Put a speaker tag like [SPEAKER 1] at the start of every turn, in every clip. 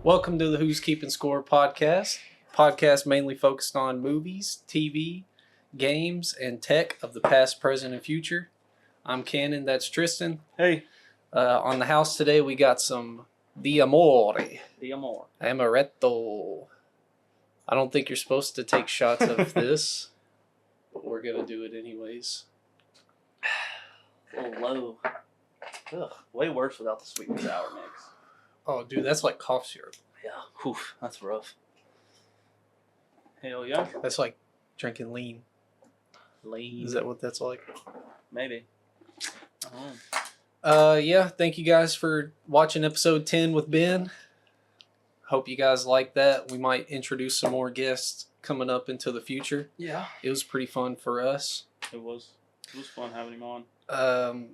[SPEAKER 1] Welcome to the Who's Keeping Score podcast mainly focused on movies, TV, games, and tech of the past, present, and future. I'm Cannon, that's Tristan.
[SPEAKER 2] Hey.
[SPEAKER 1] On the house today, we got some Di Amore. Amaretto. I don't think you're supposed to take shots of this, but we're going to do it anyways.
[SPEAKER 2] A little low. Ugh, way worse without the sweet and sour mix.
[SPEAKER 1] Oh, dude, that's like cough syrup.
[SPEAKER 2] Yeah, whew, that's rough. Hell yeah.
[SPEAKER 1] That's like drinking lean.
[SPEAKER 2] Lean.
[SPEAKER 1] Is that what that's like?
[SPEAKER 2] Maybe.
[SPEAKER 1] Yeah, thank you guys for watching episode 10 with Ben. Hope you guys like that. We might introduce some more guests coming up into the future.
[SPEAKER 2] Yeah.
[SPEAKER 1] It was pretty fun for us.
[SPEAKER 2] It was fun having him on.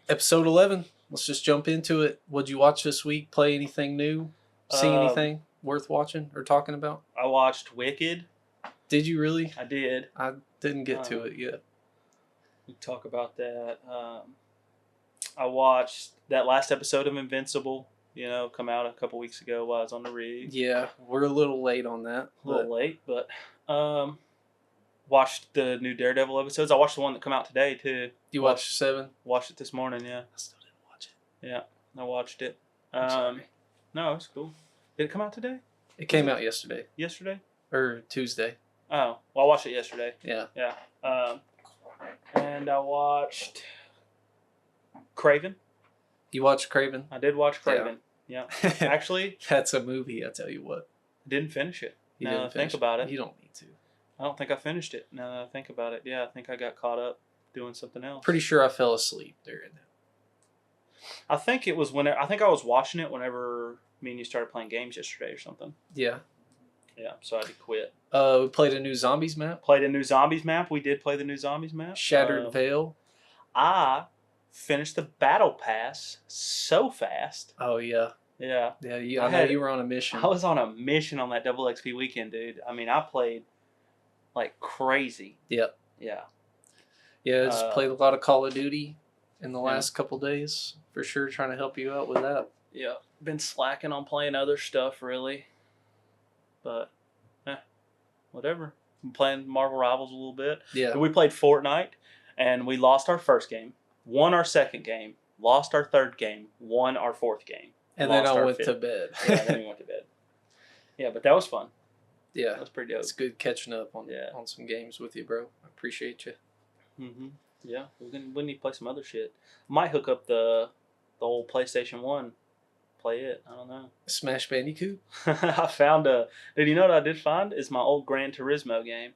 [SPEAKER 1] Episode 11. Let's just jump into it. What'd you watch this week? Play anything new? See anything worth watching or talking about?
[SPEAKER 2] I watched Wicked.
[SPEAKER 1] Did you really?
[SPEAKER 2] I did.
[SPEAKER 1] I didn't get to it yet.
[SPEAKER 2] We can talk about that. I watched that last episode of Invincible, come out a couple weeks ago while I was on the rig.
[SPEAKER 1] Yeah, we're a little late on that.
[SPEAKER 2] A little late, but watched the new Daredevil episodes. I watched the one that come out today, too.
[SPEAKER 1] You watched 7?
[SPEAKER 2] Watched it this morning, yeah.
[SPEAKER 1] I still didn't watch it.
[SPEAKER 2] Yeah, I watched it.
[SPEAKER 1] I'm sorry.
[SPEAKER 2] No, it's cool. Did it come out today?
[SPEAKER 1] It came out yesterday.
[SPEAKER 2] Yesterday?
[SPEAKER 1] Or Tuesday.
[SPEAKER 2] Oh, well, I watched it yesterday.
[SPEAKER 1] Yeah.
[SPEAKER 2] Yeah. And I watched Craven.
[SPEAKER 1] You watched Craven?
[SPEAKER 2] I did watch Craven. Yeah. Actually,
[SPEAKER 1] that's a movie, I tell you what.
[SPEAKER 2] Didn't finish it.
[SPEAKER 1] You
[SPEAKER 2] now
[SPEAKER 1] didn't
[SPEAKER 2] that I think about it.
[SPEAKER 1] You don't need to.
[SPEAKER 2] I don't think I finished it. Now that I think about it. Yeah, I think I got caught up doing something else.
[SPEAKER 1] Pretty sure I fell asleep during it.
[SPEAKER 2] I think it was I think I was watching it whenever me and you started playing games yesterday or something.
[SPEAKER 1] Yeah.
[SPEAKER 2] Yeah, so I had to quit.
[SPEAKER 1] We played a new Zombies map.
[SPEAKER 2] Played a new Zombies map. We did play the new Zombies map.
[SPEAKER 1] Shattered Veil.
[SPEAKER 2] I finished the Battle Pass so fast.
[SPEAKER 1] Oh, yeah.
[SPEAKER 2] Yeah.
[SPEAKER 1] Yeah, I know you were on a mission.
[SPEAKER 2] I was on a mission on that double XP weekend, dude. I mean, I played like crazy.
[SPEAKER 1] Yep.
[SPEAKER 2] Yeah.
[SPEAKER 1] Yeah, just played a lot of Call of Duty in the last couple days. For sure, trying to help you out with that.
[SPEAKER 2] Yeah. Been slacking on playing other stuff, really. But, whatever. Been playing Marvel Rivals a little bit.
[SPEAKER 1] Yeah.
[SPEAKER 2] We played Fortnite, and we lost our first game, won our second game, lost our third game, won our fourth game.
[SPEAKER 1] And then I went to bed.
[SPEAKER 2] Yeah, then we went to bed. Yeah, but that was fun.
[SPEAKER 1] Yeah.
[SPEAKER 2] That was pretty dope.
[SPEAKER 1] It's good catching up on some games with you, bro. I appreciate you.
[SPEAKER 2] Mm-hmm. Yeah, we need to play some other shit. Might hook up the old PlayStation 1. Play it. I don't know.
[SPEAKER 1] Smash Bandicoot?
[SPEAKER 2] I found Did you know what I did find? Is my old Gran Turismo game.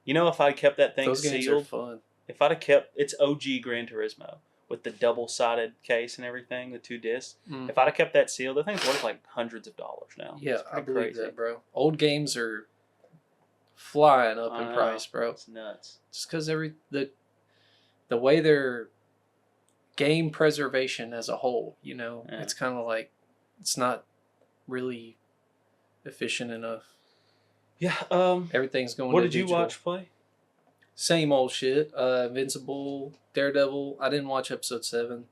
[SPEAKER 2] If I kept that thing
[SPEAKER 1] sealed. Those games are fun.
[SPEAKER 2] If I'd have kept... It's OG Gran Turismo. With the double-sided case and everything, the 2 discs. Mm. If I'd have kept that sealed, the thing's worth like hundreds of dollars now.
[SPEAKER 1] Yeah, I believe that, bro. Old games are flying up in price, bro.
[SPEAKER 2] It's nuts.
[SPEAKER 1] Just because the way their game preservation as a whole, it's kind of like it's not really efficient enough.
[SPEAKER 2] Yeah.
[SPEAKER 1] Everything's going.
[SPEAKER 2] What
[SPEAKER 1] to
[SPEAKER 2] did you watch play?
[SPEAKER 1] Same old shit. Invincible, Daredevil. I didn't watch episode 7.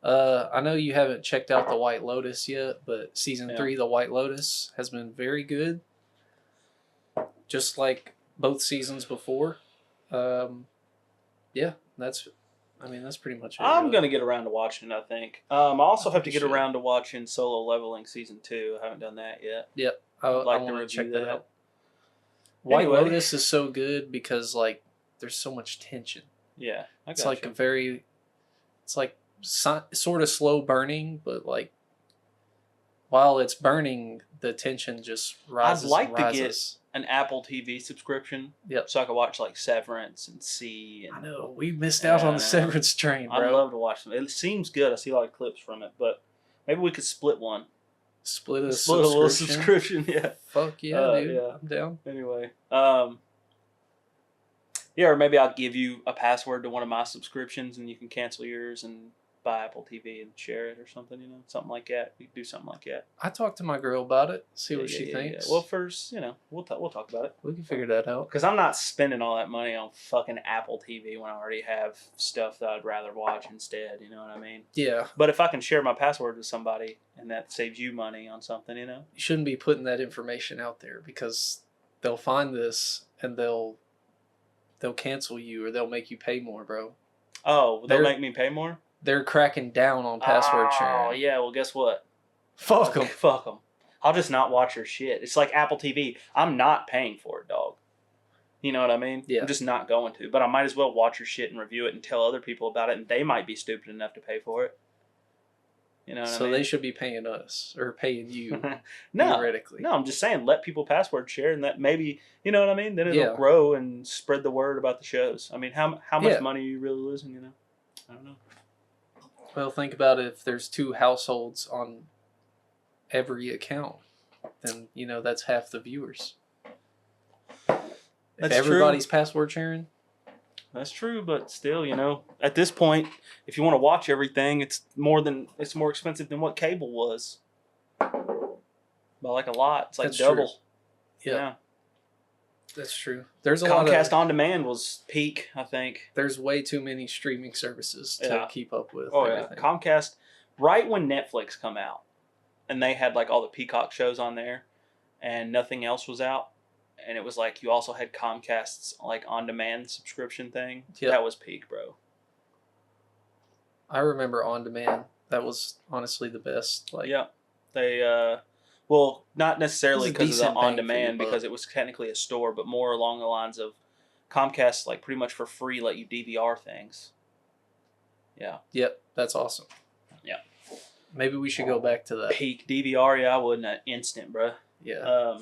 [SPEAKER 1] I know you haven't checked out The White Lotus yet, but season 3, The White Lotus, has been very good. Just like both seasons before. Yeah, that's pretty much it.
[SPEAKER 2] I'm going to get around to watching it, I think. I also have to get around to watching Solo Leveling season 2. I haven't done that yet.
[SPEAKER 1] Yep. I want to check that out. White Lotus is so good because, like, there's so much tension.
[SPEAKER 2] Yeah,
[SPEAKER 1] it's like sort of slow burning, but like while it's burning, the tension just rises.
[SPEAKER 2] I'd like to get an Apple TV subscription.
[SPEAKER 1] Yep.
[SPEAKER 2] So I could watch like Severance and See.
[SPEAKER 1] I know we missed out on the Severance train, bro.
[SPEAKER 2] I'd love to watch them. It seems good. I see a lot of clips from it, but maybe we could split one.
[SPEAKER 1] Split a
[SPEAKER 2] little subscription. Yeah.
[SPEAKER 1] Fuck yeah, dude.
[SPEAKER 2] Yeah.
[SPEAKER 1] I'm down.
[SPEAKER 2] Anyway, yeah, or maybe I'll give you a password to one of my subscriptions, and you can cancel yours and buy Apple TV and share it or something. You know, something like that. We could do something like that.
[SPEAKER 1] I talked to my girl about it. See
[SPEAKER 2] Yeah,
[SPEAKER 1] what she thinks.
[SPEAKER 2] Well, first, you know, we'll talk about it.
[SPEAKER 1] We can figure that out.
[SPEAKER 2] Because I'm not spending all that money on fucking Apple TV when I already have stuff that I'd rather watch instead. You know what I mean?
[SPEAKER 1] Yeah.
[SPEAKER 2] But if I can share my password with somebody and that saves you money on something, you know?
[SPEAKER 1] You shouldn't be putting that information out there because they'll find this and they'll cancel you or they'll make you pay more, bro.
[SPEAKER 2] Oh, they'll make me pay more?
[SPEAKER 1] They're cracking down on password sharing.
[SPEAKER 2] Oh, yeah. Well, guess what?
[SPEAKER 1] Fuck them.
[SPEAKER 2] Fuck them. I'll just not watch your shit. It's like Apple TV. I'm not paying for it, dog. You know what I mean?
[SPEAKER 1] Yeah.
[SPEAKER 2] I'm just not going to. But I might as well watch your shit and review it and tell other people about it, and they might be stupid enough to pay for it. You know what I mean?
[SPEAKER 1] So they should be paying us or paying you,
[SPEAKER 2] No,
[SPEAKER 1] theoretically.
[SPEAKER 2] No, I'm just saying let people password share, and that maybe, you know what I mean? Then it'll
[SPEAKER 1] Yeah.
[SPEAKER 2] grow and spread the word about the shows. I mean, how much
[SPEAKER 1] Yeah.
[SPEAKER 2] money are you really losing, you know? I don't know.
[SPEAKER 1] Well, think about it. If there's 2 households on every account, then, you know, that's half the viewers. If
[SPEAKER 2] That's
[SPEAKER 1] everybody's password sharing,
[SPEAKER 2] That's true, but still, you know, at this point, if you want to watch everything, it's more expensive than what cable was. By like a lot. It's like
[SPEAKER 1] That's
[SPEAKER 2] double.
[SPEAKER 1] true.
[SPEAKER 2] Yeah.
[SPEAKER 1] That's true. There's a lot of
[SPEAKER 2] Comcast On Demand was peak, I think.
[SPEAKER 1] There's way too many streaming services to keep up with.
[SPEAKER 2] Oh
[SPEAKER 1] everything.
[SPEAKER 2] yeah, Comcast. Right when Netflix come out, and they had like all the Peacock shows on there, and nothing else was out, and it was like you also had Comcast's like on demand subscription thing.
[SPEAKER 1] Yep.
[SPEAKER 2] That was peak, bro.
[SPEAKER 1] I remember On Demand. That was honestly the best. Like,
[SPEAKER 2] Yeah, they well, not necessarily
[SPEAKER 1] It was a
[SPEAKER 2] because of the
[SPEAKER 1] decent bang
[SPEAKER 2] on
[SPEAKER 1] for
[SPEAKER 2] demand,
[SPEAKER 1] your buck.
[SPEAKER 2] because it was technically a store, but more along the lines of Comcast, like pretty much for free, let you DVR things. Yeah.
[SPEAKER 1] Yep, that's awesome.
[SPEAKER 2] Yeah.
[SPEAKER 1] Maybe we should go back to that.
[SPEAKER 2] Peak DVR, yeah, I would in an instant, bro.
[SPEAKER 1] Yeah.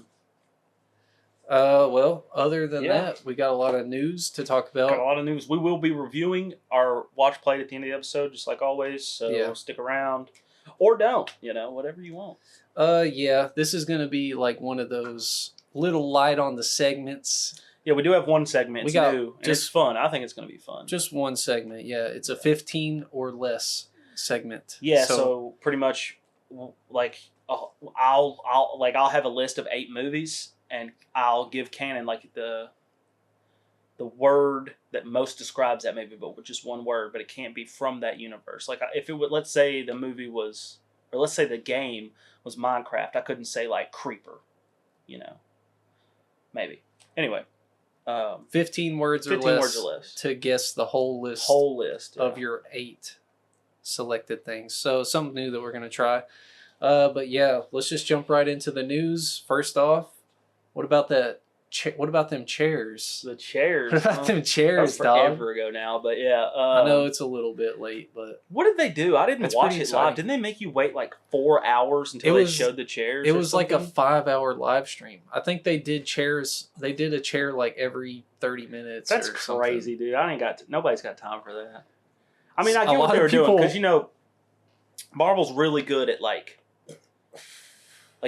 [SPEAKER 1] Well, other than that, we got a lot of news to talk about.
[SPEAKER 2] Got a lot of news. We will be reviewing our watch plate at the end of the episode, just like always. So stick around, or don't. You know, whatever you want.
[SPEAKER 1] Yeah, this is gonna be like one of those little light on the segments.
[SPEAKER 2] Yeah, we do have one segment. It's new. And it's fun. I think it's gonna be fun.
[SPEAKER 1] Just one segment. Yeah, it's a 15 or less segment.
[SPEAKER 2] Yeah. So pretty much, like, I'll have a list of 8 movies. And I'll give Cannon like the word that most describes that movie, but with just one word. But it can't be from that universe. Like if it would, let's say the movie was, or let's say the game was Minecraft, I couldn't say like creeper, you know, maybe. Anyway,
[SPEAKER 1] 15 words or less to guess the whole list of your 8 selected things. So something new that we're gonna try. But yeah, let's just jump right into the news. First off. What about that? What about them chairs?
[SPEAKER 2] The chairs.
[SPEAKER 1] What about them chairs,
[SPEAKER 2] that was forever ago now, but yeah.
[SPEAKER 1] I know it's a little bit late, but
[SPEAKER 2] what did they do? I didn't watch it live. Didn't they make you wait like 4 hours until they showed the chairs?
[SPEAKER 1] It was like a 5-hour live stream. I think they did chairs. They did a chair like every 30 minutes.
[SPEAKER 2] That's
[SPEAKER 1] or
[SPEAKER 2] crazy,
[SPEAKER 1] something.
[SPEAKER 2] dude. Nobody's got time for that. I mean, I get what they were doing because, you know, Marvel's really good at like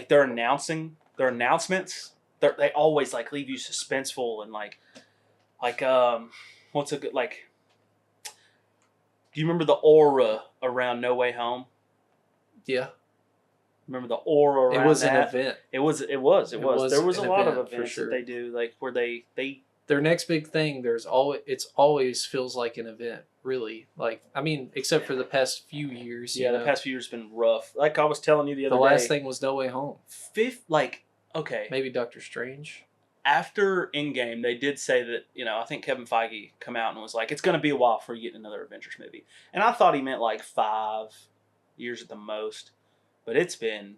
[SPEAKER 2] their announcements. They always like leave you suspenseful and like what's a good like. Do you remember the aura around No Way Home?
[SPEAKER 1] Yeah.
[SPEAKER 2] Remember the aura around
[SPEAKER 1] It was
[SPEAKER 2] that?
[SPEAKER 1] an event.
[SPEAKER 2] It was. There was a lot of events that they do, like where they
[SPEAKER 1] their next big thing. It's always feels like an event. Really, like I mean, except for the past few years.
[SPEAKER 2] Yeah, the past few years have been rough. Like I was telling you the other day.
[SPEAKER 1] The last thing was No Way Home.
[SPEAKER 2] Okay.
[SPEAKER 1] Maybe Doctor Strange.
[SPEAKER 2] After Endgame, they did say that, you know, I think Kevin Feige come out and was like, it's going to be a while before you get another Avengers movie. And I thought he meant like 5 years at the most. But it's going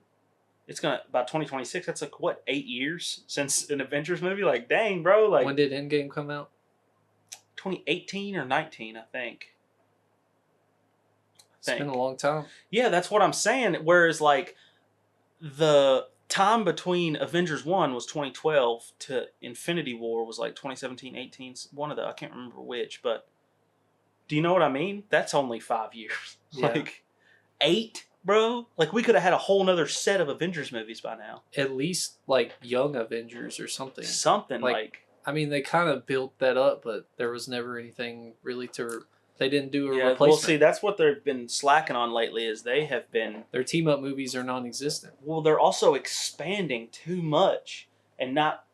[SPEAKER 2] to, about 2026, that's like, what, 8 years since an Avengers movie? Like, dang, bro. Like,
[SPEAKER 1] when did Endgame come out?
[SPEAKER 2] 2018 or 19, I think.
[SPEAKER 1] It's been a long time.
[SPEAKER 2] Yeah, that's what I'm saying. Whereas, like, the time between Avengers 1 was 2012 to Infinity War was like 2017, 18, one of the, I can't remember which, but do you know what I mean? That's only 5 years.
[SPEAKER 1] Yeah.
[SPEAKER 2] Like 8, bro? Like we could have had a whole nother set of Avengers movies by now.
[SPEAKER 1] At least like Young Avengers or something.
[SPEAKER 2] Something like
[SPEAKER 1] I mean, they kind of built that up, but there was never anything really to They didn't do a
[SPEAKER 2] Yeah,
[SPEAKER 1] replacement.
[SPEAKER 2] well, see, that's what they've been slacking on lately. Is they have been
[SPEAKER 1] Their team up movies are non-existent.
[SPEAKER 2] well, they're also expanding too much and not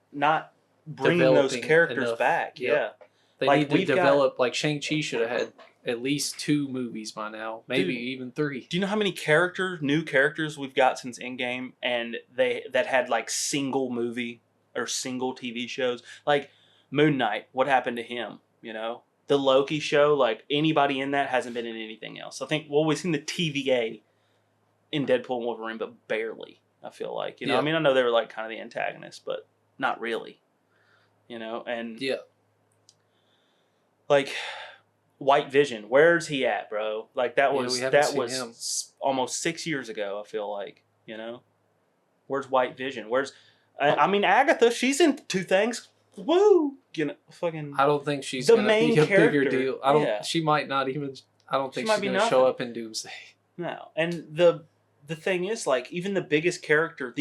[SPEAKER 2] bringing those
[SPEAKER 1] Developing
[SPEAKER 2] characters
[SPEAKER 1] enough.
[SPEAKER 2] back.
[SPEAKER 1] Yep.
[SPEAKER 2] Yeah,
[SPEAKER 1] They
[SPEAKER 2] Like,
[SPEAKER 1] need to
[SPEAKER 2] we've got-
[SPEAKER 1] develop. Like Shang-Chi should have had at least 2 movies by now, maybe
[SPEAKER 2] Dude.
[SPEAKER 1] even 3.
[SPEAKER 2] do you know how many new characters we've got since Endgame, and that had like single movie or single TV shows? Like Moon Knight, what happened to him? You know, the Loki show. Like anybody in that hasn't been in anything else. I think we've seen the TVA in Deadpool and Wolverine, but barely. I feel like
[SPEAKER 1] Yeah.
[SPEAKER 2] I mean, I know they were like kind of the antagonists, but not really. And
[SPEAKER 1] Yeah.
[SPEAKER 2] like White Vision, where's he at, bro? Like that
[SPEAKER 1] Yeah,
[SPEAKER 2] was
[SPEAKER 1] we haven't
[SPEAKER 2] that
[SPEAKER 1] seen
[SPEAKER 2] was
[SPEAKER 1] him.
[SPEAKER 2] almost 6 years ago. I feel like where's White Vision? Where's I mean Agatha? She's in 2 things. Woo! Fucking.
[SPEAKER 1] I don't think she's
[SPEAKER 2] The
[SPEAKER 1] gonna
[SPEAKER 2] main
[SPEAKER 1] be a bigger
[SPEAKER 2] character,
[SPEAKER 1] deal. I don't.
[SPEAKER 2] yeah.
[SPEAKER 1] She might not even. I don't think
[SPEAKER 2] might
[SPEAKER 1] she's
[SPEAKER 2] be
[SPEAKER 1] gonna
[SPEAKER 2] nothing.
[SPEAKER 1] show up in Doomsday.
[SPEAKER 2] No, and the thing is, like, even the biggest character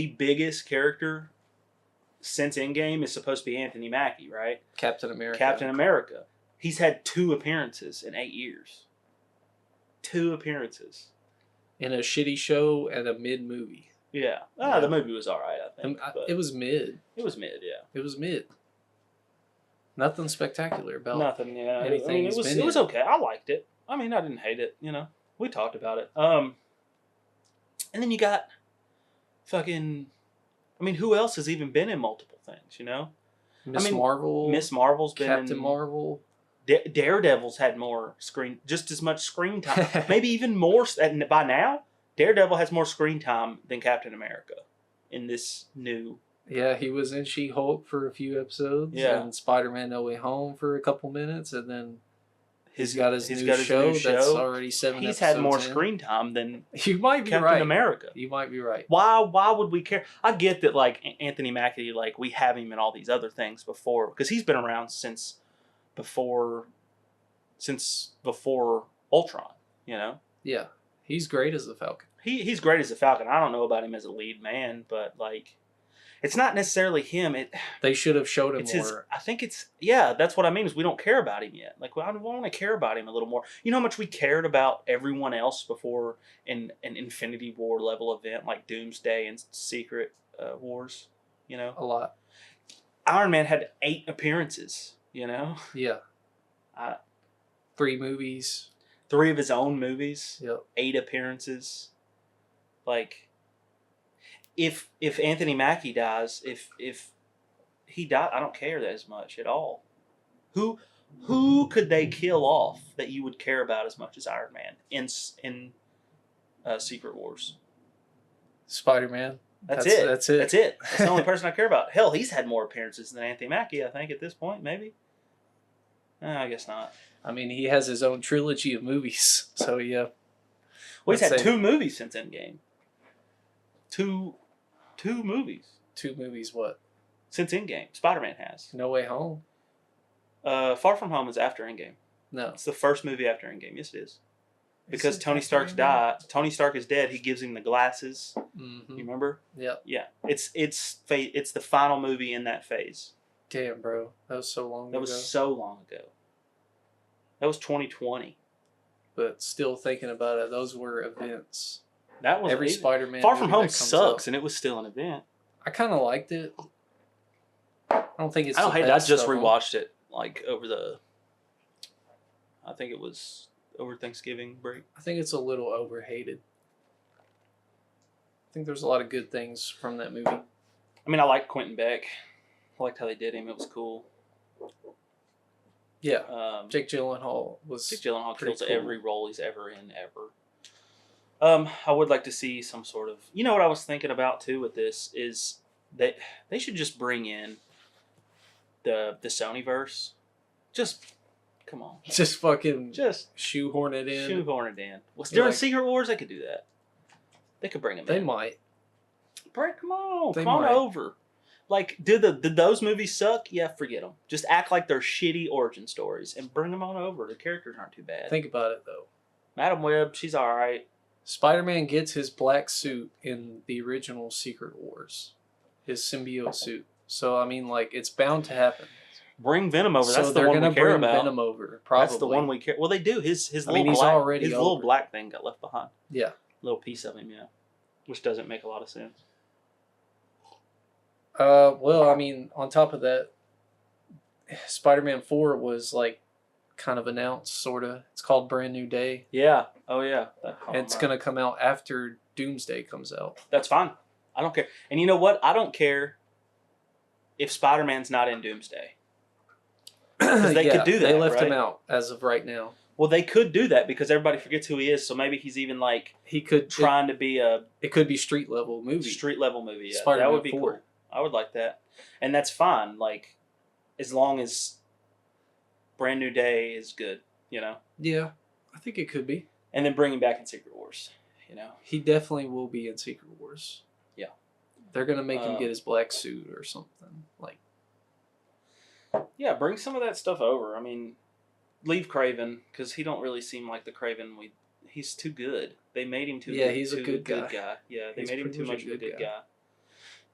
[SPEAKER 2] since Endgame is supposed to be Anthony Mackie, right?
[SPEAKER 1] Captain America.
[SPEAKER 2] Captain America. He's had 2 appearances in 8 years. 2 appearances.
[SPEAKER 1] In a shitty show and a mid movie.
[SPEAKER 2] Yeah.
[SPEAKER 1] Yeah.
[SPEAKER 2] The movie was all right, I think. But
[SPEAKER 1] It was mid.
[SPEAKER 2] it was mid, yeah.
[SPEAKER 1] It was mid. Nothing spectacular about
[SPEAKER 2] Nothing, yeah.
[SPEAKER 1] anything
[SPEAKER 2] I mean,
[SPEAKER 1] he's
[SPEAKER 2] it
[SPEAKER 1] been
[SPEAKER 2] was
[SPEAKER 1] in.
[SPEAKER 2] okay. I liked it. I mean, I didn't hate it, We talked about it. And then you got fucking... I mean, who else has even been in multiple things,
[SPEAKER 1] Miss Marvel.
[SPEAKER 2] Miss Marvel's been
[SPEAKER 1] Captain
[SPEAKER 2] in...
[SPEAKER 1] Marvel.
[SPEAKER 2] Daredevil's had just as much screen time. Maybe even more. And by now, Daredevil has more screen time than Captain America in this new...
[SPEAKER 1] Yeah, he was in She-Hulk for a few episodes.
[SPEAKER 2] Yeah.
[SPEAKER 1] And Spider-Man No Way Home for a couple minutes. And then
[SPEAKER 2] He's
[SPEAKER 1] got his new show that's already 7
[SPEAKER 2] He's
[SPEAKER 1] episodes
[SPEAKER 2] had more
[SPEAKER 1] in.
[SPEAKER 2] screen time than
[SPEAKER 1] You might be
[SPEAKER 2] Captain
[SPEAKER 1] right.
[SPEAKER 2] America.
[SPEAKER 1] You might be right.
[SPEAKER 2] Why would we care? I get that, like, Anthony Mackie, like, we have him in all these other things before, because he's been around since before Ultron,
[SPEAKER 1] Yeah. He's great as the Falcon.
[SPEAKER 2] He's great as the Falcon. I don't know about him as a lead man, but, like, it's not necessarily him.
[SPEAKER 1] They should have showed him
[SPEAKER 2] It's
[SPEAKER 1] more.
[SPEAKER 2] I think that's what I mean, is we don't care about him yet. Like, I want to care about him a little more. You know how much we cared about everyone else before in an Infinity War level event like Doomsday and Secret Wars,
[SPEAKER 1] A lot.
[SPEAKER 2] Iron Man had 8 appearances,
[SPEAKER 1] Yeah. 3 movies.
[SPEAKER 2] 3 of his own movies,
[SPEAKER 1] Yep.
[SPEAKER 2] 8 appearances. Like, if Anthony Mackie dies, if he died, I don't care as much at all. Who could they kill off that you would care about as much as Iron Man in Secret Wars?
[SPEAKER 1] Spider-Man.
[SPEAKER 2] That's it.
[SPEAKER 1] That's it.
[SPEAKER 2] That's it. That's the only person I care about. Hell, he's had more appearances than Anthony Mackie, I think, at this point, maybe. I guess not.
[SPEAKER 1] I mean, he has his own trilogy of movies. So, yeah.
[SPEAKER 2] Well, he's
[SPEAKER 1] Let's
[SPEAKER 2] had
[SPEAKER 1] say-
[SPEAKER 2] 2 movies since Endgame. Two movies.
[SPEAKER 1] 2 movies, what?
[SPEAKER 2] Since Endgame. Spider-Man has.
[SPEAKER 1] No Way Home?
[SPEAKER 2] Far From Home is after Endgame.
[SPEAKER 1] No.
[SPEAKER 2] It's the first movie after Endgame. Yes, it is. Because
[SPEAKER 1] Is it
[SPEAKER 2] Tony
[SPEAKER 1] after
[SPEAKER 2] Stark's
[SPEAKER 1] Endgame?
[SPEAKER 2] died. Tony Stark is dead. He gives him the glasses.
[SPEAKER 1] Mm-hmm.
[SPEAKER 2] You remember?
[SPEAKER 1] Yep.
[SPEAKER 2] Yeah. It's the final movie in that phase.
[SPEAKER 1] Damn, bro. That was so long ago.
[SPEAKER 2] That was so long ago. That was 2020.
[SPEAKER 1] But still thinking about it, those were events.
[SPEAKER 2] That was
[SPEAKER 1] Every Spider-Man
[SPEAKER 2] Far
[SPEAKER 1] movie
[SPEAKER 2] From Home
[SPEAKER 1] that comes
[SPEAKER 2] sucks,
[SPEAKER 1] out.
[SPEAKER 2] and it was still an event.
[SPEAKER 1] I kind of liked it. I don't think it's
[SPEAKER 2] I don't
[SPEAKER 1] the
[SPEAKER 2] hate it. I
[SPEAKER 1] best
[SPEAKER 2] just
[SPEAKER 1] of 'em.
[SPEAKER 2] rewatched it like I think it was over Thanksgiving break.
[SPEAKER 1] I think it's a little overhated. I think there's a lot of good things from that movie.
[SPEAKER 2] I mean, I liked Quentin Beck. I liked how they did him. It was cool.
[SPEAKER 1] Yeah. Jake Gyllenhaal was
[SPEAKER 2] Jake Gyllenhaal
[SPEAKER 1] pretty
[SPEAKER 2] kills
[SPEAKER 1] cool.
[SPEAKER 2] every role he's ever in, ever. I would like to see some sort of... You know what I was thinking about, too, with this, is that they should just bring in the Sonyverse. Just, come on.
[SPEAKER 1] just fucking
[SPEAKER 2] Just
[SPEAKER 1] shoehorn it in.
[SPEAKER 2] shoehorn it in.
[SPEAKER 1] You're
[SPEAKER 2] During
[SPEAKER 1] like-
[SPEAKER 2] Secret Wars, they could do that. They could bring him
[SPEAKER 1] They
[SPEAKER 2] in.
[SPEAKER 1] might.
[SPEAKER 2] Come on.
[SPEAKER 1] They
[SPEAKER 2] Come on
[SPEAKER 1] might.
[SPEAKER 2] over. Like, did those movies suck? Yeah, forget them. Just act like they're shitty origin stories and bring them on over. The characters aren't too bad.
[SPEAKER 1] Think about it though.
[SPEAKER 2] Madam Web, she's all right.
[SPEAKER 1] Spider-Man gets his black suit in the original Secret Wars, his symbiote suit. So I mean, like, it's bound to happen.
[SPEAKER 2] Bring Venom over.
[SPEAKER 1] So
[SPEAKER 2] That's the
[SPEAKER 1] they're
[SPEAKER 2] one
[SPEAKER 1] gonna
[SPEAKER 2] we care
[SPEAKER 1] bring
[SPEAKER 2] about.
[SPEAKER 1] Venom over. Probably.
[SPEAKER 2] That's the one we care. Well, they do. His
[SPEAKER 1] I
[SPEAKER 2] little
[SPEAKER 1] mean, he's
[SPEAKER 2] black,
[SPEAKER 1] already
[SPEAKER 2] his
[SPEAKER 1] over.
[SPEAKER 2] little black thing got left behind.
[SPEAKER 1] Yeah.
[SPEAKER 2] Little piece of him, yeah, which doesn't make a lot of sense.
[SPEAKER 1] Well, I mean, on top of that, Spider-Man 4 was like kind of announced, sort of. It's called Brand New Day.
[SPEAKER 2] Yeah. Oh yeah.
[SPEAKER 1] And it's gonna come out after Doomsday comes out.
[SPEAKER 2] That's fine. I don't care. And you know what? I don't care if Spider-Man's not in Doomsday. Because they could do that.
[SPEAKER 1] They left
[SPEAKER 2] right?
[SPEAKER 1] him out as of right now.
[SPEAKER 2] Well, they could do that because everybody forgets who he is. So maybe he's even like
[SPEAKER 1] He could
[SPEAKER 2] trying to be a
[SPEAKER 1] It could be street level movie.
[SPEAKER 2] street level movie. Yeah,
[SPEAKER 1] Spider-Man
[SPEAKER 2] that would be
[SPEAKER 1] 4.
[SPEAKER 2] cool. I would like that, and that's fine. Like as long as Brand New Day is good, you know.
[SPEAKER 1] Yeah, I think it could be.
[SPEAKER 2] And then bring him back in Secret Wars, you know.
[SPEAKER 1] He definitely will be in Secret Wars.
[SPEAKER 2] Yeah.
[SPEAKER 1] They're gonna make him get his black suit or something. Like.
[SPEAKER 2] Yeah, bring some of that stuff over. I mean, leave Craven because he don't really seem like the Craven we. He's too good. They made him too.
[SPEAKER 1] Yeah,
[SPEAKER 2] good,
[SPEAKER 1] he's a good guy.
[SPEAKER 2] Yeah, they
[SPEAKER 1] He's
[SPEAKER 2] made him
[SPEAKER 1] pretty
[SPEAKER 2] too
[SPEAKER 1] much
[SPEAKER 2] much of a good guy.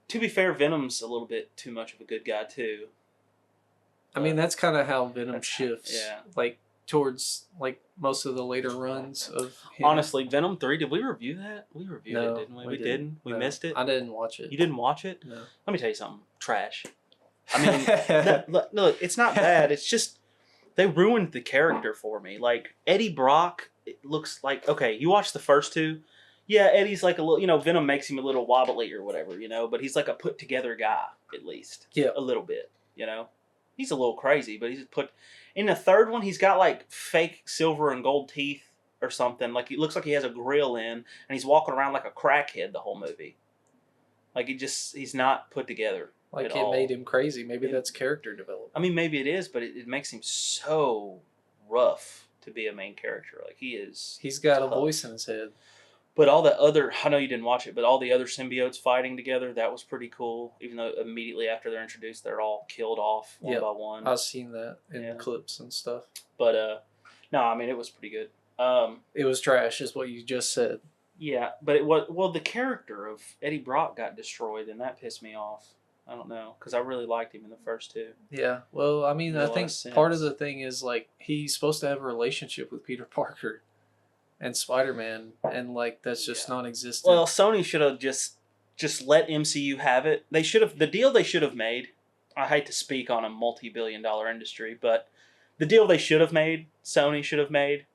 [SPEAKER 2] To be fair, Venom's a little bit too much of a good guy too.
[SPEAKER 1] I mean, that's kind of how Venom
[SPEAKER 2] that's-
[SPEAKER 1] shifts.
[SPEAKER 2] yeah.
[SPEAKER 1] Like towards like most of the later runs of him.
[SPEAKER 2] Honestly, Venom 3, did we review that? We reviewed
[SPEAKER 1] No,
[SPEAKER 2] it, didn't we?
[SPEAKER 1] we
[SPEAKER 2] We
[SPEAKER 1] didn't.
[SPEAKER 2] didn't. We
[SPEAKER 1] No,
[SPEAKER 2] missed it.
[SPEAKER 1] I didn't watch it.
[SPEAKER 2] You didn't watch it?
[SPEAKER 1] No.
[SPEAKER 2] Let me tell you something. Trash. I mean, look, it's not bad. It's just they ruined the character for me. Like Eddie Brock, it looks like okay. You watch the first two, yeah. Eddie's like a little, you know, Venom makes him a little wobbly or whatever, you know. But he's like a put together guy at least.
[SPEAKER 1] Yeah.
[SPEAKER 2] A little bit, you know. He's a little crazy, but he's put. In the third one, he's got like fake silver and gold teeth or something. Like he looks like he has a grill in, and he's walking around like a crackhead the whole movie. Like he's not put together.
[SPEAKER 1] Like
[SPEAKER 2] at
[SPEAKER 1] it
[SPEAKER 2] all.
[SPEAKER 1] made him crazy. Maybe that's character development.
[SPEAKER 2] I mean, maybe it is, but it makes him so rough to be a main character. Like he is.
[SPEAKER 1] He's got
[SPEAKER 2] tough.
[SPEAKER 1] a voice in his head.
[SPEAKER 2] But all the other, I know you didn't watch it, but all the other symbiotes fighting together, that was pretty cool. Even though immediately after they're introduced, they're all killed off one by one.
[SPEAKER 1] I've seen that in
[SPEAKER 2] Yeah.
[SPEAKER 1] clips and stuff.
[SPEAKER 2] But no, I mean it was pretty good.
[SPEAKER 1] It was trash, is what you just said.
[SPEAKER 2] Yeah, but it was the character of Eddie Brock got destroyed, and that pissed me off. I don't know because I really liked him in the first two.
[SPEAKER 1] Yeah. Well, I mean,
[SPEAKER 2] Made a
[SPEAKER 1] I
[SPEAKER 2] lot
[SPEAKER 1] think
[SPEAKER 2] of
[SPEAKER 1] part of
[SPEAKER 2] sense.
[SPEAKER 1] the thing is like he's supposed to have a relationship with Peter Parker and Spider-Man, and like that's just non-existent.
[SPEAKER 2] Well, Sony should have just let MCU have it. They should have the deal they should have made. I hate to speak on a multi-billion-dollar industry, but the deal they should have made, Sony should have made,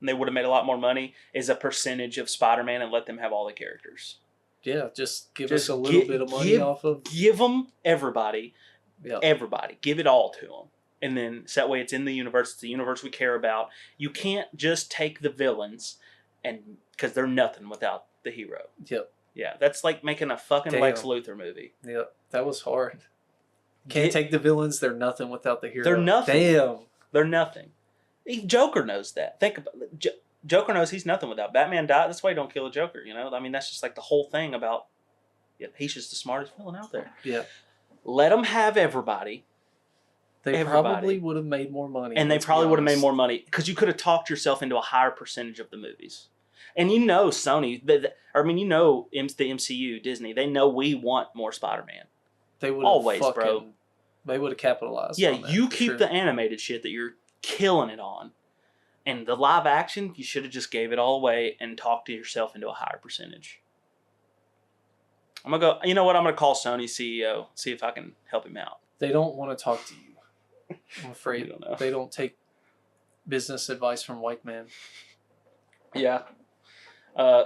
[SPEAKER 2] and they would have made a lot more money, is a percentage of Spider-Man and let them have all the characters.
[SPEAKER 1] Yeah, just give
[SPEAKER 2] Just
[SPEAKER 1] us a little bit of money off of.
[SPEAKER 2] Give them everybody.
[SPEAKER 1] Yeah.
[SPEAKER 2] Everybody. Give it all to them. And then so that way it's in the universe. It's the universe we care about. You can't just take the villains and because they're nothing without the hero.
[SPEAKER 1] Yep.
[SPEAKER 2] Yeah, that's like making a fucking
[SPEAKER 1] Damn.
[SPEAKER 2] Lex Luthor movie.
[SPEAKER 1] Yep. That was hard. Can't take the villains. They're nothing without the hero.
[SPEAKER 2] They're nothing.
[SPEAKER 1] Damn.
[SPEAKER 2] They're nothing. Even Joker knows that. Think about it. Joker knows he's nothing without Batman. Died. That's why you don't kill a Joker. You know. I mean, that's just like the whole thing about. Yeah, he's just the smartest villain out there.
[SPEAKER 1] Yeah.
[SPEAKER 2] Let them have everybody.
[SPEAKER 1] They
[SPEAKER 2] Everybody.
[SPEAKER 1] probably would have made more money.
[SPEAKER 2] And they
[SPEAKER 1] let's be
[SPEAKER 2] probably would have made
[SPEAKER 1] honest.
[SPEAKER 2] more money because you could have talked yourself into a higher percentage of the movies. And you know Sony, I mean, you know the MCU, Disney, they know we want more Spider-Man.
[SPEAKER 1] They would
[SPEAKER 2] Always, bro.
[SPEAKER 1] They would have capitalized.
[SPEAKER 2] Yeah,
[SPEAKER 1] on that,
[SPEAKER 2] you
[SPEAKER 1] for
[SPEAKER 2] keep
[SPEAKER 1] sure.
[SPEAKER 2] the animated shit that you're killing it on. And the live action, you should have just gave it all away and talked to yourself into a higher percentage. I'm going to go, you know what, I'm going to call Sony CEO, see if I can help him out.
[SPEAKER 1] They don't want to talk to you. I'm
[SPEAKER 2] I
[SPEAKER 1] afraid
[SPEAKER 2] don't know.
[SPEAKER 1] they don't take business advice from white man.
[SPEAKER 2] Yeah.
[SPEAKER 1] Hey,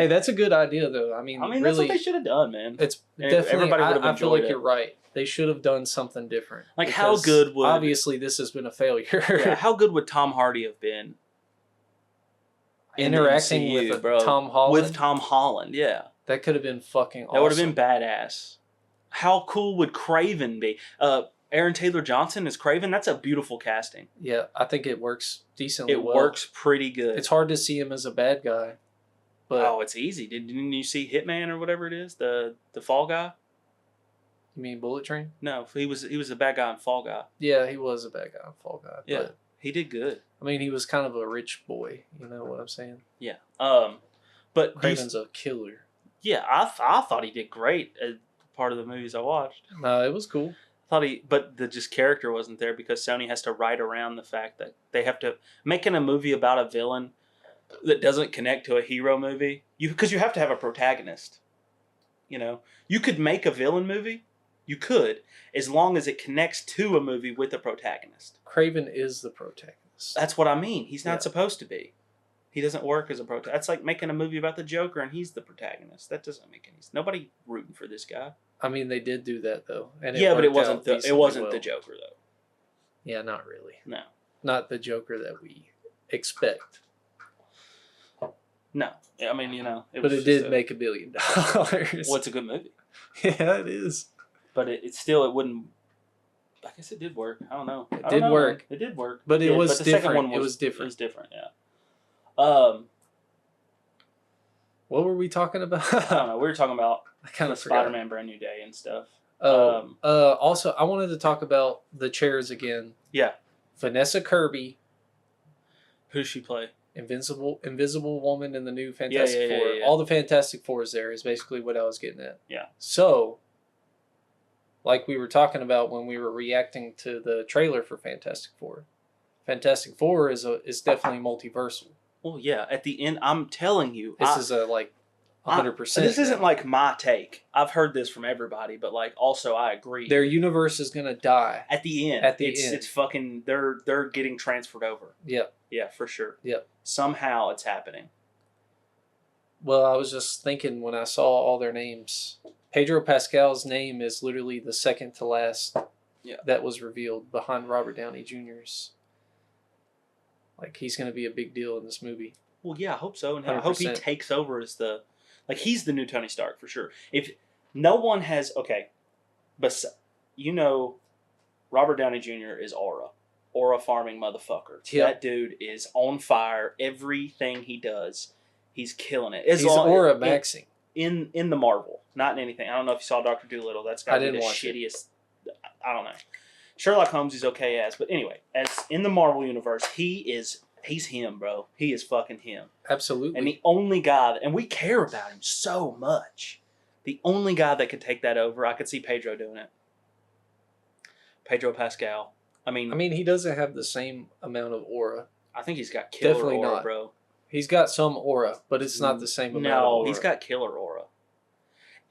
[SPEAKER 1] that's a good idea, though. I mean,
[SPEAKER 2] that's
[SPEAKER 1] really,
[SPEAKER 2] what they should have done, man.
[SPEAKER 1] it's
[SPEAKER 2] And
[SPEAKER 1] definitely.
[SPEAKER 2] everybody would have
[SPEAKER 1] I feel like
[SPEAKER 2] enjoyed it.
[SPEAKER 1] you're right. They should have done something different.
[SPEAKER 2] Like, how
[SPEAKER 1] because
[SPEAKER 2] good would-
[SPEAKER 1] obviously this has been a failure.
[SPEAKER 2] Yeah, how good would Tom Hardy have been in the
[SPEAKER 1] Interacting
[SPEAKER 2] MCU,
[SPEAKER 1] with
[SPEAKER 2] bro?
[SPEAKER 1] Tom Holland,
[SPEAKER 2] With Tom Holland, yeah.
[SPEAKER 1] that could have been fucking awesome.
[SPEAKER 2] That would have been badass. How cool would Craven be? Aaron Taylor Johnson as Craven. That's a beautiful casting.
[SPEAKER 1] Yeah, I think it works decently.
[SPEAKER 2] It
[SPEAKER 1] well.
[SPEAKER 2] works pretty good.
[SPEAKER 1] It's hard to see him as a bad guy, but
[SPEAKER 2] Oh, it's easy. Didn't you see Hitman or whatever it is? The Fall Guy?
[SPEAKER 1] you mean Bullet Train?
[SPEAKER 2] No, he was a bad guy in Fall Guy.
[SPEAKER 1] Yeah, he was a bad guy, Fall Guy.
[SPEAKER 2] Yeah.
[SPEAKER 1] But,
[SPEAKER 2] He did good.
[SPEAKER 1] I mean, he was kind of a rich boy. You know what I'm saying?
[SPEAKER 2] Yeah. But
[SPEAKER 1] Craven's a killer.
[SPEAKER 2] yeah, I thought he did great. part of the movies I watched.
[SPEAKER 1] No, it was cool.
[SPEAKER 2] But the just character wasn't there because Sony has to write around the fact that they have to making a movie about a villain that doesn't connect to a hero movie. Because you have to have a protagonist. You know, you could make a villain movie. You could, as long as it connects to a movie with a protagonist.
[SPEAKER 1] Craven is the protagonist.
[SPEAKER 2] That's what I mean. He's not supposed to be. He doesn't work as a protagonist. That's like making a movie about the Joker and he's the protagonist. That doesn't make any sense. Nobody rooting for this guy.
[SPEAKER 1] I mean, they did do that though, and
[SPEAKER 2] but it wasn't the Joker though.
[SPEAKER 1] Yeah, not really.
[SPEAKER 2] No,
[SPEAKER 1] not the Joker that we expect.
[SPEAKER 2] No, I mean
[SPEAKER 1] but it did make $1 billion.
[SPEAKER 2] Well, it's a good movie.
[SPEAKER 1] Yeah, it is.
[SPEAKER 2] But it still wouldn't. I guess it did work. I don't know.
[SPEAKER 1] It did work.
[SPEAKER 2] It did work.
[SPEAKER 1] But it was
[SPEAKER 2] but the
[SPEAKER 1] different.
[SPEAKER 2] Second one
[SPEAKER 1] it was different.
[SPEAKER 2] It was different. Yeah.
[SPEAKER 1] What were we talking about?
[SPEAKER 2] I don't know. We were talking about
[SPEAKER 1] I kind of
[SPEAKER 2] Spider-Man Brand New Day and stuff.
[SPEAKER 1] Also, I wanted to talk about the chairs again.
[SPEAKER 2] Yeah.
[SPEAKER 1] Vanessa Kirby.
[SPEAKER 2] Who does she play?
[SPEAKER 1] Invisible Woman in the new Fantastic Four.
[SPEAKER 2] Yeah.
[SPEAKER 1] All the Fantastic Fours there is basically what I was getting at.
[SPEAKER 2] Yeah.
[SPEAKER 1] So, like we were talking about when we were reacting to the trailer for Fantastic Four is definitely multiversal.
[SPEAKER 2] Well, yeah. At the end, I'm telling you,
[SPEAKER 1] this is 100%.
[SPEAKER 2] This isn't like my take. I've heard this from everybody, but like also I agree.
[SPEAKER 1] Their universe is gonna die
[SPEAKER 2] at the end. It's fucking. They're getting transferred over.
[SPEAKER 1] Yep.
[SPEAKER 2] Yeah, for sure.
[SPEAKER 1] Yep.
[SPEAKER 2] Somehow it's happening.
[SPEAKER 1] Well, I was just thinking when I saw all their names, Pedro Pascal's name is literally the second to last.
[SPEAKER 2] Yeah. That
[SPEAKER 1] was revealed behind Robert Downey Jr.'s. Like he's gonna be a big deal in this movie.
[SPEAKER 2] Well, yeah, I hope so, and
[SPEAKER 1] 100%.
[SPEAKER 2] I hope he takes over as he's the new Tony Stark for sure. If no one has but Robert Downey Jr. is aura farming motherfucker.
[SPEAKER 1] Yep.
[SPEAKER 2] That dude is on fire. Everything he does, he's killing it.
[SPEAKER 1] He's aura maxing
[SPEAKER 2] in the Marvel, not in anything. I don't know if you saw Dr. Dolittle. That's got to be the shittiest. I don't know. Sherlock Holmes is okay as, but anyway, as in the Marvel universe, he's him, bro. He is fucking him.
[SPEAKER 1] Absolutely.
[SPEAKER 2] And the only guy, and we care about him so much. The only guy that could take that over, I could see Pedro doing it. Pedro Pascal. I mean,
[SPEAKER 1] he doesn't have the same amount of aura.
[SPEAKER 2] I think he's got killer
[SPEAKER 1] Definitely
[SPEAKER 2] aura,
[SPEAKER 1] not.
[SPEAKER 2] Bro.
[SPEAKER 1] He's got some aura, but it's not the same amount of aura.
[SPEAKER 2] No, he's got killer aura.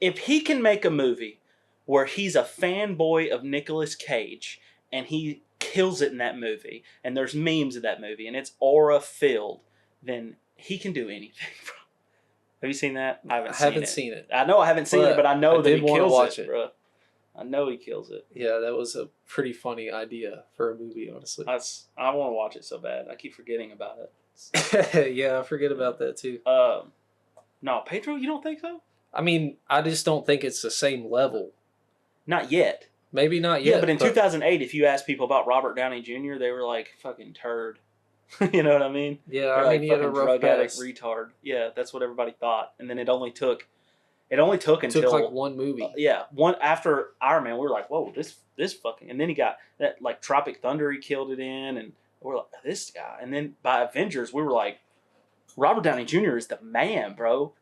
[SPEAKER 2] If he can make a movie where he's a fanboy of Nicolas Cage and he kills it in that movie, and there's memes of that movie, and it's aura-filled, then he can do anything, bro. Have you seen that? I haven't seen it. I know I haven't seen it, but I know that he kills it, bro. I know he kills it.
[SPEAKER 1] Yeah, that was a pretty funny idea for a movie, honestly.
[SPEAKER 2] I want to watch it so bad. I keep forgetting about it.
[SPEAKER 1] Yeah, I forget about that too.
[SPEAKER 2] No, Pedro, you don't think so?
[SPEAKER 1] I mean, I just don't think it's the same level.
[SPEAKER 2] Not yet.
[SPEAKER 1] Maybe not yet.
[SPEAKER 2] Yeah, but in 2008, if you asked people about Robert Downey Jr., they were like, fucking turd. You know what I mean?
[SPEAKER 1] Yeah, I mean, he had a rough
[SPEAKER 2] drug addict retard. Yeah, that's what everybody thought. And then it only took until... It took
[SPEAKER 1] like one movie.
[SPEAKER 2] One after Iron Man, we were like, whoa, this fucking... And then he got that, like, Tropic Thunder he killed it in, and we're like, this guy. And then by Avengers, we were like, Robert Downey Jr. is the man, bro.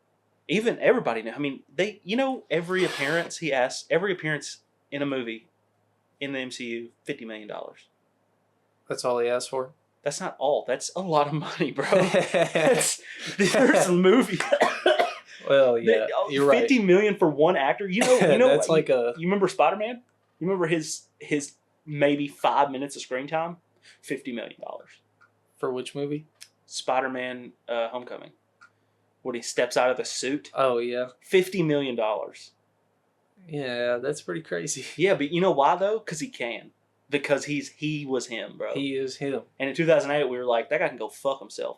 [SPEAKER 2] Even everybody knew. I mean, every appearance in a movie in the MCU, $50 million.
[SPEAKER 1] That's all he asked for?
[SPEAKER 2] That's not all. That's a lot of money, bro. There's a movie.
[SPEAKER 1] Well, yeah, you're right.
[SPEAKER 2] $50 million for one actor. You know.
[SPEAKER 1] That's you
[SPEAKER 2] remember Spider-Man? You remember his maybe 5 minutes of screen time? $50 million.
[SPEAKER 1] For which movie?
[SPEAKER 2] Spider-Man: Homecoming. When he steps out of the suit.
[SPEAKER 1] Oh yeah.
[SPEAKER 2] $50 million.
[SPEAKER 1] Yeah, that's pretty crazy.
[SPEAKER 2] Yeah, but you know why though? Because he can. Because he was him, bro.
[SPEAKER 1] He is him.
[SPEAKER 2] And in 2008, we were like, that guy can go fuck himself.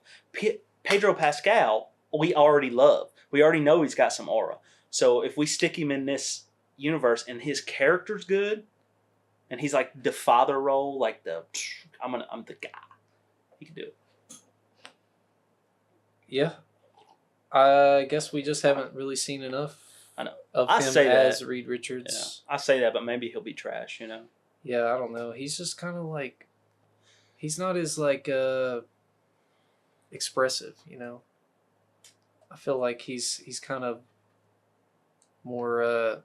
[SPEAKER 2] Pedro Pascal, we already love. We already know he's got some aura. So if we stick him in this universe and his character's good, and he's like the father role, like I'm the guy. He can do it.
[SPEAKER 1] Yeah. I guess we just haven't really seen enough.
[SPEAKER 2] I know.
[SPEAKER 1] Of him as Reed Richards.
[SPEAKER 2] Yeah. I say that, but maybe he'll be trash, you know?
[SPEAKER 1] Yeah, I don't know. He's just kind of like, he's not as like expressive, you know. I feel like he's kind of more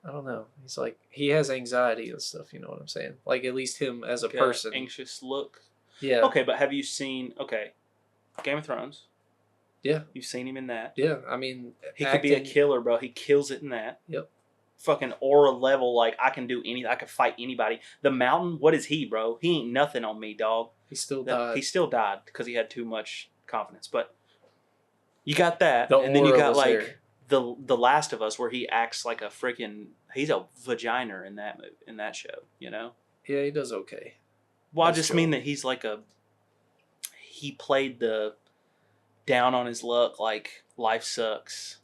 [SPEAKER 1] I don't know. He's like, he has anxiety and stuff. You know what I'm saying? Like at least him as a person.
[SPEAKER 2] Anxious look.
[SPEAKER 1] Yeah.
[SPEAKER 2] Okay, but have you seen Game of Thrones?
[SPEAKER 1] Yeah.
[SPEAKER 2] You've seen him in that.
[SPEAKER 1] Yeah. I mean,
[SPEAKER 2] he could be a killer, bro. He kills it in that.
[SPEAKER 1] Yep.
[SPEAKER 2] Fucking aura level, like I can do anything. I can fight anybody. The Mountain, what is he, bro? He ain't nothing on me, dog.
[SPEAKER 1] He still died.
[SPEAKER 2] He still died because he had too much confidence. But you got that,
[SPEAKER 1] The
[SPEAKER 2] and then you got
[SPEAKER 1] like
[SPEAKER 2] there. the Last of Us, where he acts like a freaking. He's a vagina in that movie, in that show. You know.
[SPEAKER 1] Yeah, he does okay.
[SPEAKER 2] Well, I just mean that he's like he played the down on his luck, like life sucks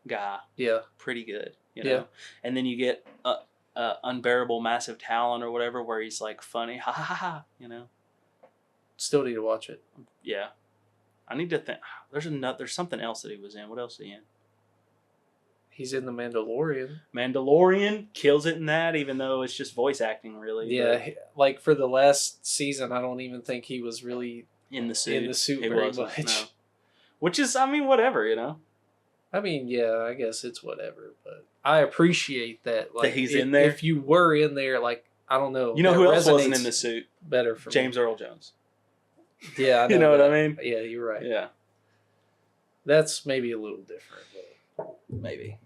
[SPEAKER 2] guy.
[SPEAKER 1] Yeah.
[SPEAKER 2] Pretty good, you know? Yeah. And then you get Unbearable Massive Talent or whatever, where he's like funny, ha ha ha ha, you know?
[SPEAKER 1] Still need to watch it.
[SPEAKER 2] Yeah. I need to think. There's something else that he was in. What else is he in?
[SPEAKER 1] He's in The Mandalorian.
[SPEAKER 2] Mandalorian kills it in that, even though it's just voice acting, really.
[SPEAKER 1] Yeah, like for the last season, I don't even think he was really
[SPEAKER 2] in the suit.
[SPEAKER 1] Very much.
[SPEAKER 2] No. Which is, I mean, whatever, you know.
[SPEAKER 1] I mean, yeah, I guess it's whatever, but I appreciate that. Like,
[SPEAKER 2] that he's in there.
[SPEAKER 1] If you were in there, like, I don't know.
[SPEAKER 2] You know who else wasn't in the suit?
[SPEAKER 1] Better for
[SPEAKER 2] James
[SPEAKER 1] me.
[SPEAKER 2] Earl Jones.
[SPEAKER 1] Yeah, I know
[SPEAKER 2] you know
[SPEAKER 1] that.
[SPEAKER 2] what I mean?
[SPEAKER 1] Yeah, you're right.
[SPEAKER 2] Yeah.
[SPEAKER 1] That's maybe a little different. But
[SPEAKER 2] maybe.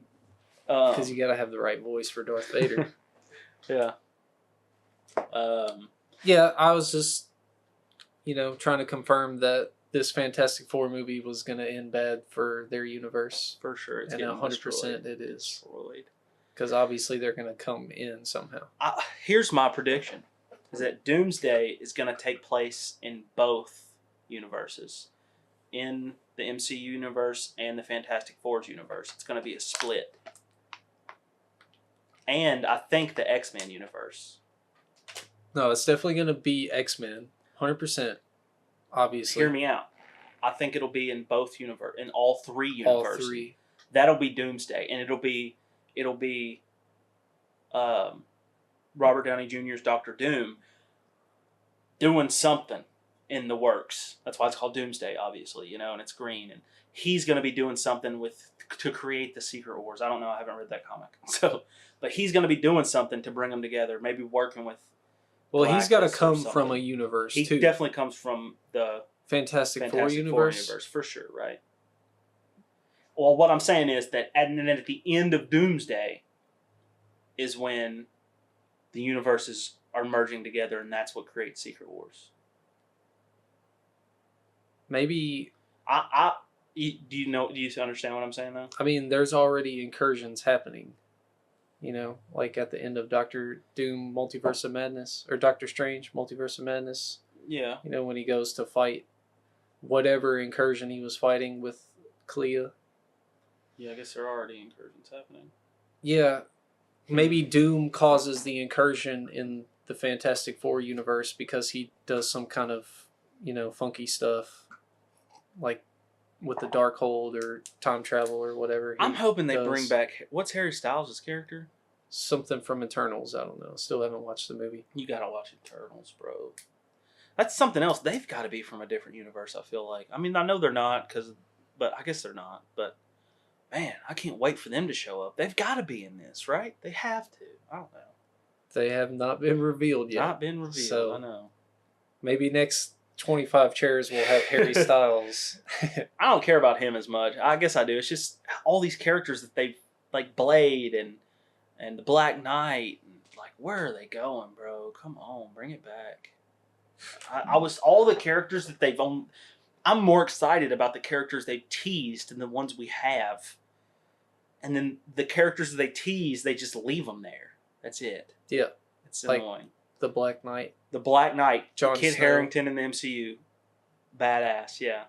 [SPEAKER 1] Because you got to have the right voice for Darth Vader.
[SPEAKER 2] Yeah.
[SPEAKER 1] Yeah, I was just, trying to confirm that this Fantastic Four movie was going to end bad for their universe.
[SPEAKER 2] For sure. It's
[SPEAKER 1] and 100% it is. Because obviously they're going to come in somehow.
[SPEAKER 2] Here's my prediction. Is that Doomsday is going to take place in both universes. In the MCU universe and the Fantastic Four's universe. It's going to be a split. And I think the X-Men universe.
[SPEAKER 1] No, it's definitely going to be X-Men. 100%. Obviously.
[SPEAKER 2] Hear me out. I think it'll be in both in all three universes.
[SPEAKER 1] All three.
[SPEAKER 2] That'll be Doomsday, and it'll be Robert Downey Jr.'s Doctor Doom doing something in the works. That's why it's called Doomsday, obviously, and it's green, and he's going to be doing something to create the Secret Wars. I don't know. I haven't read that comic, but he's going to be doing something to bring them together. Maybe working with.
[SPEAKER 1] Well, he's got to come from a universe too.
[SPEAKER 2] He definitely comes from the
[SPEAKER 1] Fantastic Four universe,
[SPEAKER 2] for sure, right? Well, what I'm saying is that at the end of Doomsday is when the universes are merging together, and that's what creates Secret Wars.
[SPEAKER 1] Maybe.
[SPEAKER 2] Do you understand what I'm saying though?
[SPEAKER 1] I mean, there's already incursions happening. Like at the end of Doctor Doom Multiverse of Madness, or Doctor Strange Multiverse of Madness.
[SPEAKER 2] Yeah.
[SPEAKER 1] When he goes to fight whatever incursion he was fighting with Clea.
[SPEAKER 2] Yeah, I guess there are already incursions happening.
[SPEAKER 1] Yeah. Maybe Doom causes the incursion in the Fantastic Four universe because he does some kind of, funky stuff. Like with the Darkhold or time travel or whatever.
[SPEAKER 2] I'm hoping they bring back... What's Harry Styles' character?
[SPEAKER 1] Something from Eternals. I don't know. Still haven't watched the movie.
[SPEAKER 2] You gotta watch Eternals, bro. That's something else. They've got to be from a different universe, I feel like. I mean, I know they're not, but I guess they're not. But, man, I can't wait for them to show up. They've got to be in this, right? They have to. I don't know.
[SPEAKER 1] They have not been revealed yet.
[SPEAKER 2] Not been revealed, so I know.
[SPEAKER 1] Maybe next 25 chairs will have Harry Styles.
[SPEAKER 2] I don't care about him as much. I guess I do. It's just all these characters that they've, like Blade and the Black Knight. And, like, where are they going, bro? Come on, bring it back. All the characters that they've owned. I'm more excited about the characters they've teased than the ones we have. And then the characters that they tease, they just leave them there. That's it.
[SPEAKER 1] Yeah.
[SPEAKER 2] It's annoying.
[SPEAKER 1] The Black Knight.
[SPEAKER 2] The Black Knight. Kid
[SPEAKER 1] Snow.
[SPEAKER 2] Harington in the MCU. Badass, yeah.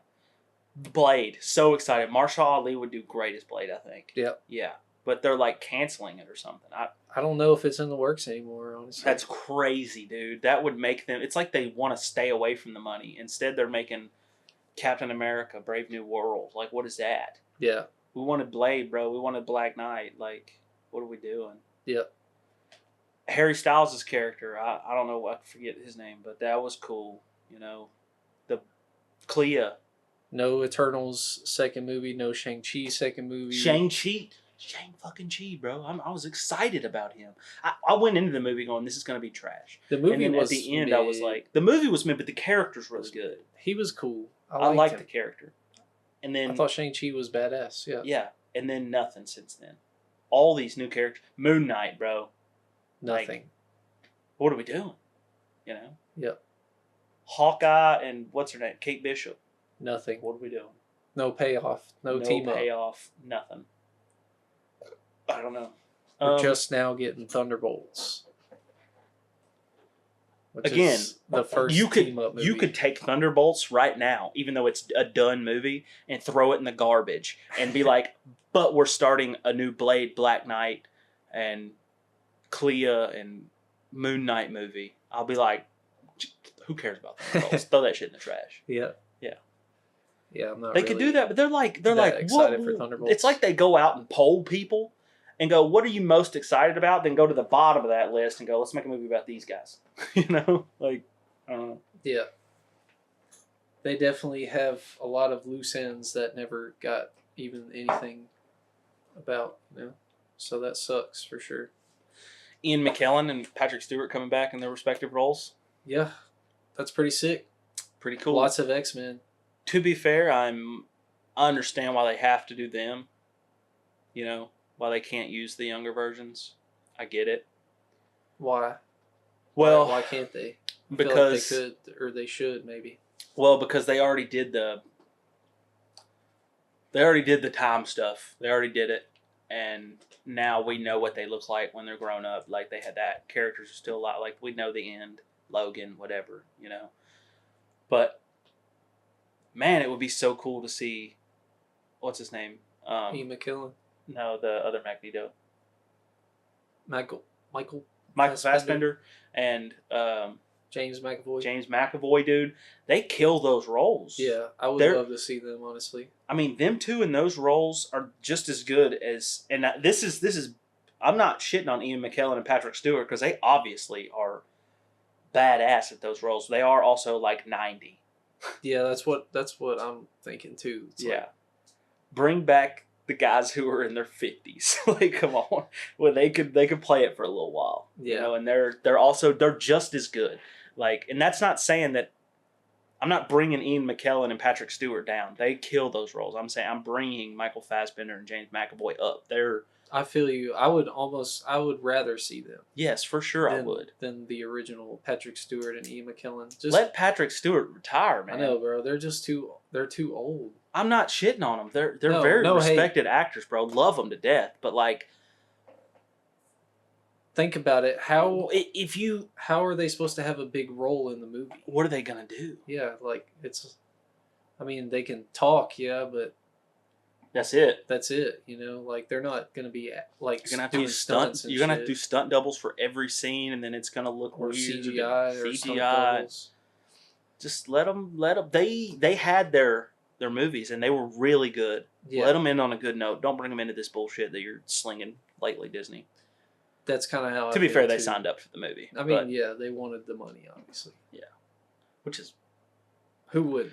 [SPEAKER 2] Blade. So excited. Marshall Ali would do great as Blade, I think.
[SPEAKER 1] Yeah.
[SPEAKER 2] Yeah. But they're like canceling it or something.
[SPEAKER 1] I don't know if it's in the works anymore, honestly.
[SPEAKER 2] That's crazy, dude. That would make them... It's like they want to stay away from the money. Instead, they're making Captain America, Brave New World. Like, what is that?
[SPEAKER 1] Yeah.
[SPEAKER 2] We wanted Blade, bro. We wanted Black Knight. Like, what are we doing?
[SPEAKER 1] Yeah.
[SPEAKER 2] Harry Styles' character, I don't know, I forget his name, but that was cool. The Clea.
[SPEAKER 1] No Eternals second movie, no Shang-Chi second movie.
[SPEAKER 2] Shang-Chi. Shang-fucking-Chi, bro. I was excited about him. I went into the movie going, this is going to be trash.
[SPEAKER 1] The movie
[SPEAKER 2] and then
[SPEAKER 1] was
[SPEAKER 2] at the end,
[SPEAKER 1] mid.
[SPEAKER 2] I was like, the movie was mid, but the character's really good.
[SPEAKER 1] He was cool.
[SPEAKER 2] I liked the
[SPEAKER 1] him.
[SPEAKER 2] character. And then
[SPEAKER 1] I thought Shang-Chi was badass. Yeah.
[SPEAKER 2] Yeah. And then nothing since then. All these new characters. Moon Knight, bro.
[SPEAKER 1] Nothing.
[SPEAKER 2] Like, what are we doing? You know?
[SPEAKER 1] Yep.
[SPEAKER 2] Hawkeye and what's her name? Kate Bishop.
[SPEAKER 1] Nothing.
[SPEAKER 2] What are we doing?
[SPEAKER 1] No payoff. No team up.
[SPEAKER 2] No payoff. Nothing. I don't know.
[SPEAKER 1] We're just now getting Thunderbolts. Which
[SPEAKER 2] again,
[SPEAKER 1] is the first team up movie.
[SPEAKER 2] You could take Thunderbolts right now, even though it's a done movie, and throw it in the garbage and be like, but we're starting a new Blade, Black Knight, and Clea and Moon Knight movie. I'll be like, who cares about Thunderbolts? Throw that shit in the trash.
[SPEAKER 1] Yeah.
[SPEAKER 2] Yeah.
[SPEAKER 1] Yeah, I'm not
[SPEAKER 2] They could do that, but they're like
[SPEAKER 1] excited for Thunderbolts.
[SPEAKER 2] It's like they go out and poll people and go, what are you most excited about? Then go to the bottom of that list and go, let's make a movie about these guys. You know? Like, I don't know.
[SPEAKER 1] Yeah. They definitely have a lot of loose ends that never got even anything about, you know? So that sucks for sure.
[SPEAKER 2] Ian McKellen and Patrick Stewart coming back in their respective roles.
[SPEAKER 1] Yeah. That's pretty sick.
[SPEAKER 2] Pretty cool.
[SPEAKER 1] Lots of X-Men.
[SPEAKER 2] To be fair, I understand why they have to do them. You know, why they can't use the younger versions. I get it.
[SPEAKER 1] Why?
[SPEAKER 2] Well,
[SPEAKER 1] why can't they?
[SPEAKER 2] Because
[SPEAKER 1] feel like they could, or they should maybe.
[SPEAKER 2] Well, because they already did the time stuff. They already did it, and now we know what they look like when they're grown up. Like they had that characters are still alive. Like we know the end, Logan, whatever, you know. But man, it would be so cool to see. What's his name?
[SPEAKER 1] Ian McKellen.
[SPEAKER 2] No, the other Magneto.
[SPEAKER 1] Michael
[SPEAKER 2] Fassbender and
[SPEAKER 1] James McAvoy.
[SPEAKER 2] James McAvoy, dude, they kill those roles.
[SPEAKER 1] Yeah, I would love to see them, honestly.
[SPEAKER 2] I mean, them two in those roles are just as good as. And this is. I'm not shitting on Ian McKellen and Patrick Stewart because they obviously are badass at those roles. They are also like 90.
[SPEAKER 1] Yeah, that's what I'm thinking too. It's
[SPEAKER 2] bring back the guys who are in their 50s. Like, come on, well, they could play it for a little while.
[SPEAKER 1] Yeah,
[SPEAKER 2] you know, and they're just as good. Like, and that's not saying that I'm not bringing Ian McKellen and Patrick Stewart down. They kill those roles. I'm saying I'm bringing Michael Fassbender and James McAvoy up.
[SPEAKER 1] I feel you. I would rather see them.
[SPEAKER 2] Yes, for sure I would.
[SPEAKER 1] Than the original Patrick Stewart and Ian McKellen.
[SPEAKER 2] Just let Patrick Stewart retire, man.
[SPEAKER 1] I know, bro. They're too old.
[SPEAKER 2] I'm not shitting on them. They're very respected actors, bro. Love them to death. But like,
[SPEAKER 1] think about it. How are they supposed to have a big role in the movie?
[SPEAKER 2] What are they gonna do?
[SPEAKER 1] Yeah, like I mean, they can talk, yeah, but
[SPEAKER 2] that's it.
[SPEAKER 1] That's it. You know, like they're not gonna be like
[SPEAKER 2] you're gonna have to do stunts. You're gonna have to do stunt doubles for every scene, and then it's gonna look
[SPEAKER 1] or
[SPEAKER 2] weird.
[SPEAKER 1] CGI or stunt doubles.
[SPEAKER 2] Just let them. They had their movies, and they were really good. Yeah. Let them end on a good note. Don't bring them into this bullshit that you're slinging lately, Disney.
[SPEAKER 1] That's kind of how.
[SPEAKER 2] To be fair, they signed up for the movie.
[SPEAKER 1] I mean, yeah, they wanted the money, obviously.
[SPEAKER 2] Yeah, which is
[SPEAKER 1] who would.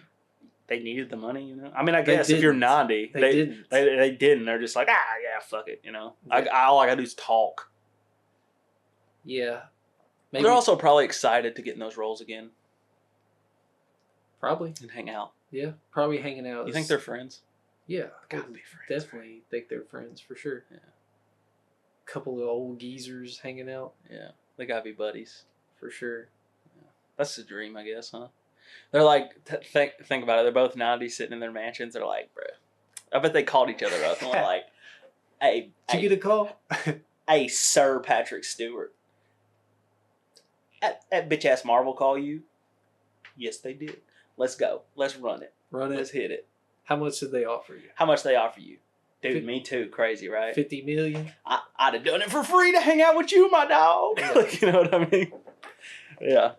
[SPEAKER 2] They needed the money, you know. I mean, I guess if you're 90, they didn't. They didn't. They're just like, yeah, fuck it, you know. Yeah. All I gotta do is talk.
[SPEAKER 1] Yeah,
[SPEAKER 2] maybe. They're also probably excited to get in those roles again.
[SPEAKER 1] Probably.
[SPEAKER 2] And hang out.
[SPEAKER 1] Yeah, probably hanging out.
[SPEAKER 2] You think they're friends?
[SPEAKER 1] Yeah,
[SPEAKER 2] gotta be friends.
[SPEAKER 1] Definitely think they're friends for sure.
[SPEAKER 2] Yeah.
[SPEAKER 1] Couple of old geezers hanging out.
[SPEAKER 2] Yeah, they gotta be buddies
[SPEAKER 1] for sure.
[SPEAKER 2] Yeah. That's the dream, I guess, huh? They're like, think about it. They're both 90 sitting in their mansions. They're like, bro. I bet they called each other up and were like, hey.
[SPEAKER 1] Did you get a call?
[SPEAKER 2] Hey, Sir Patrick Stewart. That bitch ass Marvel call you? Yes, they did. Let's go. Let's run it. Let's hit it.
[SPEAKER 1] How much did they offer you?
[SPEAKER 2] How much they offer you? Dude, me too. Crazy, right?
[SPEAKER 1] 50 million?
[SPEAKER 2] I'd have done it for free to hang out with you, my dog. Yeah. Like, you know what I mean? Yeah.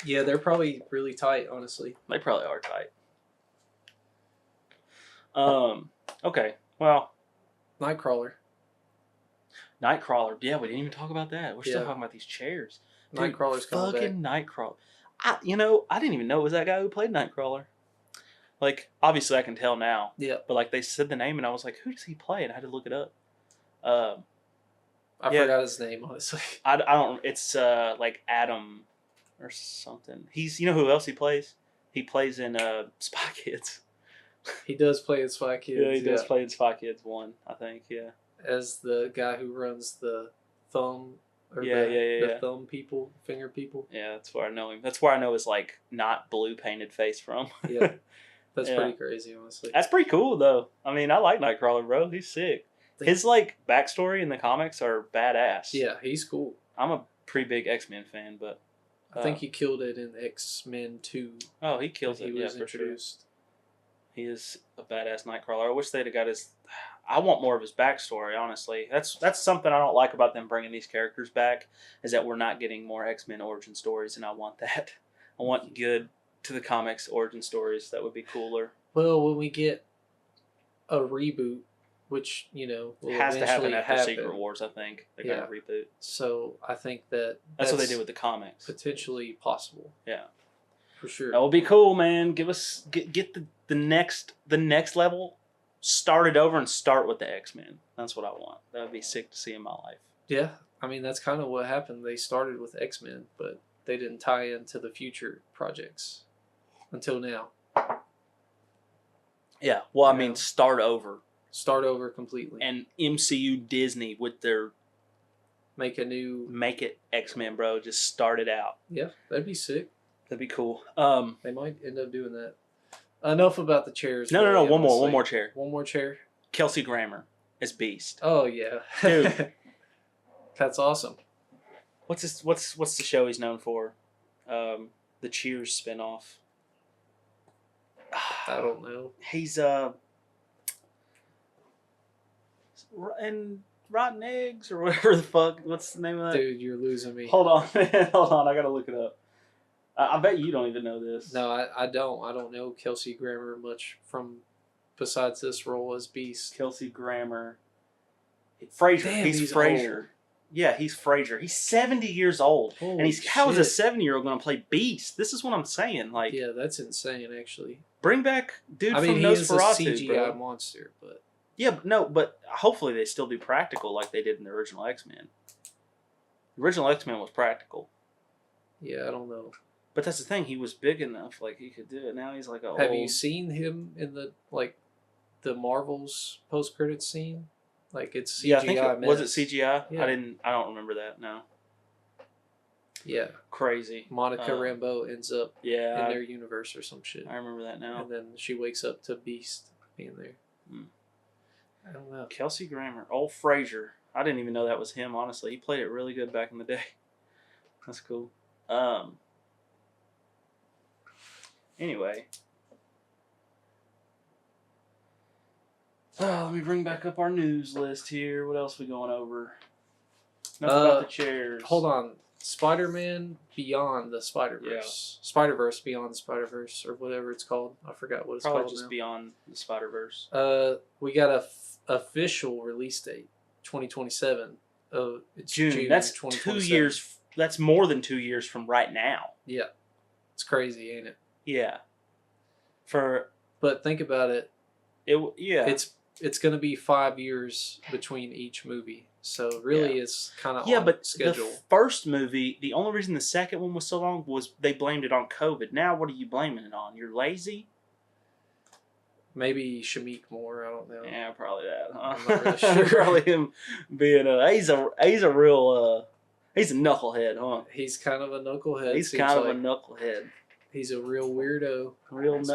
[SPEAKER 1] Yeah, they're probably really tight, honestly.
[SPEAKER 2] They probably are tight. Okay. Well.
[SPEAKER 1] Nightcrawler.
[SPEAKER 2] Yeah, we didn't even talk about that. We're still talking about these chairs.
[SPEAKER 1] Nightcrawler's coming back.
[SPEAKER 2] Fucking Nightcrawler. I didn't even know it was that guy who played Nightcrawler. Like, obviously I can tell now.
[SPEAKER 1] Yeah.
[SPEAKER 2] But, like, they said the name, and I was like, who does he play? And I had to look it up.
[SPEAKER 1] I forgot his name, honestly.
[SPEAKER 2] I don't, it's, like, Adam or something. He's, you know who else he plays? He plays in, Spy Kids.
[SPEAKER 1] He does play in Spy Kids.
[SPEAKER 2] Yeah, he does play in Spy Kids 1, I think, yeah.
[SPEAKER 1] As the guy who runs the thumb, or
[SPEAKER 2] the
[SPEAKER 1] thumb people, finger people.
[SPEAKER 2] Yeah, that's where I know him. That's where I know his, like, not blue painted face from.
[SPEAKER 1] Yeah. That's pretty crazy, honestly.
[SPEAKER 2] That's pretty cool, though. I mean, I like Nightcrawler, bro. He's sick. His, like, backstory in the comics are badass.
[SPEAKER 1] Yeah, he's cool.
[SPEAKER 2] I'm a pretty big X-Men fan, but...
[SPEAKER 1] I think he killed it in X-Men 2.
[SPEAKER 2] Oh, he kills it,
[SPEAKER 1] he was introduced.
[SPEAKER 2] Sure. He is a badass Nightcrawler. I wish they'd have got his... I want more of his backstory, honestly. That's something I don't like about them bringing these characters back, is that we're not getting more X-Men origin stories, and I want that. I want good to the comics origin stories. That would be cooler.
[SPEAKER 1] Well, when we get a reboot, which, you know, will
[SPEAKER 2] it has to happen after
[SPEAKER 1] happen.
[SPEAKER 2] Secret Wars, I think. They're going to reboot.
[SPEAKER 1] So I think
[SPEAKER 2] that's what they did with the comics.
[SPEAKER 1] Potentially possible.
[SPEAKER 2] Yeah.
[SPEAKER 1] For sure.
[SPEAKER 2] That would be cool, man. Get the next level started over and start with the X-Men. That's what I want. That would be sick to see in my life.
[SPEAKER 1] Yeah. I mean, that's kind of what happened. They started with X-Men, but they didn't tie into the future projects until now.
[SPEAKER 2] Yeah. Well, I mean, start over.
[SPEAKER 1] Start over completely.
[SPEAKER 2] And MCU Disney with their...
[SPEAKER 1] Make
[SPEAKER 2] it X-Men, bro. Just start it out.
[SPEAKER 1] Yeah, that'd be sick.
[SPEAKER 2] That'd be cool.
[SPEAKER 1] They might end up doing that. Enough about the chairs.
[SPEAKER 2] No. One more chair.
[SPEAKER 1] One more chair.
[SPEAKER 2] Kelsey Grammer as Beast.
[SPEAKER 1] Oh yeah,
[SPEAKER 2] dude,
[SPEAKER 1] that's awesome.
[SPEAKER 2] What's the show he's known for? The Cheers spinoff.
[SPEAKER 1] I don't know.
[SPEAKER 2] He's and Rotten Eggs or whatever the fuck. What's the name of that?
[SPEAKER 1] Dude, you're losing me.
[SPEAKER 2] Hold on, man. Hold on. I gotta look it up. I bet you don't even know this.
[SPEAKER 1] No, I don't. I don't know Kelsey Grammer much from besides this role as Beast.
[SPEAKER 2] Kelsey Grammer. Frasier.
[SPEAKER 1] Damn,
[SPEAKER 2] he's Frasier. Old. Yeah, he's Frasier. He's 70 years old.
[SPEAKER 1] Holy
[SPEAKER 2] and how is a
[SPEAKER 1] shit.
[SPEAKER 2] 70-year-old going to play Beast? This is what I'm saying. Like,
[SPEAKER 1] yeah, that's insane, actually.
[SPEAKER 2] Bring back dude
[SPEAKER 1] I mean,
[SPEAKER 2] from
[SPEAKER 1] he
[SPEAKER 2] Nosferatu,
[SPEAKER 1] is a CGI
[SPEAKER 2] bro.
[SPEAKER 1] monster, but...
[SPEAKER 2] Yeah, but hopefully they still do practical like they did in the original X-Men. The original X-Men was practical.
[SPEAKER 1] Yeah, I don't know.
[SPEAKER 2] But that's the thing. He was big enough. Like, he could do it. Now he's like a
[SPEAKER 1] Have you seen him in the Marvels post-credits scene? Like, it's CGI.
[SPEAKER 2] Yeah, I think was it CGI?
[SPEAKER 1] Yeah.
[SPEAKER 2] I don't remember that, no.
[SPEAKER 1] Yeah.
[SPEAKER 2] Crazy.
[SPEAKER 1] Monica Rambeau ends up in
[SPEAKER 2] yeah,
[SPEAKER 1] their universe or some shit.
[SPEAKER 2] I remember that now.
[SPEAKER 1] And then she wakes up to Beast being there. I don't know.
[SPEAKER 2] Kelsey Grammer. Old Frasier. I didn't even know that was him, honestly. He played it really good back in the day. That's cool. Anyway. Let me bring back up our news list here. What else we going over? Enough about the chairs.
[SPEAKER 1] Hold on. Spider-Man Beyond the Spider-Verse. Yeah. Spider-Verse Beyond the Spider-Verse, or whatever it's called. I forgot what it's
[SPEAKER 2] Probably
[SPEAKER 1] called
[SPEAKER 2] just
[SPEAKER 1] now.
[SPEAKER 2] Beyond the Spider-Verse.
[SPEAKER 1] We got a official release date, 2027. It's
[SPEAKER 2] June. That's 2 years. That's more than 2 years from right now.
[SPEAKER 1] Yeah. It's crazy, ain't it?
[SPEAKER 2] Yeah.
[SPEAKER 1] But think about it.
[SPEAKER 2] Yeah.
[SPEAKER 1] It's going to be 5 years between each movie. So really it's kind of on
[SPEAKER 2] but
[SPEAKER 1] schedule.
[SPEAKER 2] The first movie, the only reason the second one was so long was they blamed it on COVID. Now what are you blaming it on? You're lazy?
[SPEAKER 1] Maybe Shamik Moore, I don't know.
[SPEAKER 2] Yeah, probably that. Huh?
[SPEAKER 1] I'm not really sure.
[SPEAKER 2] Probably him being he's a real he's a knucklehead, huh?
[SPEAKER 1] He's kind of a knucklehead.
[SPEAKER 2] He's kind of a knucklehead.
[SPEAKER 1] He's a real weirdo.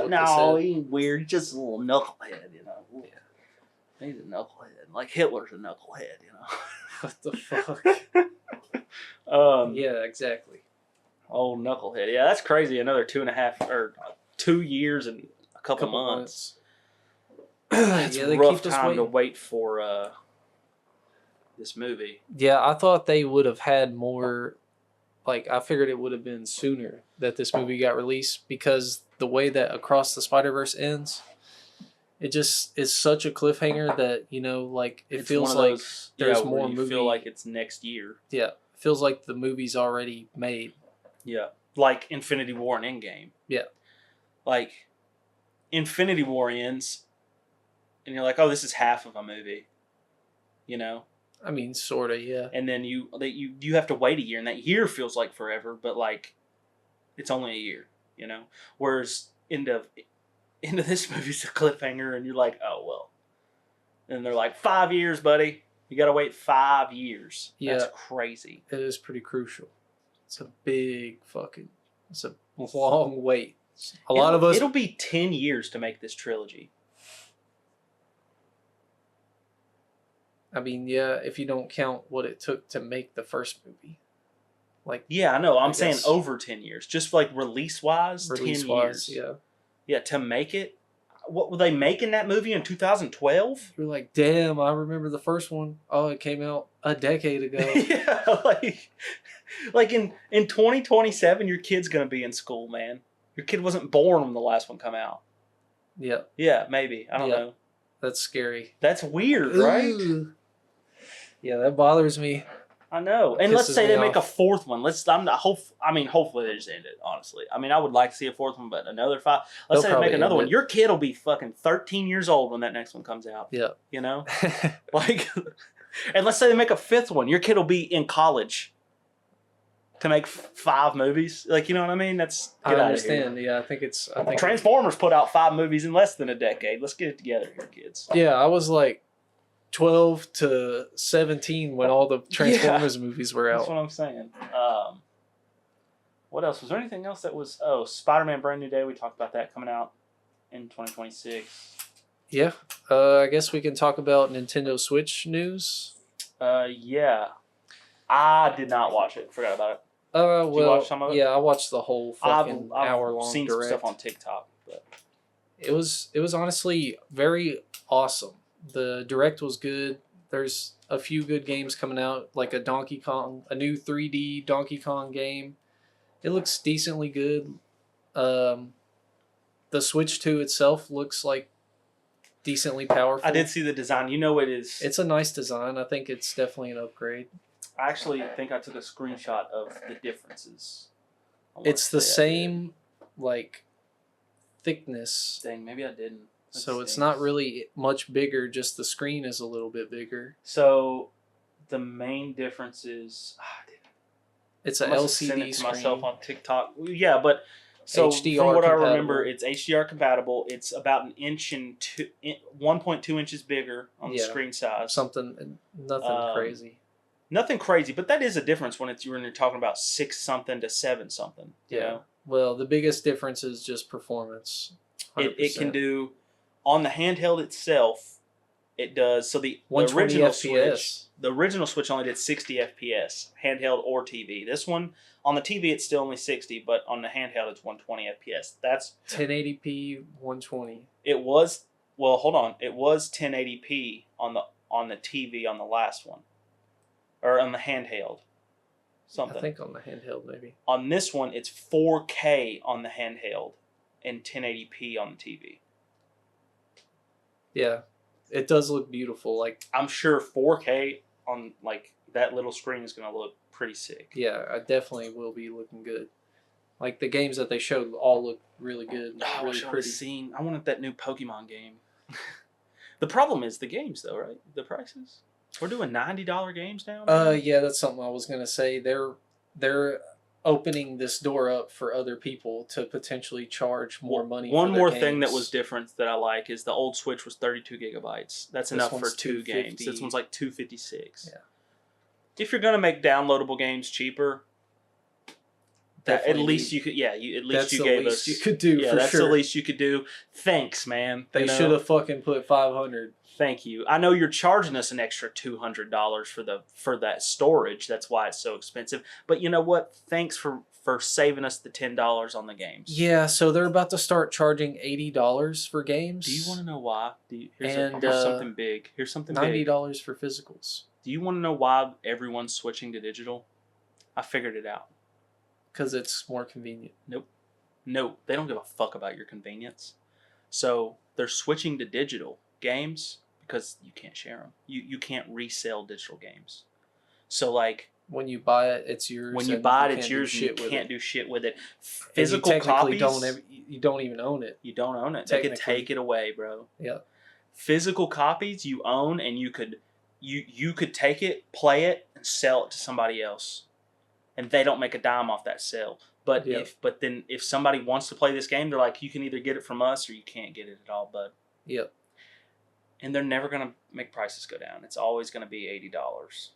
[SPEAKER 2] No, he ain't weird. He's just a little knucklehead, you know. Yeah. He's a knucklehead. Like Hitler's a knucklehead, you know.
[SPEAKER 1] What the fuck? Yeah, exactly.
[SPEAKER 2] Old knucklehead. Yeah, that's crazy. Another 2 years and a couple months. It's a rough time to wait for this movie.
[SPEAKER 1] Yeah, I thought they would have had more. Like, I figured it would have been sooner that this movie got released, because the way that Across the Spider-Verse ends, it just is such a cliffhanger that, you know, like, it feels like there's more movie.
[SPEAKER 2] You feel like it's next year.
[SPEAKER 1] Yeah, it feels like the movie's already made.
[SPEAKER 2] Yeah, like Infinity War and Endgame.
[SPEAKER 1] Yeah.
[SPEAKER 2] Like, Infinity War ends, and you're like, oh, this is half of a movie, you know.
[SPEAKER 1] I mean, sorta, yeah.
[SPEAKER 2] And then you have to wait a year, and that year feels like forever, but like it's only a year, you know. Whereas into this movie's a cliffhanger, and you're like, oh well. And they're like, 5 years, buddy. You got to wait 5 years.
[SPEAKER 1] Yeah,
[SPEAKER 2] that's crazy.
[SPEAKER 1] It is pretty crucial. It's a it's a long wait. A lot of us.
[SPEAKER 2] It'll be 10 years to make this trilogy.
[SPEAKER 1] I mean, yeah, if you don't count what it took to make the first movie. Like,
[SPEAKER 2] yeah, I know. I'm saying over 10 years. Just like release-wise, 10 years.
[SPEAKER 1] Yeah.
[SPEAKER 2] Yeah, to make it. What were they making that movie in 2012?
[SPEAKER 1] You're like, damn, I remember the first one. Oh, it came out a decade ago.
[SPEAKER 2] Yeah, like in 2027, your kid's going to be in school, man. Your kid wasn't born when the last one come out.
[SPEAKER 1] Yeah.
[SPEAKER 2] Yeah, maybe. I don't know. That's
[SPEAKER 1] scary.
[SPEAKER 2] That's weird, right?
[SPEAKER 1] Ooh. Yeah, that bothers me.
[SPEAKER 2] I know. And let's say they make a fourth one. Hopefully they just end it, honestly. I mean, I would like to see a fourth one, but another 5. Let's say they make another one. Your kid will be fucking 13 years old when that next one comes out.
[SPEAKER 1] Yeah.
[SPEAKER 2] You know? And let's say they make a fifth one. Your kid will be in college to make 5 movies. Like, you know what I mean?
[SPEAKER 1] I understand. Yeah, I think
[SPEAKER 2] Transformers put out 5 movies in less than a decade. Let's get it together here, kids.
[SPEAKER 1] Yeah, I was like 12 to 17 when all the Transformers movies were out.
[SPEAKER 2] That's what I'm saying. What else? Was there anything else that was... Oh, Spider-Man Brand New Day. We talked about that coming out in 2026.
[SPEAKER 1] Yeah. I guess we can talk about Nintendo Switch news.
[SPEAKER 2] Yeah. I did not watch it. Forgot about it.
[SPEAKER 1] Did you watch some of it? Yeah, I watched the whole fucking hour-long
[SPEAKER 2] seen
[SPEAKER 1] direct.
[SPEAKER 2] Some stuff on TikTok. But
[SPEAKER 1] It was honestly very awesome. The direct was good. There's a few good games coming out, like a new 3D Donkey Kong game. It looks decently good. The Switch 2 itself looks like decently powerful.
[SPEAKER 2] I did see the design. You know it is.
[SPEAKER 1] It's a nice design. I think it's definitely an upgrade.
[SPEAKER 2] I actually think I took a screenshot of the differences.
[SPEAKER 1] It's the same, like, thickness.
[SPEAKER 2] Dang, maybe I didn't.
[SPEAKER 1] So it's not really much bigger, just the screen is a little bit bigger.
[SPEAKER 2] So the main difference is
[SPEAKER 1] it's an LCD
[SPEAKER 2] sent it to
[SPEAKER 1] screen.
[SPEAKER 2] Myself on TikTok. Yeah, but so
[SPEAKER 1] HDR
[SPEAKER 2] from what
[SPEAKER 1] compatible.
[SPEAKER 2] I remember, it's HDR compatible. It's about 1.2 inches bigger on the screen size.
[SPEAKER 1] Nothing crazy.
[SPEAKER 2] Nothing crazy, but that is a difference when you're talking about 6 something to 7 something. You know?
[SPEAKER 1] Well, the biggest difference is just performance.
[SPEAKER 2] It can do. On the handheld itself, it does. So the original Switch only did 60 FPS, handheld or TV. This one, on the TV, it's still only 60, but on the handheld, it's 120 FPS. That's
[SPEAKER 1] 1080p, 120.
[SPEAKER 2] It was, well, hold on. It was 1080p on the TV on the last one. Or on the handheld. Something.
[SPEAKER 1] I think on the handheld, maybe.
[SPEAKER 2] On this one, it's 4K on the handheld and 1080p on the TV.
[SPEAKER 1] Yeah, it does look beautiful. Like,
[SPEAKER 2] I'm sure 4K on like that little screen is going to look pretty sick.
[SPEAKER 1] Yeah, I definitely will be looking good. Like the games that they showed all look really good, really pretty.
[SPEAKER 2] I wanted that new Pokemon game. The problem is the games, though, right? The prices. We're doing $90 games now.
[SPEAKER 1] Yeah, that's something I was gonna say. They're opening this door up for other people to potentially charge more money.
[SPEAKER 2] One more thing that was different that I like is the old Switch was 32 gigabytes. That's enough for 2 games. This one's like 256.
[SPEAKER 1] Yeah.
[SPEAKER 2] If you're gonna make downloadable games cheaper, at least you could. Yeah,
[SPEAKER 1] that's
[SPEAKER 2] you
[SPEAKER 1] the
[SPEAKER 2] gave
[SPEAKER 1] least
[SPEAKER 2] us.
[SPEAKER 1] You could do.
[SPEAKER 2] Yeah,
[SPEAKER 1] for
[SPEAKER 2] that's
[SPEAKER 1] sure.
[SPEAKER 2] the least you could do. Thanks, man.
[SPEAKER 1] They should have fucking put 500.
[SPEAKER 2] Thank you. I know you're charging us an extra $200 for that storage. That's why it's so expensive. But you know what? Thanks for saving us the $10 on the games.
[SPEAKER 1] Yeah, so they're about to start charging $80 for games.
[SPEAKER 2] Do you want to know why? Here's something big. Here's something big.
[SPEAKER 1] $90 for physicals.
[SPEAKER 2] Do you want to know why everyone's switching to digital? I figured it out.
[SPEAKER 1] Because it's more convenient.
[SPEAKER 2] Nope. No, they don't give a fuck about your convenience. So they're switching to digital games because you can't share them. You can't resell digital games. So like
[SPEAKER 1] When you buy it, it's yours.
[SPEAKER 2] When you buy it, it's yours, and you can't do shit with it. Physical copies,
[SPEAKER 1] you don't even own it.
[SPEAKER 2] You don't own it. They could take it away, bro.
[SPEAKER 1] Yeah.
[SPEAKER 2] Physical copies you own, and you could take it, play it, and sell it to somebody else, and they don't make a dime off that sale. But if somebody wants to play this game, they're like, you can either get it from us or you can't get it at all, bud.
[SPEAKER 1] Yep.
[SPEAKER 2] And they're never gonna make prices go down. It's always gonna be $80.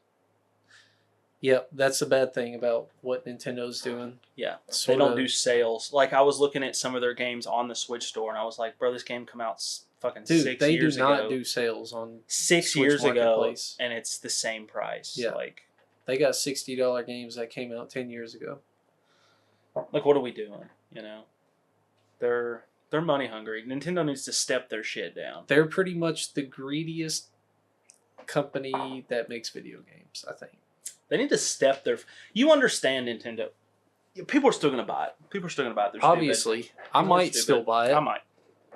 [SPEAKER 1] Yep, that's the bad thing about what Nintendo's doing.
[SPEAKER 2] Yeah, they don't do sales. Like, I was looking at some of their games on the Switch store, and I was like, bro, this game come out fucking 6 years ago.
[SPEAKER 1] They do not do sales on
[SPEAKER 2] 6
[SPEAKER 1] Switch
[SPEAKER 2] years ago,
[SPEAKER 1] Marketplace.
[SPEAKER 2] And it's the same price.
[SPEAKER 1] Yeah.
[SPEAKER 2] Like,
[SPEAKER 1] they got $60 games that came out 10 years ago.
[SPEAKER 2] Like, what are we doing? You know? They're money hungry. Nintendo needs to step their shit down.
[SPEAKER 1] They're pretty much the greediest company that makes video games, I think.
[SPEAKER 2] They need to step their... You understand Nintendo. People are still going to buy it. People are still going to buy it. They're
[SPEAKER 1] obviously.
[SPEAKER 2] stupid.
[SPEAKER 1] I might still buy it.
[SPEAKER 2] I might.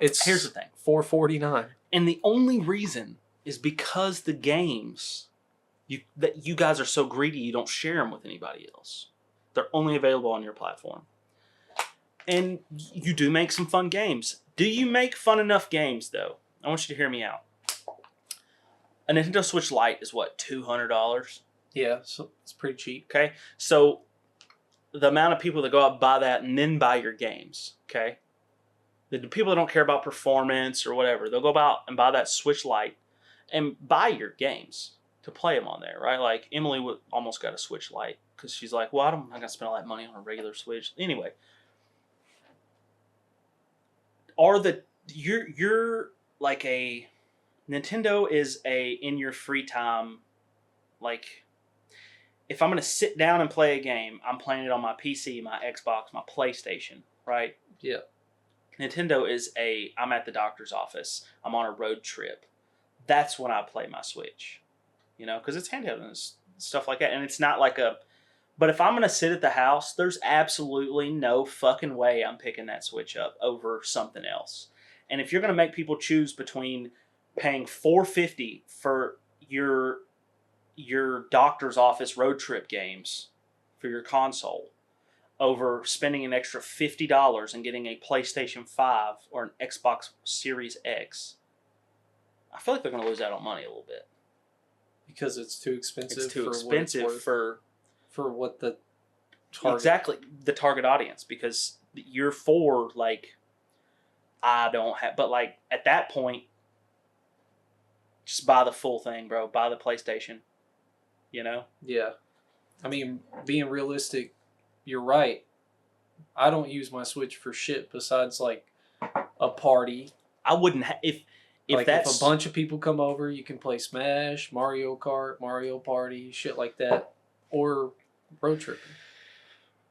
[SPEAKER 2] Here's the thing.
[SPEAKER 1] $4.49.
[SPEAKER 2] And the only reason is because the games... that you guys are so greedy you don't share them with anybody else. They're only available on your platform. And you do make some fun games. Do you make fun enough games, though? I want you to hear me out. A Nintendo Switch Lite is what, $200?
[SPEAKER 1] Yeah, so it's pretty cheap.
[SPEAKER 2] Okay, so the amount of people that go out and buy that and then buy your games, okay? The people that don't care about performance or whatever, they'll go out and buy that Switch Lite and buy your games to play them on there, right? Like, Emily almost got a Switch Lite because she's like, well, I'm not going to spend all that money on a regular Switch. Anyway, you're like a... Nintendo is in your free time, like... If I'm going to sit down and play a game, I'm playing it on my PC, my Xbox, my PlayStation, right?
[SPEAKER 1] Yeah.
[SPEAKER 2] Nintendo is I'm at the doctor's office. I'm on a road trip. That's when I play my Switch. You know, because it's handheld and stuff like that. And it's not like But if I'm going to sit at the house, there's absolutely no fucking way I'm picking that Switch up over something else. And if you're going to make people choose between paying $4.50 for your doctor's office road trip games for your console over spending an extra $50 and getting a PlayStation 5 or an Xbox Series X, I feel like they're going to lose out on money a little bit.
[SPEAKER 1] Because it's too expensive.
[SPEAKER 2] It's too expensive for
[SPEAKER 1] what the target...
[SPEAKER 2] Exactly, the target audience. Because you're for, like, I don't have... But, like, at that point, just buy the full thing, bro. Buy the PlayStation. You know? Yeah.
[SPEAKER 1] I mean, being realistic, you're right. I don't use my Switch for shit besides, like, a party.
[SPEAKER 2] I wouldn't if
[SPEAKER 1] if a bunch of people come over, you can play Smash, Mario Kart, Mario Party, shit like that, or road tripping.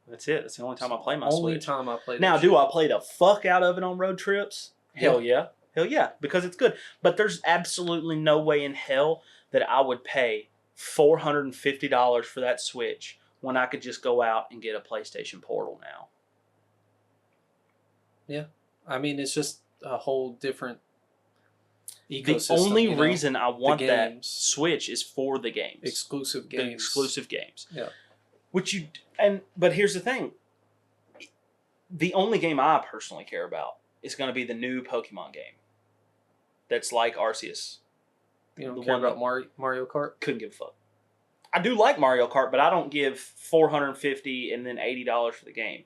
[SPEAKER 2] That's it. That's the only time I play my
[SPEAKER 1] Switch.
[SPEAKER 2] Switch.
[SPEAKER 1] Only time I play.
[SPEAKER 2] Now, do I play the fuck out of it on road trips? Hell yeah. Hell yeah, because it's good. But there's absolutely no way in hell that I would pay $450 for that Switch when I could just go out and get a PlayStation Portal now.
[SPEAKER 1] Yeah. I mean, it's just a whole different ecosystem.
[SPEAKER 2] The only reason I want that Switch is for the games.
[SPEAKER 1] Exclusive games.
[SPEAKER 2] The exclusive games.
[SPEAKER 1] Yeah.
[SPEAKER 2] But here's the thing. The only game I personally care about is going to be the new Pokemon game. That's like Arceus.
[SPEAKER 1] You don't care about Mario Kart?
[SPEAKER 2] Couldn't give a fuck. I do like Mario Kart, but I don't give $450 and then $80 for the game.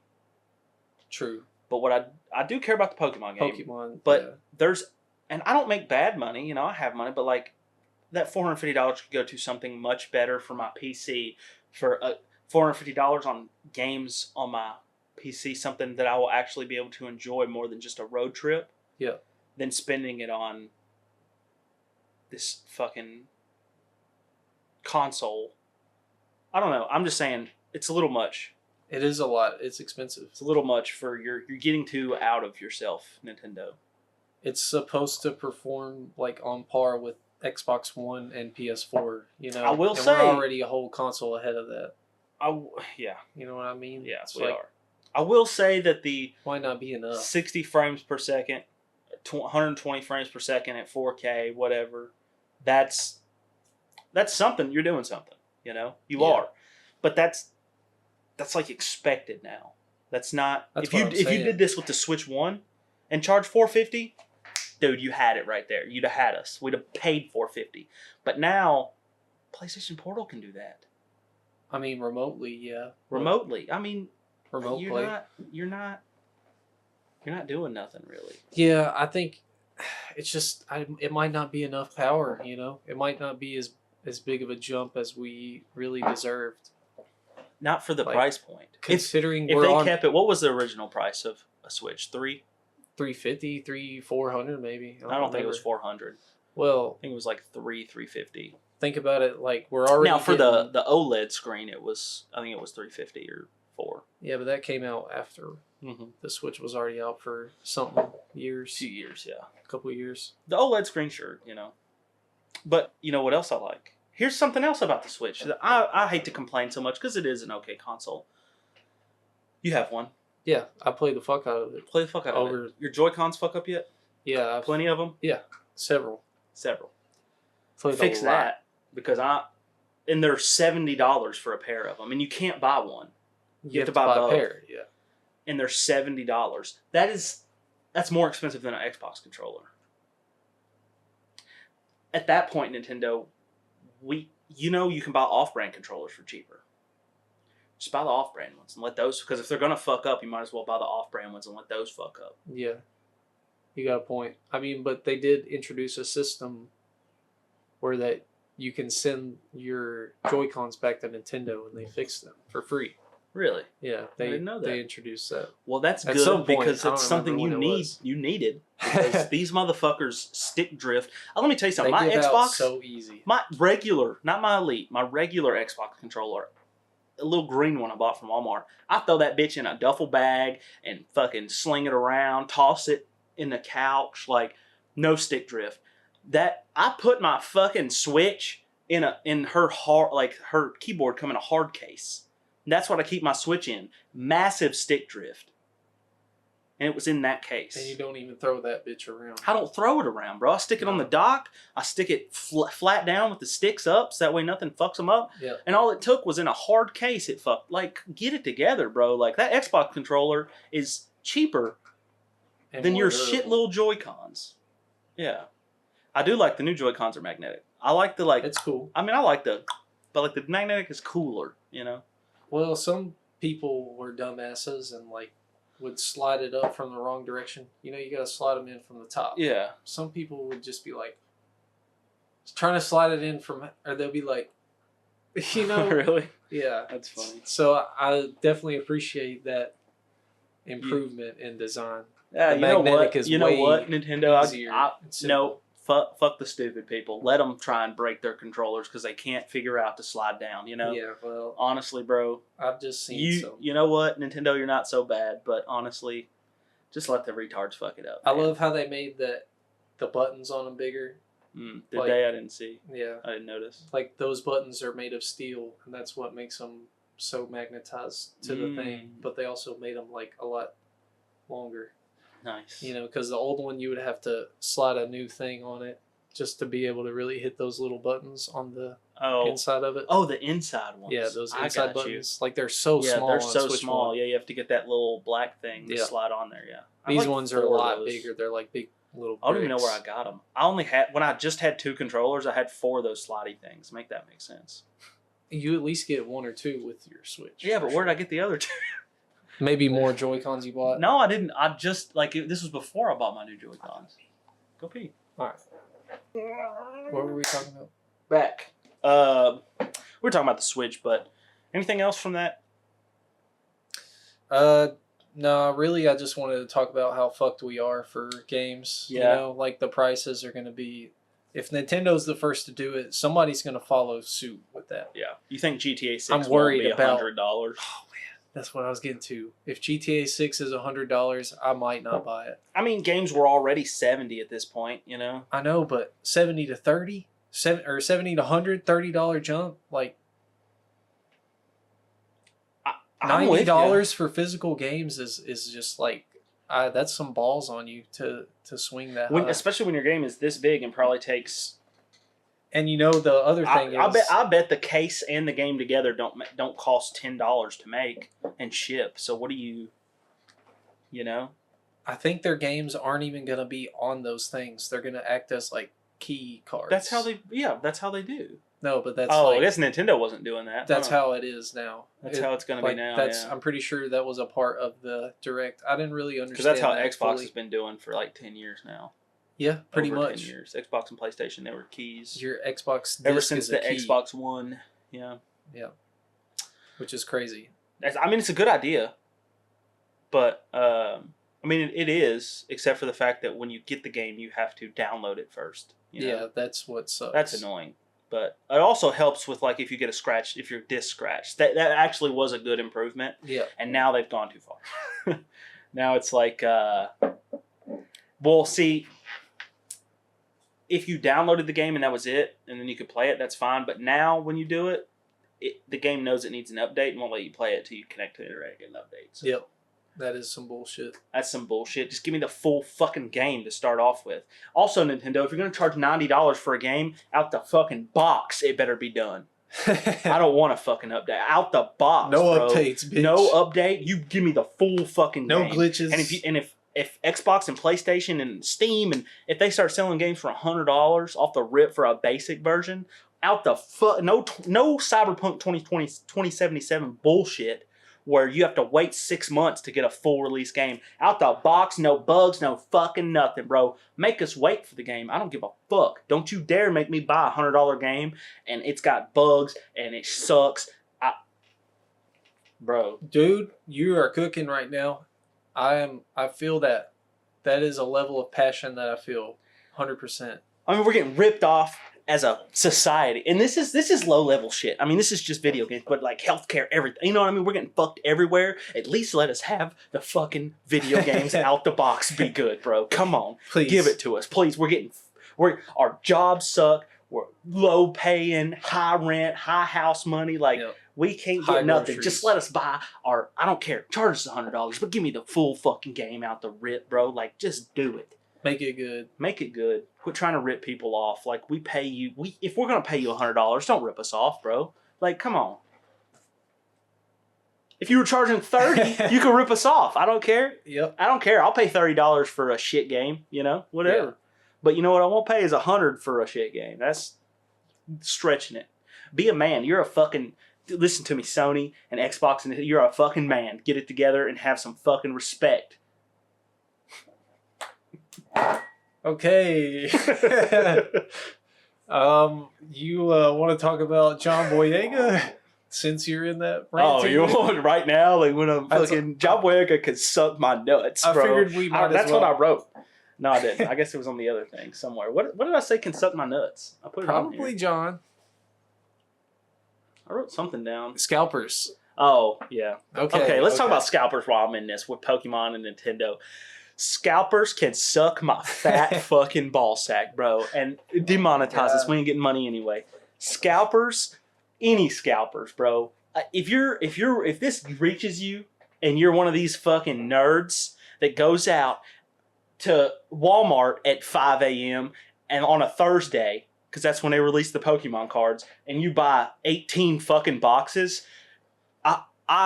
[SPEAKER 1] True.
[SPEAKER 2] But what I do care about the Pokemon game. But and I don't make bad money, you know, I have money, but like that $450 could go to something much better for my PC. For $450 on games on my PC, something that I will actually be able to enjoy more than just a road trip.
[SPEAKER 1] Yeah.
[SPEAKER 2] Than spending it on this fucking console. I don't know. I'm just saying it's a little much.
[SPEAKER 1] It is a lot. It's expensive.
[SPEAKER 2] It's a little much for you're getting too out of yourself, Nintendo.
[SPEAKER 1] It's supposed to perform like on par with Xbox One and PS4. You know,
[SPEAKER 2] I will say
[SPEAKER 1] we're already a whole console ahead of that.
[SPEAKER 2] Yeah.
[SPEAKER 1] You know what I mean?
[SPEAKER 2] Yeah, we are. I will say that the
[SPEAKER 1] might not be enough.
[SPEAKER 2] 60 frames per second, 120 frames per second at 4K, whatever. That's something. You're doing something. You know, you are. but that's like expected now. That's not.
[SPEAKER 1] That's
[SPEAKER 2] if you did this with the Switch 1 and charged $450, dude, you had it right there. You'd have had us. We'd have paid $450. But now, PlayStation Portal can do that.
[SPEAKER 1] I mean, remotely, yeah.
[SPEAKER 2] Remotely. I mean,
[SPEAKER 1] remote
[SPEAKER 2] you're
[SPEAKER 1] play.
[SPEAKER 2] You're not doing nothing really.
[SPEAKER 1] Yeah, I think it's just it might not be enough power. You know, it might not be as big of a jump as we really deserved.
[SPEAKER 2] Not for the price point.
[SPEAKER 1] Considering
[SPEAKER 2] if they kept it, what was the original price of a Switch?
[SPEAKER 1] 350, 400 maybe.
[SPEAKER 2] I don't think it was 400.
[SPEAKER 1] Well,
[SPEAKER 2] I think it was like 350.
[SPEAKER 1] Think about it, like we're already
[SPEAKER 2] now for the OLED screen. I think it was 350 or 4.
[SPEAKER 1] Yeah, but that came out after the Switch was already out for something years.
[SPEAKER 2] 2 years, yeah,
[SPEAKER 1] a couple of years.
[SPEAKER 2] The OLED screen, sure, you know. But you know what else I like? Here's something else about the Switch. I hate to complain so much because it is an okay console. You have one.
[SPEAKER 1] Yeah, I played the fuck out of it.
[SPEAKER 2] Play the fuck out of it. Your Joy-Cons fuck up yet?
[SPEAKER 1] Yeah.
[SPEAKER 2] Plenty of them?
[SPEAKER 1] Yeah, several.
[SPEAKER 2] Fix that because and they're $70 for a pair of them, and you can't buy one. You have to buy both.
[SPEAKER 1] A pair, yeah.
[SPEAKER 2] And they're $70. That's more expensive than an Xbox controller. At that point, Nintendo, you can buy off-brand controllers for cheaper. Just buy the off-brand ones and let those, because if they're gonna fuck up, you might as well buy the off-brand ones and let those fuck up.
[SPEAKER 1] Yeah, you got a point. I mean, but they did introduce a system where that you can send your Joy-Cons back to Nintendo and they fix them for free.
[SPEAKER 2] Really?
[SPEAKER 1] Yeah,
[SPEAKER 2] I didn't know that.
[SPEAKER 1] They introduced that.
[SPEAKER 2] Well, that's good because it's something you needed. Because these motherfuckers stick drift. Let me tell you something. My Xbox,
[SPEAKER 1] so easy.
[SPEAKER 2] My regular, not my Elite, my regular Xbox controller, a little green one I bought from Walmart. I throw that bitch in a duffel bag and fucking sling it around, toss it in the couch, like no stick drift. That I put my fucking Switch in her hard, like her keyboard come in a hard case. That's what I keep my Switch in. Massive stick drift. And it was in that case.
[SPEAKER 1] And you don't even throw that bitch around.
[SPEAKER 2] I don't throw it around, bro. I stick it on the dock. I stick it flat down with the sticks up so that way nothing fucks them up.
[SPEAKER 1] Yeah.
[SPEAKER 2] And all it took was in a hard case. It fucked. Like, get it together, bro. Like, that Xbox controller is cheaper than your shit little Joy-Cons. Yeah. I do like the new Joy-Cons are magnetic. I like the, like...
[SPEAKER 1] It's cool.
[SPEAKER 2] I mean, I like the... But, like, the magnetic is cooler, you know?
[SPEAKER 1] Well, some people were dumbasses and, like, would slide it up from the wrong direction. You know, you got to slide them in from the top.
[SPEAKER 2] Yeah.
[SPEAKER 1] Some people would just be like, trying to slide it in from... Or they'll be like, you know...
[SPEAKER 2] Really?
[SPEAKER 1] Yeah.
[SPEAKER 2] That's funny.
[SPEAKER 1] So I definitely appreciate that improvement in design.
[SPEAKER 2] Yeah,
[SPEAKER 1] the magnetic is
[SPEAKER 2] you know what, Nintendo?
[SPEAKER 1] Easier
[SPEAKER 2] no, fuck the stupid people. Let them try and break their controllers because they can't figure out to slide down. You know.
[SPEAKER 1] Yeah. Well.
[SPEAKER 2] Honestly, bro.
[SPEAKER 1] I've just seen some.
[SPEAKER 2] You know what, Nintendo? You're not so bad, but honestly, just let the retards fuck it up.
[SPEAKER 1] I love how they made the buttons on them bigger.
[SPEAKER 2] The day I didn't see.
[SPEAKER 1] Yeah.
[SPEAKER 2] I didn't notice.
[SPEAKER 1] Like those buttons are made of steel, and that's what makes them so magnetized to the thing. But they also made them like a lot longer.
[SPEAKER 2] Nice.
[SPEAKER 1] You know, because the old one you would have to slide a new thing on it just to be able to really hit those little buttons on the inside of it.
[SPEAKER 2] Oh, the inside ones.
[SPEAKER 1] Yeah, those inside buttons. Like they're so small.
[SPEAKER 2] Yeah, they're so small. Yeah, you have to get that little black thing to slide on there. Yeah.
[SPEAKER 1] These ones are a lot bigger. They're like big little bricks.
[SPEAKER 2] I don't even know where I got them. I only had, when I just had 2 controllers, I had 4 of those slidey things. Make that make sense.
[SPEAKER 1] You at least get 1 or 2 with your Switch.
[SPEAKER 2] Yeah, but where did I get the other 2?
[SPEAKER 1] Maybe more Joy-Cons you bought?
[SPEAKER 2] No, I didn't. I just, this was before I bought my new Joy-Cons. Go pee.
[SPEAKER 1] All right. What were we talking about?
[SPEAKER 2] Back. We were talking about the Switch, but anything else from that?
[SPEAKER 1] No, really, I just wanted to talk about how fucked we are for games.
[SPEAKER 2] Yeah.
[SPEAKER 1] You know, like the prices are going to be... If Nintendo's the first to do it, somebody's going to follow suit with that.
[SPEAKER 2] Yeah. You think GTA 6
[SPEAKER 1] I'm worried
[SPEAKER 2] will be
[SPEAKER 1] about
[SPEAKER 2] $100?
[SPEAKER 1] Oh, man. That's what I was getting to. If GTA 6 is $100, I might not buy it.
[SPEAKER 2] I mean, games were already 70 at this point, you know?
[SPEAKER 1] I know, but 70 to 30? Or 70 to 100, $30 jump? Like, $90 for physical games is just like, that's some balls on you to swing that high.
[SPEAKER 2] Especially when your game is this big and probably takes
[SPEAKER 1] And you know the other thing
[SPEAKER 2] I bet the case and the game together don't cost $10 to make and ship. So what do you know?
[SPEAKER 1] I think their games aren't even going to be on those things. They're going to act as like key cards.
[SPEAKER 2] That's how they do.
[SPEAKER 1] No, but that's
[SPEAKER 2] I guess Nintendo wasn't doing that.
[SPEAKER 1] That's how it is now.
[SPEAKER 2] That's how it's going to be now.
[SPEAKER 1] I'm pretty sure that was a part of the Direct. I didn't really understand.
[SPEAKER 2] Because that's how Xbox has been doing for like 10 years now.
[SPEAKER 1] Yeah, pretty much.
[SPEAKER 2] 10 years. Xbox and PlayStation, they were keys.
[SPEAKER 1] Your Xbox disc
[SPEAKER 2] ever since the
[SPEAKER 1] key.
[SPEAKER 2] Xbox One. Yeah.
[SPEAKER 1] Yeah. Which is crazy.
[SPEAKER 2] I mean, it's a good idea. But, I mean, it is, except for the fact that when you get the game, you have to download it first. You know?
[SPEAKER 1] Yeah, that's what sucks.
[SPEAKER 2] That's annoying. But it also helps with, like, if you get if your disc scratched. That actually was a good improvement.
[SPEAKER 1] Yeah.
[SPEAKER 2] And now they've gone too far. Now it's like, well, see, if you downloaded the game and that was it, and then you could play it, that's fine. But now when you do it, the game knows it needs an update and won't let you play it until you connect to the internet and get an update. So.
[SPEAKER 1] Yep. That is some bullshit.
[SPEAKER 2] That's some bullshit. Just give me the full fucking game to start off with. Also, Nintendo, if you're going to charge $90 for a game, out the fucking box, it better be done. I don't want a fucking update. Out the box,
[SPEAKER 1] no
[SPEAKER 2] bro.
[SPEAKER 1] Updates, bitch.
[SPEAKER 2] No update. You give me the full fucking game.
[SPEAKER 1] No glitches.
[SPEAKER 2] And if Xbox and PlayStation and Steam, and if they start selling games for $100 off the rip for a basic version, out the no Cyberpunk 2077 bullshit where you have to wait 6 months to get a full release game. Out the box, no bugs, no fucking nothing, bro. Make us wait for the game. I don't give a fuck. Don't you dare make me buy a $100 game and it's got bugs and it sucks. Bro.
[SPEAKER 1] Dude, you are cooking right now. I feel that. That is a level of passion that I feel 100%.
[SPEAKER 2] I mean, we're getting ripped off as a society, and this is low level shit. I mean, this is just video games, but like healthcare, everything. You know what I mean? We're getting fucked everywhere. At least let us have the fucking video games out the box. Be good, bro. Come on,
[SPEAKER 1] please
[SPEAKER 2] give it to us, please. Our jobs suck. We're low paying, high rent, high house money. Like we can't get nothing.
[SPEAKER 1] Groceries.
[SPEAKER 2] Just let us buy our. I don't care. Charge us $100, but give me the full fucking game out the rip, bro. Like just do it.
[SPEAKER 1] Make it good.
[SPEAKER 2] Make it good. Quit trying to rip people off. Like we pay you. If we're gonna pay you $100, don't rip us off, bro. Like come on. If you were charging $30, you could rip us off. I don't care.
[SPEAKER 1] Yep.
[SPEAKER 2] I don't care. I'll pay $30 for a shit game. You know, whatever. Yeah. But you know what? I won't pay is $100 for a shit game. That's stretching it. Be a man. You're a fucking. Listen to me, Sony and Xbox, and you're a fucking man. Get it together and have some fucking respect.
[SPEAKER 1] Okay. You want to talk about John Boyega since you're in that rant?
[SPEAKER 2] Oh, you want right now? Like when I'm fucking John Boyega could suck my nuts, bro.
[SPEAKER 1] I figured we might
[SPEAKER 2] That's what I wrote. No, I didn't. I guess it was on the other thing somewhere. What did I say can suck my nuts? I put it
[SPEAKER 1] probably
[SPEAKER 2] on here.
[SPEAKER 1] John.
[SPEAKER 2] I wrote something down.
[SPEAKER 1] Scalpers.
[SPEAKER 2] Oh, yeah.
[SPEAKER 1] Okay,
[SPEAKER 2] let's talk about scalpers while I'm in this with Pokemon and Nintendo. Scalpers can suck my fat fucking ball sack, bro, and demonetize us. We ain't getting money anyway. Scalpers, any scalpers, bro. If this reaches you and you're one of these fucking nerds that goes out to Walmart at 5 a.m. and on a Thursday, because that's when they release the Pokemon cards, and you buy 18 fucking boxes, I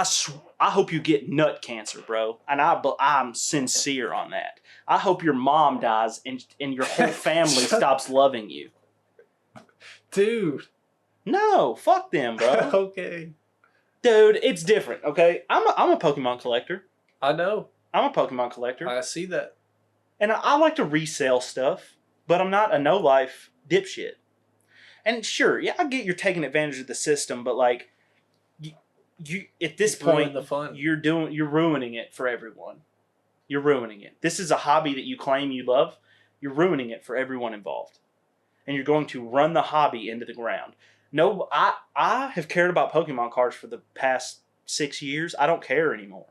[SPEAKER 2] hope you get nut cancer, bro. And I'm sincere on that. I hope your mom dies and your whole family stops loving you.
[SPEAKER 1] Dude.
[SPEAKER 2] No, fuck them, bro.
[SPEAKER 1] Okay.
[SPEAKER 2] Dude, it's different, okay? I'm a Pokemon collector.
[SPEAKER 1] I know.
[SPEAKER 2] I'm a Pokemon collector.
[SPEAKER 1] I see that.
[SPEAKER 2] And I like to resell stuff, but I'm not a no-life dipshit. And sure, yeah, I get you're taking advantage of the system, but like, you at this point,
[SPEAKER 1] the fun.
[SPEAKER 2] You're ruining it for everyone. You're ruining it. This is a hobby that you claim you love. You're ruining it for everyone involved. And you're going to run the hobby into the ground. No, I have cared about Pokemon cards for the past 6 years. I don't care anymore.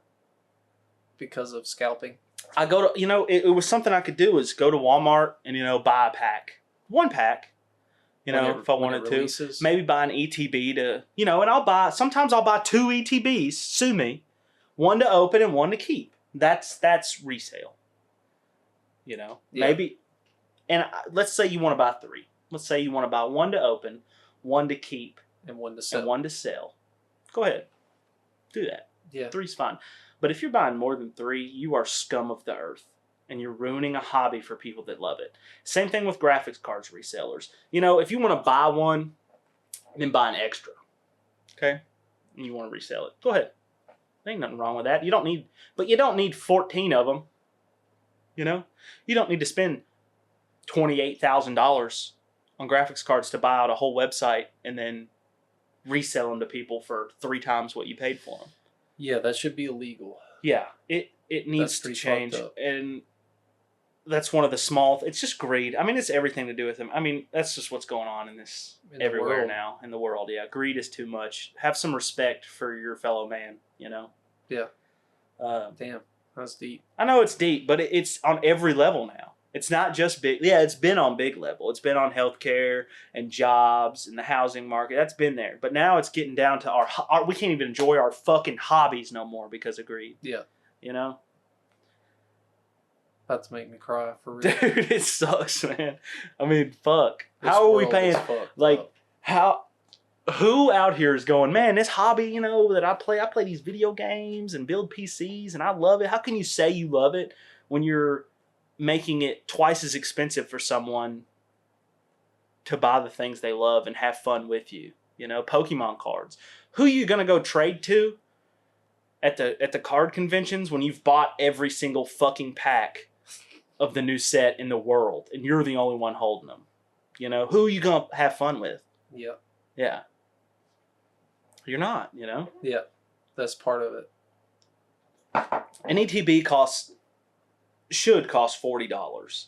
[SPEAKER 1] Because of scalping?
[SPEAKER 2] I go to, it was something I could do is go to Walmart and, buy a pack. One pack. If I wanted to, maybe buy an ETB to, and sometimes I'll buy 2 ETBs, sue me, one to open and one to keep. That's resale. Maybe, and let's say you want to buy 3. Let's say you want to buy one to open, one to keep,
[SPEAKER 1] and one to sell.
[SPEAKER 2] and one to sell. Go ahead. Do that.
[SPEAKER 1] Yeah.
[SPEAKER 2] 3's fine. But if you're buying more than 3, you are scum of the earth. And you're ruining a hobby for people that love it. Same thing with graphics cards resellers. You know, if you want to buy one, then buy an extra. Okay? And you want to resell it. Go ahead. There ain't nothing wrong with that. You don't need 14 of them. You know? You don't need to spend $28,000 on graphics cards to buy out a whole website and then resell them to people for 3 times what you paid for them.
[SPEAKER 1] Yeah, that should be illegal.
[SPEAKER 2] Yeah, it needs to change. And that's one of the small... It's just greed. I mean, it's everything to do with them. I mean, that's just what's going on in everywhere now in the world. Yeah, greed is too much. Have some respect for your fellow man, you know?
[SPEAKER 1] Yeah. Damn, that's deep.
[SPEAKER 2] I know it's deep, but it's on every level now. It's not just big. Yeah, it's been on big level. It's been on healthcare and jobs and the housing market. That's been there. But now it's getting down to our we can't even enjoy our fucking hobbies no more because of greed.
[SPEAKER 1] Yeah.
[SPEAKER 2] You know?
[SPEAKER 1] About to make me cry for real.
[SPEAKER 2] Dude, it sucks, man. I mean, fuck. How are we paying? Like, who out here is going, man, this hobby, you know, that I play these video games and build PCs and I love it. How can you say you love it when you're making it twice as expensive for someone to buy the things they love and have fun with you? You know, Pokemon cards. Who are you going to go trade to at the card conventions when you've bought every single fucking pack of the new set in the world and you're the only one holding them? You know, who are you going to have fun with?
[SPEAKER 1] Yeah.
[SPEAKER 2] Yeah. You're not, you know?
[SPEAKER 1] Yeah. That's part of it.
[SPEAKER 2] An ETB should cost $40.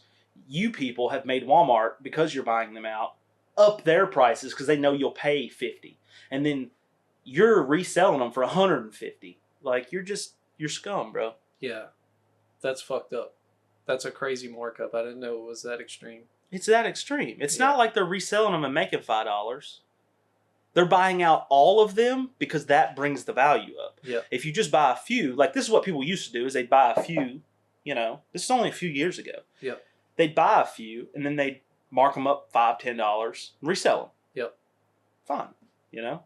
[SPEAKER 2] You people have made Walmart, because you're buying them out, up their prices because they know you'll pay $50. And then you're reselling them for $150. Like, you're scum, bro.
[SPEAKER 1] Yeah. That's fucked up. That's a crazy markup. I didn't know it was that extreme.
[SPEAKER 2] It's that extreme. It's not like they're reselling them and making $5. They're buying out all of them because that brings the value up.
[SPEAKER 1] Yeah. If
[SPEAKER 2] you just buy a few, like this is what people used to do, is they'd buy a few, you know. This is only a few years ago.
[SPEAKER 1] Yeah.
[SPEAKER 2] They'd buy a few and then they'd mark them up $5, $10, resell them.
[SPEAKER 1] Yep.
[SPEAKER 2] Fine. You know?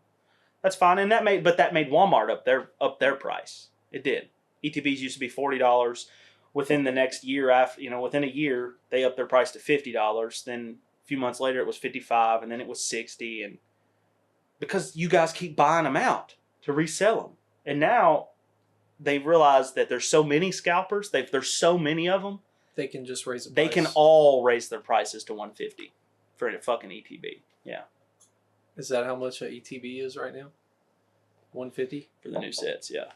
[SPEAKER 2] That's fine. And that made Walmart up their price. It did. ETBs used to be $40. Within the next year, within a year, they upped their price to $50. Then a few months later, it was $55, and then it was $60, and because you guys keep buying them out to resell them, and now they realize that there's so many scalpers. There's so many of them.
[SPEAKER 1] They can just raise the price.
[SPEAKER 2] They can all raise their prices to $150 for a fucking ETB. Yeah.
[SPEAKER 1] Is that how much an ETB is right now? $150
[SPEAKER 2] for the new sets. Yeah.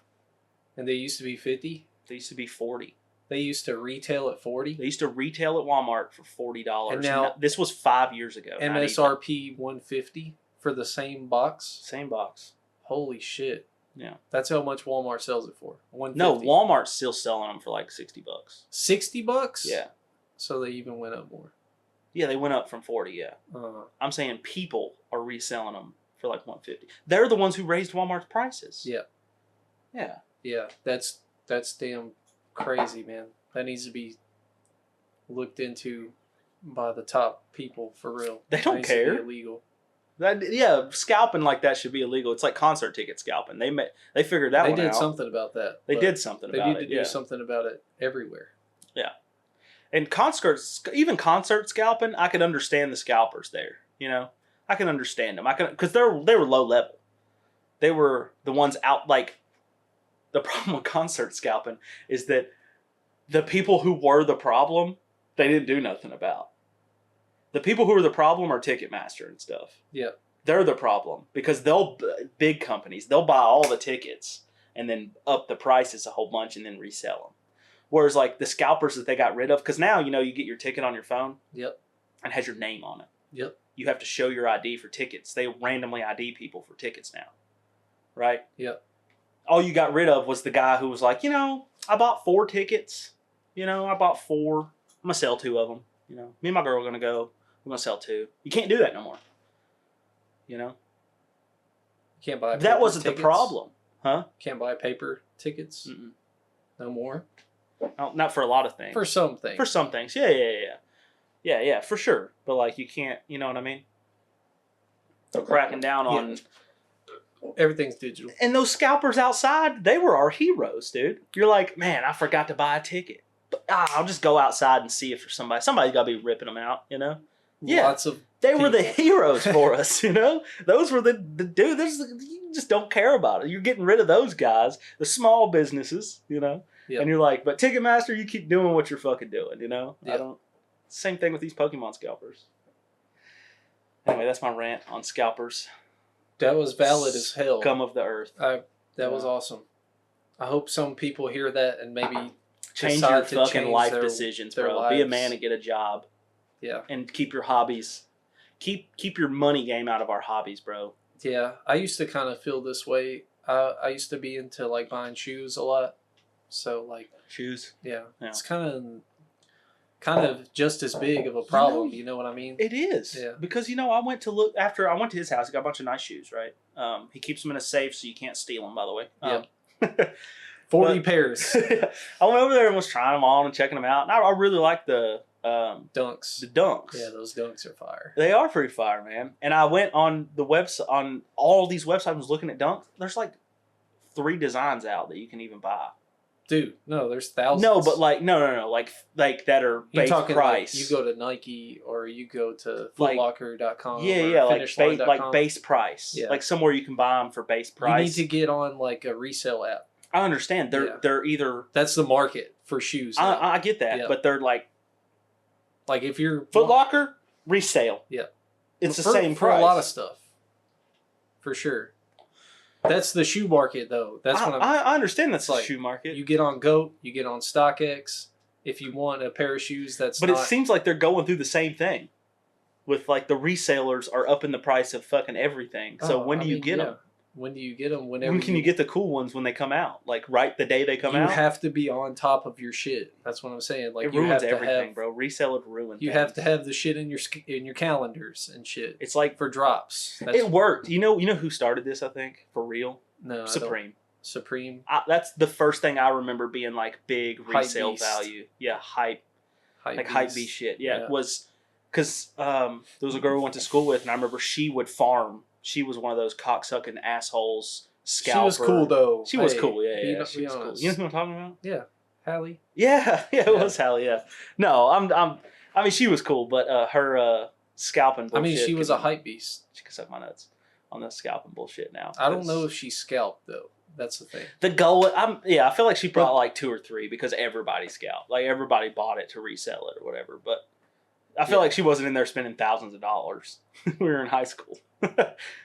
[SPEAKER 1] And they used to be $50.
[SPEAKER 2] They used to be $40.
[SPEAKER 1] They used to retail at $40.
[SPEAKER 2] They used to retail at Walmart for $40.
[SPEAKER 1] And now
[SPEAKER 2] this was 5 years ago.
[SPEAKER 1] MSRP $150 for the same box.
[SPEAKER 2] Same box.
[SPEAKER 1] Holy shit!
[SPEAKER 2] Yeah,
[SPEAKER 1] that's how much Walmart sells it for. $150.
[SPEAKER 2] No, Walmart's still selling them for like $60.
[SPEAKER 1] $60?
[SPEAKER 2] Yeah.
[SPEAKER 1] So they even went up more.
[SPEAKER 2] Yeah, they went up from 40. Yeah. I'm saying people are reselling them for like $150. They're the ones who raised Walmart's prices.
[SPEAKER 1] Yeah.
[SPEAKER 2] Yeah.
[SPEAKER 1] Yeah. That's damn crazy, man. That needs to be looked into by the top people for real.
[SPEAKER 2] They don't care.
[SPEAKER 1] Be illegal.
[SPEAKER 2] Scalping like that should be illegal. It's like concert ticket scalping. They figured that one out.
[SPEAKER 1] They did something about that.
[SPEAKER 2] They did something about it.
[SPEAKER 1] They need to do something about it everywhere.
[SPEAKER 2] Yeah. And even concert scalping, I could understand the scalpers there. You know, I can understand them. Because they were low level. They were the ones out. Like, the problem with concert scalping is that the people who were the problem, they didn't do nothing about. The people who are the problem are Ticketmaster and stuff.
[SPEAKER 1] Yeah.
[SPEAKER 2] They're the problem because big companies, they'll buy all the tickets and then up the prices a whole bunch and then resell them. Whereas like the scalpers that they got rid of, because now, you know, you get your ticket on your phone.
[SPEAKER 1] Yep.
[SPEAKER 2] And it has your name on it.
[SPEAKER 1] Yep.
[SPEAKER 2] You have to show your ID for tickets. They randomly ID people for tickets now. Right?
[SPEAKER 1] Yep.
[SPEAKER 2] All you got rid of was the guy who was like, you know, I bought 4 tickets. You know, I bought 4. I'm going to sell 2 of them. You know, me and my girl are going to go. I'm going to sell 2. You can't do that no more. You know?
[SPEAKER 1] You can't buy paper
[SPEAKER 2] That wasn't
[SPEAKER 1] tickets?
[SPEAKER 2] The problem. Huh?
[SPEAKER 1] Can't buy paper tickets? No more?
[SPEAKER 2] No, not for a lot of things.
[SPEAKER 1] For some things.
[SPEAKER 2] For some things. Yeah. Yeah, for sure. But like, you can't. You know what I mean? They're cracking down on.
[SPEAKER 1] Everything's digital.
[SPEAKER 2] And those scalpers outside, they were our heroes, dude. You're like, man, I forgot to buy a ticket. But, I'll just go outside and see if there's somebody. Somebody's got to be ripping them out, you know? Yeah.
[SPEAKER 1] Lots of
[SPEAKER 2] They
[SPEAKER 1] people.
[SPEAKER 2] were the heroes for us, you know? Those were the dude, you just don't care about it. You're getting rid of those guys, the small businesses, you know?
[SPEAKER 1] Yep.
[SPEAKER 2] And you're like, but Ticketmaster, you keep doing what you're fucking doing, you know?
[SPEAKER 1] Yep.
[SPEAKER 2] Same thing with these Pokemon scalpers. Anyway, that's my rant on scalpers.
[SPEAKER 1] That was valid as hell.
[SPEAKER 2] Scum of the earth.
[SPEAKER 1] That was awesome. I hope some people hear that and maybe
[SPEAKER 2] change your fucking life decisions,
[SPEAKER 1] their
[SPEAKER 2] bro.
[SPEAKER 1] lives.
[SPEAKER 2] Be a man and get a job.
[SPEAKER 1] Yeah.
[SPEAKER 2] And keep your hobbies. Keep your money game out of our hobbies, bro.
[SPEAKER 1] Yeah. I used to kind of feel this way. I used to be into like buying shoes a lot. So like
[SPEAKER 2] shoes.
[SPEAKER 1] Yeah. It's kind of just as big of a problem, you know what I mean?
[SPEAKER 2] It is.
[SPEAKER 1] Yeah.
[SPEAKER 2] Because I went to his house, he got a bunch of nice shoes, right? He keeps them in a safe so you can't steal them, by the way.
[SPEAKER 1] Yeah. 40 pairs.
[SPEAKER 2] I went over there and was trying them on and checking them out. And I really like the
[SPEAKER 1] dunks.
[SPEAKER 2] The dunks.
[SPEAKER 1] Yeah, those dunks are fire.
[SPEAKER 2] They are pretty fire, man. And I went on the website, on all these websites, I was looking at dunks. There's like 3 designs out that you can even buy.
[SPEAKER 1] Dude, no, there's thousands.
[SPEAKER 2] No, but like no, like that are base price.
[SPEAKER 1] Like you go to Nike or you go to footlocker.com.
[SPEAKER 2] Yeah, like base price.
[SPEAKER 1] Yeah.
[SPEAKER 2] Like somewhere you can buy them for base price.
[SPEAKER 1] You need to get on like a resale app.
[SPEAKER 2] I understand. They're either
[SPEAKER 1] that's the market for shoes.
[SPEAKER 2] I get that, but they're like
[SPEAKER 1] if you're
[SPEAKER 2] Foot Locker resale.
[SPEAKER 1] Yeah,
[SPEAKER 2] it's the same
[SPEAKER 1] for
[SPEAKER 2] price
[SPEAKER 1] a lot of stuff. For sure. That's the shoe market, though. That's what
[SPEAKER 2] I understand. That's the shoe market.
[SPEAKER 1] You get on GOAT, you get on StockX. If you want a pair of shoes,
[SPEAKER 2] but it seems like they're going through the same thing. With like the resellers are upping the price of fucking everything. So when do you get them?
[SPEAKER 1] When do you get them? Whenever.
[SPEAKER 2] When can you get the cool ones when they come out? Like right the day they come out.
[SPEAKER 1] You have to be on top of your shit. That's what I'm saying. Like
[SPEAKER 2] it ruins everything, bro. Resellers ruin.
[SPEAKER 1] You have to have the shit in your calendars and shit.
[SPEAKER 2] It's like
[SPEAKER 1] for drops.
[SPEAKER 2] It worked. You know who started this? I think for real.
[SPEAKER 1] No,
[SPEAKER 2] Supreme.
[SPEAKER 1] That's
[SPEAKER 2] the first thing I remember being like big resale value. Yeah, hype beast shit. Yeah, it was because there was a girl we went to school with, and I remember she would farm. She was one of those cocksucking assholes. Scalper.
[SPEAKER 1] She was cool though.
[SPEAKER 2] She was cool. Yeah, she was cool. You know who I'm talking about?
[SPEAKER 1] Yeah, Hallie.
[SPEAKER 2] Yeah, it was Hallie. Yeah. No, I mean, she was cool, but her scalping bullshit.
[SPEAKER 1] I mean, she was a hype beast.
[SPEAKER 2] She could suck my nuts on the scalping bullshit now.
[SPEAKER 1] I don't know if she scalped though. That's the thing.
[SPEAKER 2] The goal, I feel like she brought like 2 or 3 because everybody scalped. Like everybody bought it to resell it or whatever. But I feel like she wasn't in there spending thousands of dollars. We were in high school,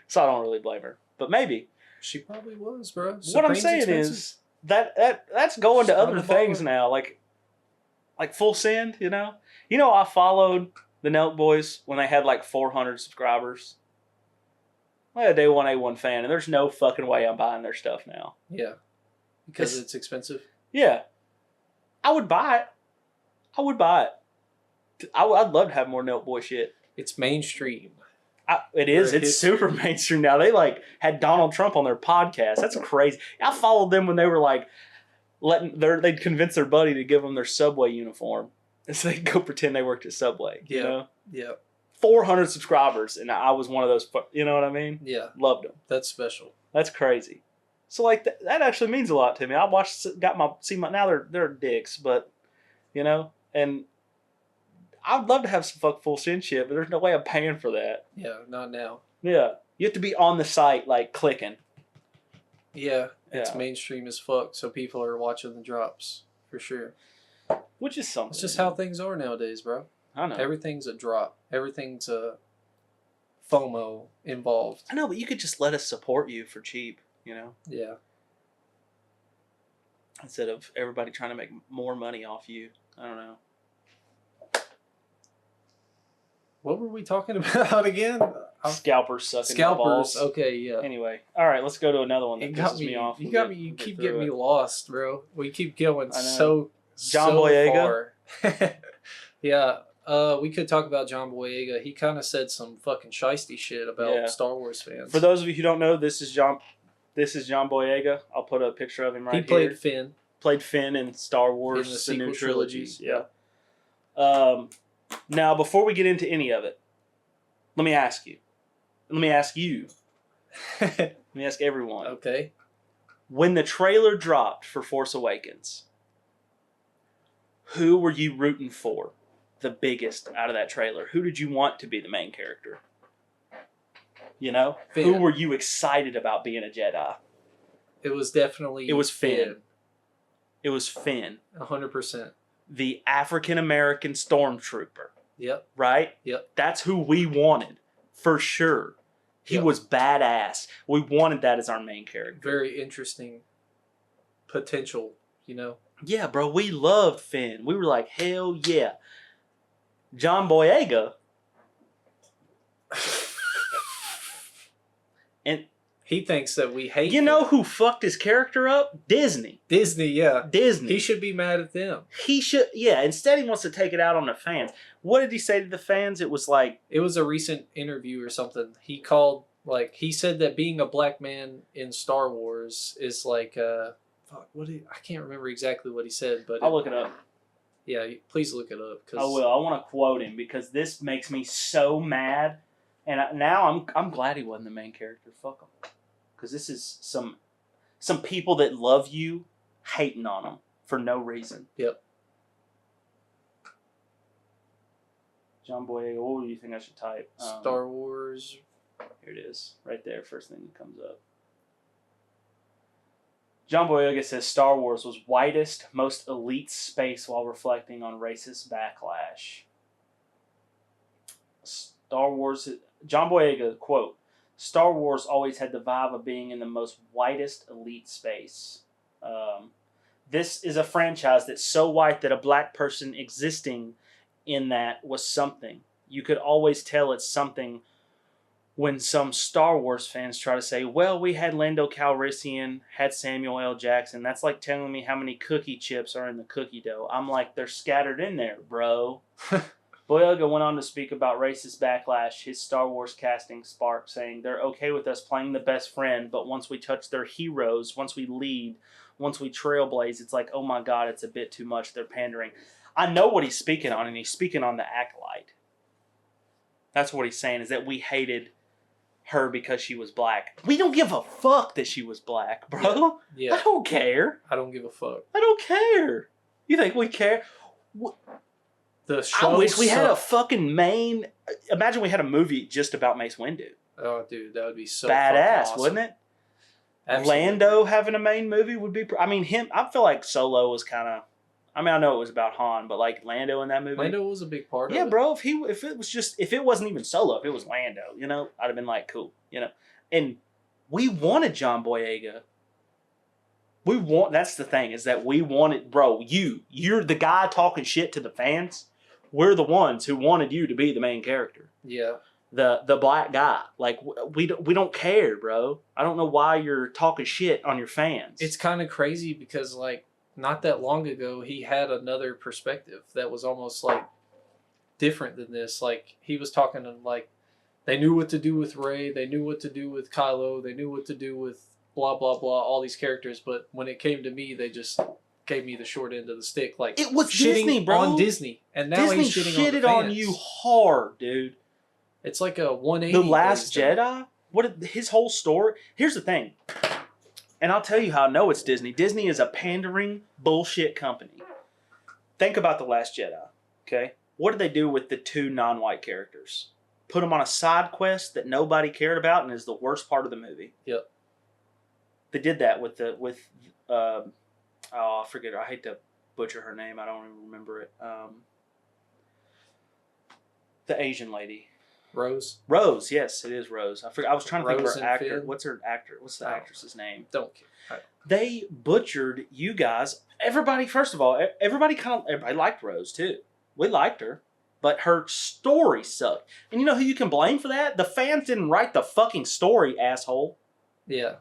[SPEAKER 2] so I don't really blame her. But maybe
[SPEAKER 1] she probably was, bro.
[SPEAKER 2] What I'm saying is that's going to other things now, like Full Send. You know, I followed the Nelk Boys when they had like 400 subscribers. I'm a day one A1 fan, and there's no fucking way I'm buying their stuff now.
[SPEAKER 1] Yeah, because it's expensive.
[SPEAKER 2] Yeah, I would buy it. I'd love to have more Nelk Boy shit.
[SPEAKER 1] It's mainstream.
[SPEAKER 2] It is. It's super mainstream now. They like had Donald Trump on their podcast. That's crazy. I followed them when they were like they'd convince their buddy to give them their Subway uniform, and so they'd go pretend they worked at Subway.
[SPEAKER 1] Yeah.
[SPEAKER 2] You know?
[SPEAKER 1] Yeah.
[SPEAKER 2] 400 subscribers, and I was one of those. You know what I mean?
[SPEAKER 1] Yeah.
[SPEAKER 2] Loved them.
[SPEAKER 1] That's special.
[SPEAKER 2] That's crazy. So like that actually means a lot to me. I watched, now they're dicks, but and I'd love to have some Full Send shit, but there's no way I'm paying for that.
[SPEAKER 1] Yeah, not now.
[SPEAKER 2] Yeah, you have to be on the site like clicking.
[SPEAKER 1] Yeah, it's mainstream as fuck, so people are watching the drops for sure.
[SPEAKER 2] Which is something.
[SPEAKER 1] It's just how things are nowadays, bro.
[SPEAKER 2] I know.
[SPEAKER 1] Everything's a drop. Everything's a FOMO involved.
[SPEAKER 2] I know, but you could just let us support you for cheap,
[SPEAKER 1] Yeah.
[SPEAKER 2] Instead of everybody trying to make more money off you. I don't know.
[SPEAKER 1] What were we talking about again?
[SPEAKER 2] Scalpers sucking balls.
[SPEAKER 1] Okay, yeah.
[SPEAKER 2] Anyway, all right, let's go to another one that pisses me off.
[SPEAKER 1] You keep getting me lost, bro. We keep going
[SPEAKER 2] John
[SPEAKER 1] so
[SPEAKER 2] Boyega.
[SPEAKER 1] Far. Yeah, we could talk about John Boyega. He kind of said some fucking shiesty shit about Star Wars fans.
[SPEAKER 2] For those of you who don't know, this is John Boyega. I'll put a picture of him right here.
[SPEAKER 1] He played Finn.
[SPEAKER 2] Played Finn in Star Wars,
[SPEAKER 1] in the
[SPEAKER 2] new trilogies.
[SPEAKER 1] Yeah.
[SPEAKER 2] Now, before we get into any of it, let me ask you. Let me ask you. Let me ask everyone.
[SPEAKER 1] Okay.
[SPEAKER 2] When the trailer dropped for Force Awakens, who were you rooting for the biggest out of that trailer? Who did you want to be the main character? You know?
[SPEAKER 1] Finn.
[SPEAKER 2] Who were you excited about being a Jedi?
[SPEAKER 1] It was definitely...
[SPEAKER 2] It was Finn. It was Finn.
[SPEAKER 1] 100%.
[SPEAKER 2] The African-American stormtrooper.
[SPEAKER 1] Yep.
[SPEAKER 2] Right?
[SPEAKER 1] Yep.
[SPEAKER 2] That's who we wanted. For sure. He was badass. We wanted that as our main character.
[SPEAKER 1] Very interesting potential, you know?
[SPEAKER 2] Yeah, bro. We loved Finn. We were like, hell yeah. John Boyega. And
[SPEAKER 1] he thinks that we hate
[SPEAKER 2] You know who fucked his character up? Disney.
[SPEAKER 1] Disney, yeah.
[SPEAKER 2] Disney.
[SPEAKER 1] He should be mad at them.
[SPEAKER 2] He should, yeah. Instead, he wants to take it out on the fans. What did he say to the fans? It was like...
[SPEAKER 1] It was a recent interview or something. He called, like, he said that being a black man in Star Wars is like, fuck, I can't remember exactly what he said, but...
[SPEAKER 2] I'll look it up.
[SPEAKER 1] Yeah, please look it up.
[SPEAKER 2] I will. I want to quote him because this makes me so mad. And now I'm glad he wasn't the main character. Fuck him. Because this is some people that love you hating on him for no reason.
[SPEAKER 1] Yep.
[SPEAKER 2] John Boyega, what do you think I should type?
[SPEAKER 1] Star Wars.
[SPEAKER 2] Here it is. Right there. First thing that comes up. John Boyega says Star Wars was whitest, most elite space while reflecting on racist backlash. Star Wars... John Boyega, quote, Star Wars always had the vibe of being in the most whitest elite space. This is a franchise that's so white that a black person existing in that was something. You could always tell it's something when some Star Wars fans try to say, well, we had Lando Calrissian, had Samuel L. Jackson. That's like telling me how many cookie chips are in the cookie dough. I'm like, they're scattered in there, bro. Boyega went on to speak about racist backlash his Star Wars casting sparked, saying they're okay with us playing the best friend, but once we touch their heroes, once we lead, once we trailblaze, it's like, oh my God, it's a bit too much. They're pandering. I know what he's speaking on, and he's speaking on the acolyte. That's what he's saying, is that we hated her because she was black. We don't give a fuck that she was black, bro.
[SPEAKER 1] Yeah.
[SPEAKER 2] I don't care.
[SPEAKER 1] I don't give a fuck.
[SPEAKER 2] I don't care. You think we care?
[SPEAKER 1] The show
[SPEAKER 2] I wish we had a fucking main... Imagine we had a movie just about Mace Windu.
[SPEAKER 1] Oh, dude, that would be so
[SPEAKER 2] badass,
[SPEAKER 1] awesome.
[SPEAKER 2] wouldn't it?
[SPEAKER 1] Absolutely.
[SPEAKER 2] Lando having a main movie would be... I mean, I feel like Solo was kind of... I mean, I know it was about Han, but like Lando in that movie...
[SPEAKER 1] Lando was a big part of it.
[SPEAKER 2] Yeah, bro, if it wasn't even Solo, if it was Lando, you know, I'd have been like, cool, you know. And we wanted John Boyega. That's the thing, is that we wanted... Bro, you're the guy talking shit to the fans. We're the ones who wanted you to be the main character.
[SPEAKER 1] Yeah.
[SPEAKER 2] The black guy. Like, we don't care, bro. I don't know why you're talking shit on your fans.
[SPEAKER 1] It's kind of crazy because, like, not that long ago, he had another perspective that was almost, like, different than this. Like, he was talking to, like, they knew what to do with Rey, they knew what to do with Kylo, they knew what to do with blah, blah, blah, all these characters, but when it came to me, they just... gave me the short end of the stick. Like,
[SPEAKER 2] it was
[SPEAKER 1] shitting
[SPEAKER 2] Disney, bro.
[SPEAKER 1] on Disney, and now
[SPEAKER 2] Disney
[SPEAKER 1] he's shitting
[SPEAKER 2] shitted
[SPEAKER 1] on
[SPEAKER 2] on you hard, dude.
[SPEAKER 1] It's like a 180.
[SPEAKER 2] The Last Jedi. His whole story. Here's the thing, and I'll tell you how I know it's Disney. Disney is a pandering bullshit company. Think about The Last Jedi. Okay, what did they do with the two non-white characters? Put them on a side quest that nobody cared about, and is the worst part of the movie.
[SPEAKER 1] Yep.
[SPEAKER 2] They did that with I forget her. I hate to butcher her name. I don't even remember it. The Asian lady.
[SPEAKER 1] Rose.
[SPEAKER 2] Rose, yes, it is Rose. I was trying to think of
[SPEAKER 1] Rose
[SPEAKER 2] her
[SPEAKER 1] and
[SPEAKER 2] actor.
[SPEAKER 1] Finn?
[SPEAKER 2] What's her actor? What's the actress's name?
[SPEAKER 1] Don't care.
[SPEAKER 2] They butchered you guys. Everybody, first of all, everybody liked Rose too. We liked her. But her story sucked. And you know who you can blame for that? The fans didn't write the fucking story, asshole.
[SPEAKER 1] Yeah.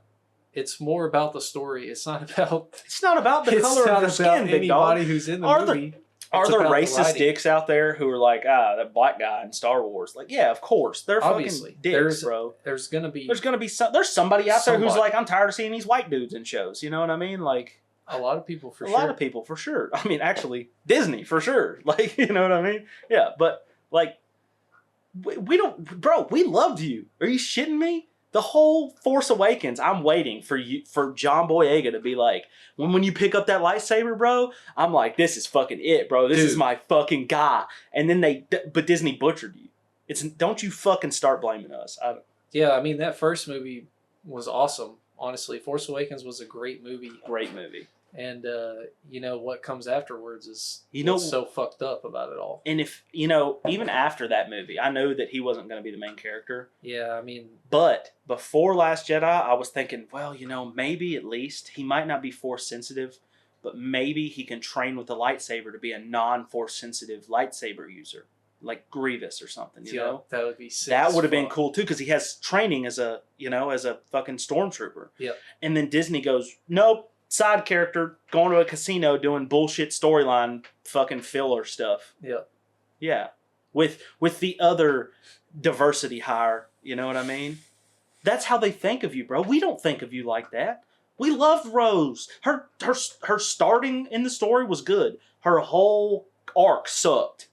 [SPEAKER 1] It's more about the story. It's not about...
[SPEAKER 2] It's not about the color of their skin, big dog.
[SPEAKER 1] Anybody who's in the movie.
[SPEAKER 2] Are there racist dicks out there who are like, that black guy in Star Wars? Like, yeah, of course. They're
[SPEAKER 1] obviously
[SPEAKER 2] fucking dicks, bro.
[SPEAKER 1] There's gonna be
[SPEAKER 2] somebody out there who's like, I'm tired of seeing these white dudes in shows. You know what I mean? Like,
[SPEAKER 1] A lot of people for
[SPEAKER 2] A
[SPEAKER 1] sure.
[SPEAKER 2] lot of people for sure. I mean, actually, Disney for sure. Like, you know what I mean? Yeah, but like, we don't, bro. We loved you. Are you shitting me? The whole Force Awakens, I'm waiting for John Boyega to be like, when you pick up that lightsaber, bro, I'm like, this is fucking it, bro. This is my fucking guy. And then but Disney butchered you. Don't you fucking start blaming us.
[SPEAKER 1] Yeah, I mean, that first movie was awesome. Honestly, Force Awakens was a great movie.
[SPEAKER 2] Great movie.
[SPEAKER 1] And you know what comes afterwards is
[SPEAKER 2] what's
[SPEAKER 1] so fucked up about it all.
[SPEAKER 2] And if even after that movie, I know that he wasn't going to be the main character.
[SPEAKER 1] Yeah, I mean,
[SPEAKER 2] but before Last Jedi, I was thinking, well, maybe at least he might not be Force sensitive, but maybe he can train with the lightsaber to be a non-Force sensitive lightsaber user, like Grievous or something. You know,
[SPEAKER 1] that would be sick.
[SPEAKER 2] That would have been cool too, because he has training as a fucking stormtrooper.
[SPEAKER 1] Yep.
[SPEAKER 2] And then Disney goes, nope. Side character going to a casino doing bullshit storyline fucking filler stuff.
[SPEAKER 1] Yeah.
[SPEAKER 2] Yeah. With the other diversity hire, you know what I mean? That's how they think of you, bro. We don't think of you like that. We loved Rose. Her starting in the story was good. Her whole arc sucked.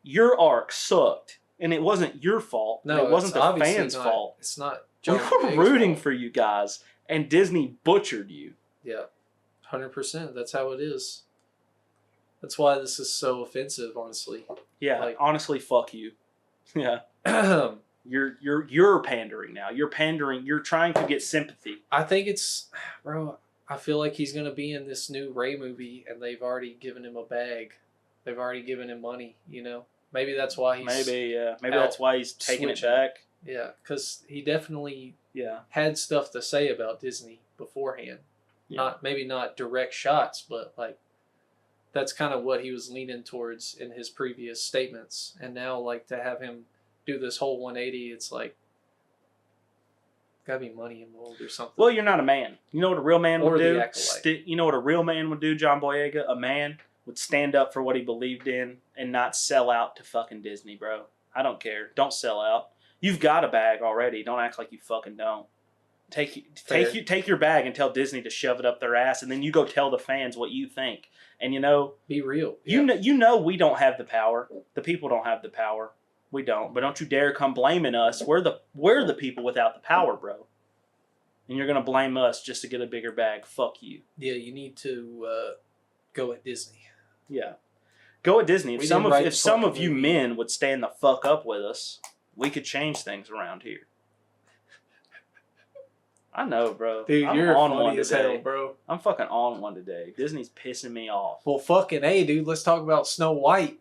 [SPEAKER 2] Your arc sucked. And it wasn't your fault.
[SPEAKER 1] No,
[SPEAKER 2] it wasn't the fans' fault.
[SPEAKER 1] It's not.
[SPEAKER 2] We were rooting for you guys, and Disney butchered you.
[SPEAKER 1] Yeah, 100%. That's how it is. That's why this is so offensive, honestly.
[SPEAKER 2] Yeah, honestly, fuck you. Yeah, you're pandering now. You're pandering. You're trying to get sympathy.
[SPEAKER 1] I think bro. I feel like he's gonna be in this new Rey movie, and they've already given him a bag. They've already given him money. Maybe that's why he's
[SPEAKER 2] maybe that's why he's taking it back.
[SPEAKER 1] Yeah, because he definitely
[SPEAKER 2] had
[SPEAKER 1] stuff to say about Disney beforehand.
[SPEAKER 2] Yeah.
[SPEAKER 1] Maybe not direct shots, but like that's kind of what he was leaning towards in his previous statements. And now, like, to have him do this whole 180, it's like gotta be money involved or something.
[SPEAKER 2] Well, you're not a man. You know what a real man would do?
[SPEAKER 1] Acolyte.
[SPEAKER 2] You know what a real man would do, John Boyega? A man would stand up for what he believed in and not sell out to fucking Disney, bro. I don't care. Don't sell out. You've got a bag already. Don't act like you fucking don't. Take your bag and tell Disney to shove it up their ass, and then you go tell the fans what you think. And
[SPEAKER 1] be real.
[SPEAKER 2] You know we don't have the power. The people don't have the power. We don't. But don't you dare come blaming us. We're the people without the power, bro. And you're gonna blame us just to get a bigger bag. Fuck you.
[SPEAKER 1] Yeah, you need to go at Disney.
[SPEAKER 2] Yeah, go at Disney. If some of you men would stand the fuck up with us, we could change things around here. I know, bro.
[SPEAKER 1] Dude, you're on funny as hell, bro.
[SPEAKER 2] I'm fucking on one today. Disney's pissing me off.
[SPEAKER 1] Well, fucking A, dude. Let's talk about Snow White.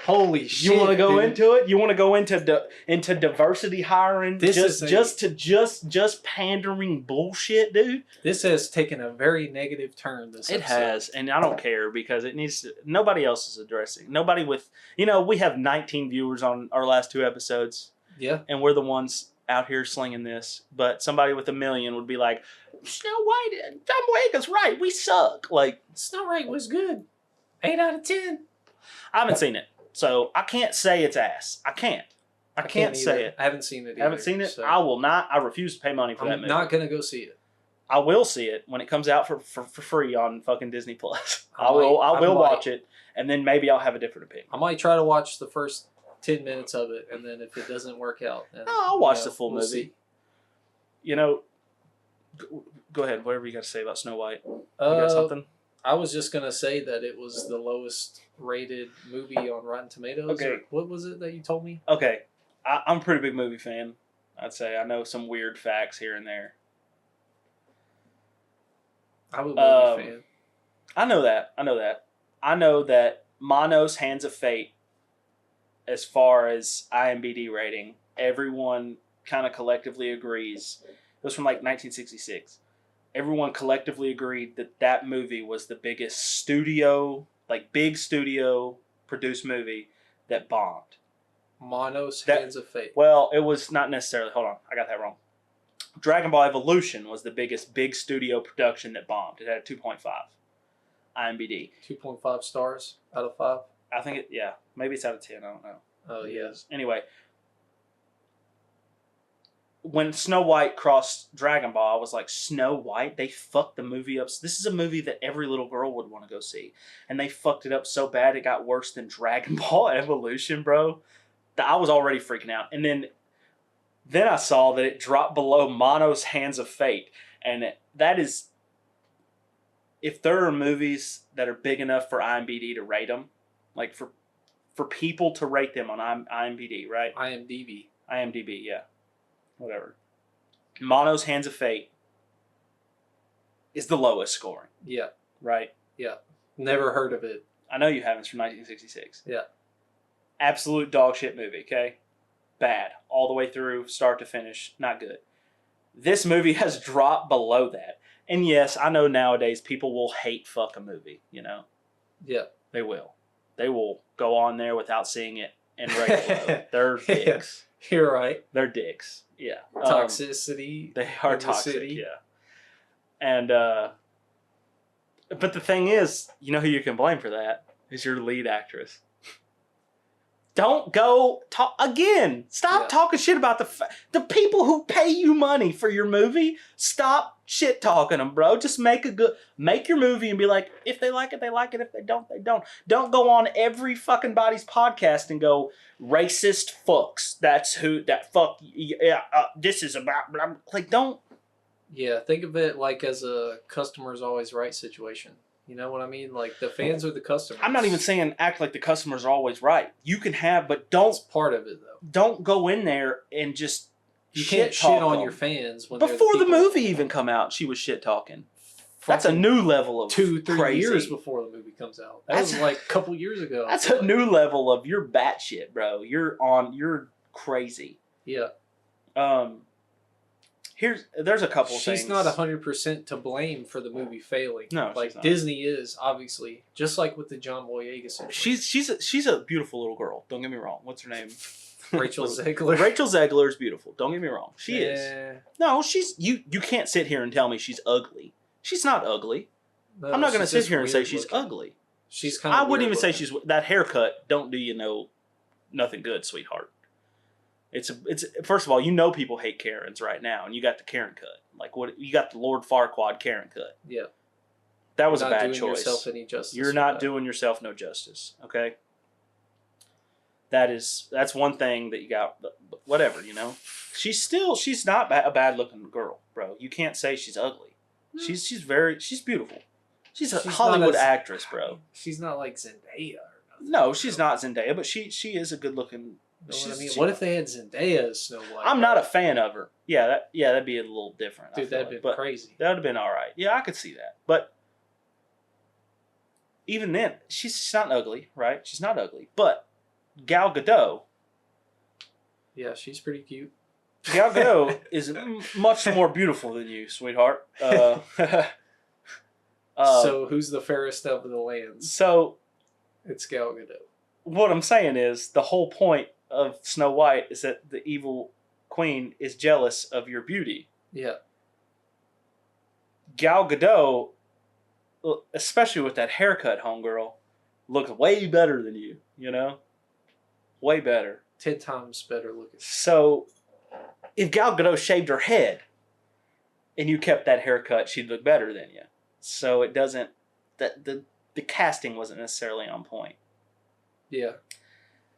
[SPEAKER 1] Holy shit!
[SPEAKER 2] You want to go into it? You want to go into diversity hiring? Just pandering bullshit, dude.
[SPEAKER 1] This has taken a very negative turn.
[SPEAKER 2] It has, and I don't care because it needs to. Nobody else is addressing. Nobody with we have 19 viewers on our last 2 episodes.
[SPEAKER 1] Yeah,
[SPEAKER 2] and we're the ones out here slinging this, but somebody with 1 million would be like, Snow White, John Boyega's right, we suck. Like,
[SPEAKER 1] Snow White was good. 8 out of 10.
[SPEAKER 2] I haven't seen it, so I can't say it's ass. I can't say it.
[SPEAKER 1] I haven't seen it either. So
[SPEAKER 2] I will not. I refuse to pay money for that movie.
[SPEAKER 1] I'm not going to go see it.
[SPEAKER 2] I will see it when it comes out for free on fucking Disney Plus. I will watch it, and then maybe I'll have a different opinion.
[SPEAKER 1] I might try to watch the first 10 minutes of it, and then if it doesn't work out, then
[SPEAKER 2] I'll watch the full movie.
[SPEAKER 1] See.
[SPEAKER 2] Go ahead. Whatever you got to say about Snow White. You got something?
[SPEAKER 1] I was just gonna say that it was the lowest rated movie on Rotten Tomatoes.
[SPEAKER 2] Okay.
[SPEAKER 1] What was it that you told me?
[SPEAKER 2] Okay, I'm a pretty big movie fan. I'd say I know some weird facts here and there.
[SPEAKER 1] I'm a movie fan.
[SPEAKER 2] I know that. I know that Mono's Hands of Fate, as far as IMDb rating, everyone kind of collectively agrees. It was from like 1966. Everyone collectively agreed that movie was the biggest big studio produced movie that bombed.
[SPEAKER 1] Mono's Hands of Fate.
[SPEAKER 2] Well, it was not necessarily. Hold on, I got that wrong. Dragon Ball Evolution was the biggest big studio production that bombed. It had a 2.5 IMDb.
[SPEAKER 1] 2.5 stars out of 5?
[SPEAKER 2] I think maybe it's out of 10. I don't know.
[SPEAKER 1] Oh, yes.
[SPEAKER 2] Anyway, when Snow White crossed Dragon Ball, I was like, Snow White? They fucked the movie up. This is a movie that every little girl would want to go see. And they fucked it up so bad it got worse than Dragon Ball Evolution, bro. I was already freaking out. And then I saw that it dropped below Mono's Hands of Fate. And that is... If there are movies that are big enough for IMDb to rate them, like for people to rate them on IMDb, right? IMDb, yeah. Whatever. Mono's Hands of Fate is the lowest scoring.
[SPEAKER 1] Yeah.
[SPEAKER 2] Right?
[SPEAKER 1] Yeah. Never heard of it.
[SPEAKER 2] I know you haven't. It's from 1966.
[SPEAKER 1] Yeah.
[SPEAKER 2] Absolute dog shit movie, okay? Bad. All the way through, start to finish. Not good. This movie has dropped below that. And yes, I know nowadays people will hate fuck a movie, you know?
[SPEAKER 1] Yeah.
[SPEAKER 2] They will. They will go on there without seeing it and rate it low. They're dicks.
[SPEAKER 1] You're right.
[SPEAKER 2] They're dicks. Yeah.
[SPEAKER 1] Toxicity.
[SPEAKER 2] They are toxic, yeah. And, but the thing is, you know who you can blame for that? Is your lead actress. Don't go talk again. Stop talking shit about the people who pay you money for your movie. Stop shit talking them, bro. Just make your movie and be like, if they like it, they like it. If they don't, they don't. Don't go on every fucking body's podcast and go racist fucks. That's who that fuck. Yeah, this is about. Like, don't.
[SPEAKER 1] Yeah, think of it like as a customer's always right situation. You know what I mean? Like, the fans are the customers.
[SPEAKER 2] I'm not even saying act like the customers are always right. You can have, but don't.
[SPEAKER 1] That's part of it, though.
[SPEAKER 2] Don't go in there and just.
[SPEAKER 1] You can't shit on your fans. When
[SPEAKER 2] before the movie even come out, she was shit talking. That's a new level of
[SPEAKER 1] 2-3
[SPEAKER 2] crazy.
[SPEAKER 1] Years before the movie comes out. That was like a couple years ago.
[SPEAKER 2] That's a new level of you're batshit, bro. You're crazy.
[SPEAKER 1] Yeah.
[SPEAKER 2] There's a couple things.
[SPEAKER 1] She's not 100% to blame for the movie failing.
[SPEAKER 2] No,
[SPEAKER 1] like
[SPEAKER 2] she's not.
[SPEAKER 1] Disney is, obviously, just like with the John Boyega situation.
[SPEAKER 2] She's a beautiful little girl. Don't get me wrong. What's her name?
[SPEAKER 1] Rachel Zegler.
[SPEAKER 2] Rachel Zegler is beautiful. Don't get me wrong. She is. No, she's you can't sit here and tell me she's ugly. She's not ugly. No, I'm not going to sit here and say she's ugly.
[SPEAKER 1] She's kind of
[SPEAKER 2] I wouldn't even say she's that haircut don't do you no nothing good, sweetheart. It's first of all, you know people hate Karens right now, and you got the Karen cut. Like what you got the Lord Farquaad Karen cut.
[SPEAKER 1] Yeah.
[SPEAKER 2] That was a bad choice.
[SPEAKER 1] You're not doing yourself any justice.
[SPEAKER 2] You're not doing yourself no justice, okay? That's one thing that you got. Whatever, you know. She's not a bad looking girl, bro. You can't say she's ugly. She's beautiful. She's a Hollywood actress, bro.
[SPEAKER 1] She's not like Zendaya or nothing.
[SPEAKER 2] No, she's not Zendaya, but she is a good looking.
[SPEAKER 1] What if they had Zendaya as Snow White?
[SPEAKER 2] I'm not a fan of her. That'd be a little different.
[SPEAKER 1] Dude, that'd be crazy.
[SPEAKER 2] That would have been all right. Yeah, I could see that. But even then, she's not ugly, right? She's not ugly. But Gal Gadot.
[SPEAKER 1] Yeah, she's pretty cute.
[SPEAKER 2] Gal Gadot is much more beautiful than you, sweetheart.
[SPEAKER 1] So who's the fairest of the lands?
[SPEAKER 2] So
[SPEAKER 1] it's Gal Gadot.
[SPEAKER 2] What I'm saying is the whole point of Snow White is that the evil queen is jealous of your beauty.
[SPEAKER 1] Yeah.
[SPEAKER 2] Gal Gadot, especially with that haircut, homegirl, looks way better than you. You know, way better.
[SPEAKER 1] 10 times better looking.
[SPEAKER 2] So, if Gal Gadot shaved her head, and you kept that haircut, she'd look better than you. So it doesn't. The casting wasn't necessarily on point.
[SPEAKER 1] Yeah,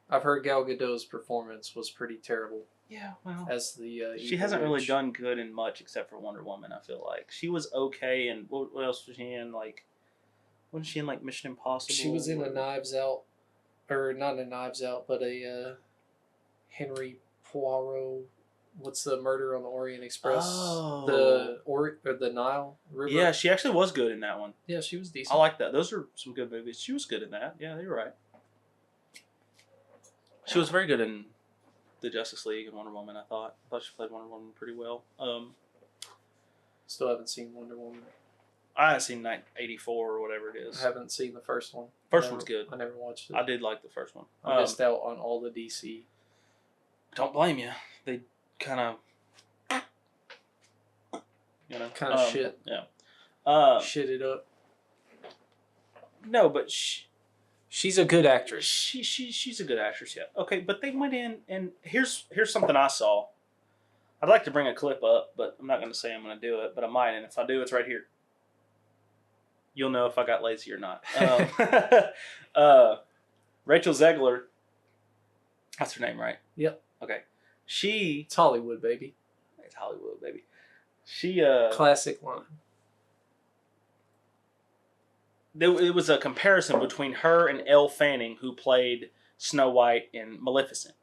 [SPEAKER 1] I've heard Gal Gadot's performance was pretty terrible.
[SPEAKER 2] Yeah, well,
[SPEAKER 1] as the
[SPEAKER 2] she hasn't really done good in much except for Wonder Woman. I feel like she was okay, and what else was she in? Like, wasn't she in like Mission Impossible?
[SPEAKER 1] She was in a Knives Out, or not a Knives Out, but a Henry Poirot. What's the Murder on the Orient Express?
[SPEAKER 2] Oh.
[SPEAKER 1] The Nile River.
[SPEAKER 2] Yeah, she actually was good in that one.
[SPEAKER 1] Yeah, she was decent.
[SPEAKER 2] I like that. Those are some good movies. She was good in that. Yeah, you're right. She was very good in the Justice League and Wonder Woman, I thought. I thought she played Wonder Woman pretty well.
[SPEAKER 1] Still haven't seen Wonder Woman.
[SPEAKER 2] I haven't seen 84 or whatever it is.
[SPEAKER 1] I haven't seen the first one.
[SPEAKER 2] First one's good.
[SPEAKER 1] I never watched it.
[SPEAKER 2] I did like the first one.
[SPEAKER 1] I missed out on all the DC.
[SPEAKER 2] Don't blame you. They kind of,
[SPEAKER 1] kind of shit.
[SPEAKER 2] Yeah.
[SPEAKER 1] Shit it up.
[SPEAKER 2] No, but
[SPEAKER 1] she's a good actress.
[SPEAKER 2] She's a good actress, yeah. Okay, but they went in and here's something I saw. I'd like to bring a clip up, but I'm not going to say I'm going to do it, but I might, and if I do, it's right here. You'll know if I got lazy or not. Rachel Zegler, that's her name, right?
[SPEAKER 1] Yep.
[SPEAKER 2] Okay.
[SPEAKER 1] It's Hollywood, baby.
[SPEAKER 2] It's Hollywood, baby. She
[SPEAKER 1] classic line.
[SPEAKER 2] It was a comparison between her and Elle Fanning, who played Snow White in Maleficent.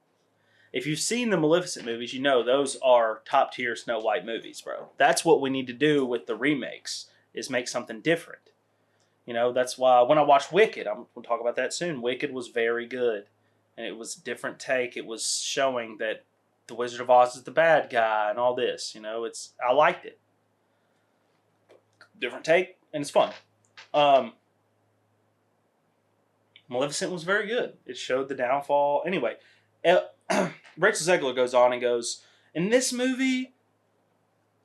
[SPEAKER 2] If you've seen the Maleficent movies, you know those are top tier Snow White movies, bro. That's what we need to do with the remakes, is make something different. You know, that's why when I watched Wicked, I'm going to talk about that soon. Wicked was very good, and it was a different take. It was showing that the Wizard of Oz is the bad guy and all this. You know, I liked it. Different take, and it's fun. Maleficent was very good. It showed the downfall. Anyway, Rachel Zegler goes on and goes, in this movie,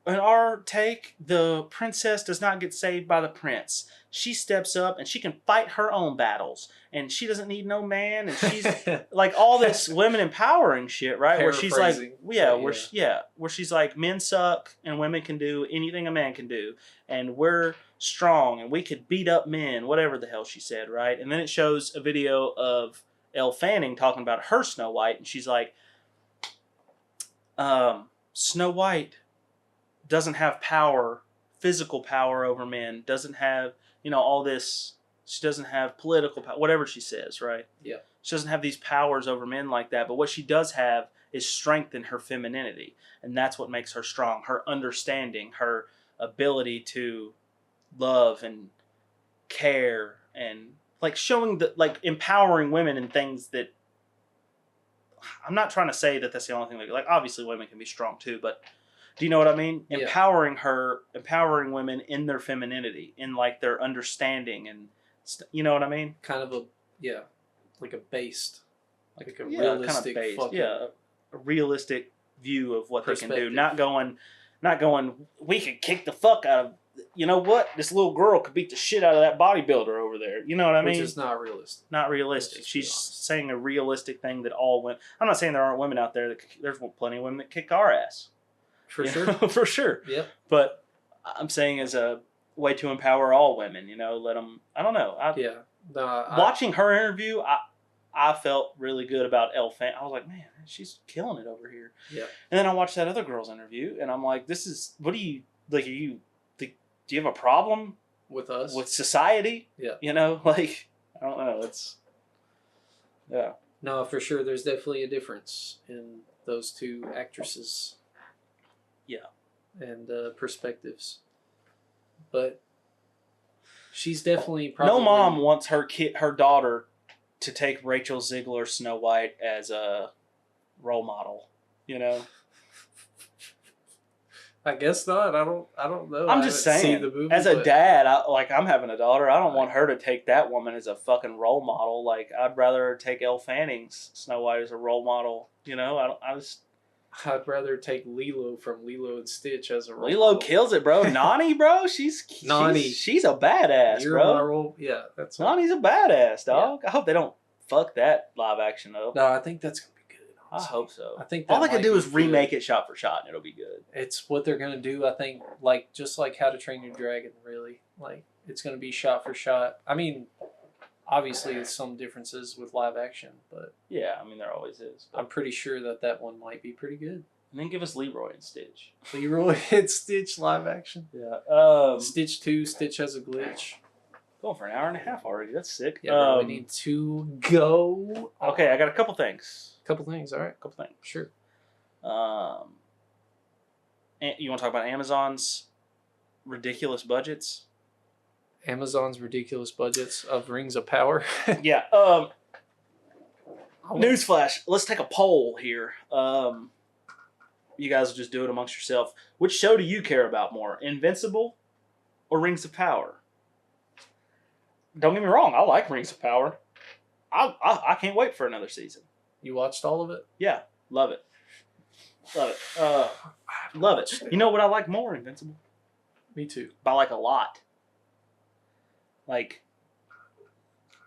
[SPEAKER 2] in our take, the princess does not get saved by the prince. She steps up and she can fight her own battles. And she doesn't need no man. And she's like all this women empowering shit, right? Where she's like, where she's like, men suck and women can do anything a man can do. And we're strong and we could beat up men, whatever the hell she said, right? And then it shows a video of Elle Fanning talking about her Snow White. And she's like, Snow White doesn't have power, physical power over men, doesn't have, all this, she doesn't have political power, whatever she says, right?
[SPEAKER 1] Yeah.
[SPEAKER 2] She doesn't have these powers over men like that, but what she does have is strength in her femininity, and that's what makes her strong, her understanding, her ability to love and care, and like showing empowering women in things that, I'm not trying to say that that's the only thing, like obviously women can be strong too, but do you know what I mean? Yeah. Empowering women in their femininity, in like their understanding, and you know what I mean?
[SPEAKER 1] Kind of like a based,
[SPEAKER 2] like a realistic, kind of based, a realistic view of what they can do. Not going, we could kick the fuck out of, you know what? This little girl could beat the shit out of that bodybuilder over there. You know what I mean?
[SPEAKER 1] Which is not realistic.
[SPEAKER 2] Not realistic. She's saying a realistic thing that all women. I'm not saying there aren't women out there there's plenty of women that kick our ass.
[SPEAKER 1] For sure.
[SPEAKER 2] For sure.
[SPEAKER 1] Yep.
[SPEAKER 2] But I'm saying as a way to empower all women, let them, I don't know. Watching her interview, I felt really good about Elle Fanning. I was like, man, she's killing it over here.
[SPEAKER 1] Yeah.
[SPEAKER 2] And then I watched that other girl's interview, and I'm like, what do you, like, do you have a problem?
[SPEAKER 1] With us?
[SPEAKER 2] With society?
[SPEAKER 1] Yeah.
[SPEAKER 2] I don't know. Yeah.
[SPEAKER 1] No, for sure. There's definitely a difference in those two actresses.
[SPEAKER 2] Yeah.
[SPEAKER 1] And perspectives. But she's definitely probably...
[SPEAKER 2] No mom wants her daughter to take Rachel Zegler Snow White as a role model,
[SPEAKER 1] I guess not. I don't know.
[SPEAKER 2] I'm just saying, the movie, as a dad, I'm having a daughter. I don't want her to take that woman as a fucking role model. Like, I'd rather take Elle Fanning's Snow White as a role model. I'd
[SPEAKER 1] rather take Lilo from Lilo and Stitch as a role
[SPEAKER 2] Lilo
[SPEAKER 1] model.
[SPEAKER 2] Kills it, bro. Nani, bro. She's a badass, bro.
[SPEAKER 1] Yeah, that's
[SPEAKER 2] Nani's a badass, dog. Yeah. I hope they don't fuck that live action up.
[SPEAKER 1] No, I think that's gonna be good.
[SPEAKER 2] Honestly. I hope so.
[SPEAKER 1] I think
[SPEAKER 2] all they can do is remake it shot for shot, and it'll be good.
[SPEAKER 1] It's what they're gonna do. I think, just like How to Train Your Dragon. Really, it's gonna be shot for shot. I mean, obviously, there's some differences with live action, but
[SPEAKER 2] yeah, there always is. But
[SPEAKER 1] I'm pretty sure that one might be pretty good.
[SPEAKER 2] And then give us Leroy and Stitch.
[SPEAKER 1] Leroy and Stitch live action.
[SPEAKER 2] Yeah.
[SPEAKER 1] Stitch 2. Stitch has a glitch.
[SPEAKER 2] Going for an hour and a half already. That's sick.
[SPEAKER 1] Yeah, we need to go.
[SPEAKER 2] Okay, I got a couple things.
[SPEAKER 1] All right.
[SPEAKER 2] Couple things.
[SPEAKER 1] Sure.
[SPEAKER 2] You want to talk about Amazon's ridiculous budgets?
[SPEAKER 1] Amazon's ridiculous budgets of Rings of Power.
[SPEAKER 2] Yeah. Newsflash. Let's take a poll here. You guys will just do it amongst yourself. Which show do you care about more, Invincible or Rings of Power? Don't get me wrong. I like Rings of Power. I can't wait for another season.
[SPEAKER 1] You watched all of it?
[SPEAKER 2] Yeah. Love it. Love it. You know what I like more, Invincible?
[SPEAKER 1] Me too.
[SPEAKER 2] By a lot. Like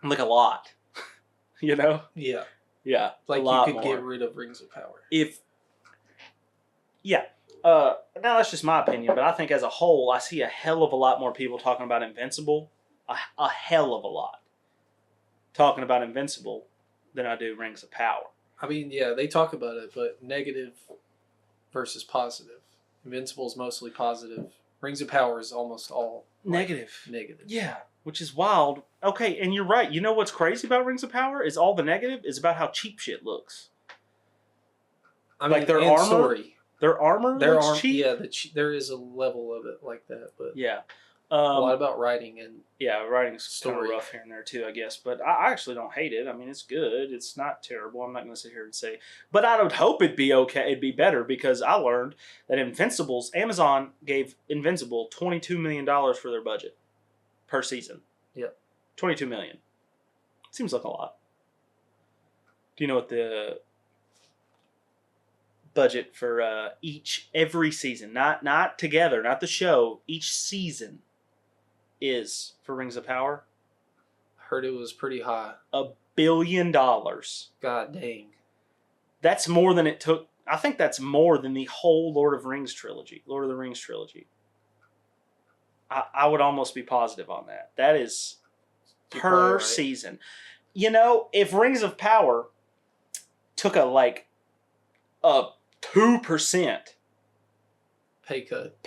[SPEAKER 2] a lot.
[SPEAKER 1] Yeah.
[SPEAKER 2] Yeah.
[SPEAKER 1] You could get rid of Rings of Power.
[SPEAKER 2] If Yeah. Now that's just my opinion, but I think as a whole, I see a hell of a lot more people talking about Invincible, a hell of a lot talking about Invincible than I do Rings of Power.
[SPEAKER 1] I mean, yeah, they talk about it, but negative versus positive. Invincible's mostly positive. Rings of Power is almost all
[SPEAKER 2] Negative.
[SPEAKER 1] Negative.
[SPEAKER 2] Yeah, which is wild. Okay, and you're right. You know what's crazy about Rings of Power is all the negative is about how cheap shit looks.
[SPEAKER 1] I mean,
[SPEAKER 2] like their
[SPEAKER 1] and
[SPEAKER 2] armor.
[SPEAKER 1] Story.
[SPEAKER 2] Their armor looks cheap.
[SPEAKER 1] Yeah, there is a level of it like that, but
[SPEAKER 2] yeah.
[SPEAKER 1] A lot about writing and
[SPEAKER 2] writing's kind of rough here and there too, I guess. But I actually don't hate it. I mean, it's good. It's not terrible. I'm not going to sit here and say, but I would hope it'd be okay. It'd be better because I learned that Amazon gave Invincible $22 million for their budget per season.
[SPEAKER 1] Yep.
[SPEAKER 2] $22 million. Seems like a lot. Do you know what the budget for every season, not together, not the show, each season is for Rings of Power?
[SPEAKER 1] Heard it was pretty high.
[SPEAKER 2] $1 billion. God
[SPEAKER 1] dang.
[SPEAKER 2] That's more than it took. I think that's more than the whole Lord of the Rings trilogy. I would almost be positive on that. That is per season. You know, if Rings of Power took a 2%
[SPEAKER 1] pay cut.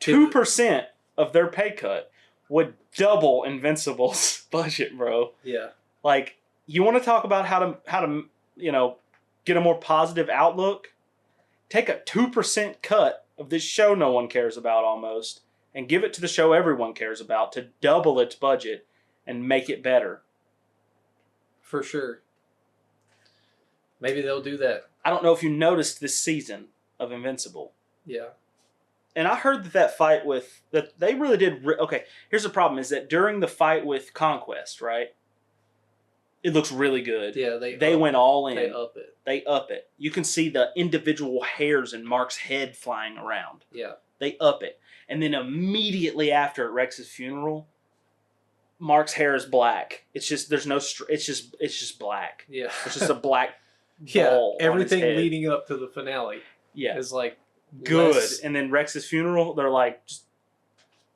[SPEAKER 2] 2% of their pay cut would double Invincible's budget, bro.
[SPEAKER 1] Yeah.
[SPEAKER 2] Like, you want to talk about how to get a more positive outlook? Take a 2% cut of this show no one cares about almost and give it to the show everyone cares about to double its budget and make it better.
[SPEAKER 1] For sure. Maybe they'll do that.
[SPEAKER 2] I don't know if you noticed this season of Invincible.
[SPEAKER 1] Yeah.
[SPEAKER 2] And I heard that fight with... that they really did... okay, here's the problem, is that during the fight with Conquest, right? It looks really good.
[SPEAKER 1] Yeah,
[SPEAKER 2] they went all in.
[SPEAKER 1] They up it.
[SPEAKER 2] You can see the individual hairs in Mark's head flying around.
[SPEAKER 1] Yeah.
[SPEAKER 2] They up it. And then immediately after at Rex's funeral, Mark's hair is black. It's just... there's no... it's just black.
[SPEAKER 1] Yeah.
[SPEAKER 2] It's just a black...
[SPEAKER 1] everything leading up to the finale is like
[SPEAKER 2] good. And then Rex's funeral, they're like, just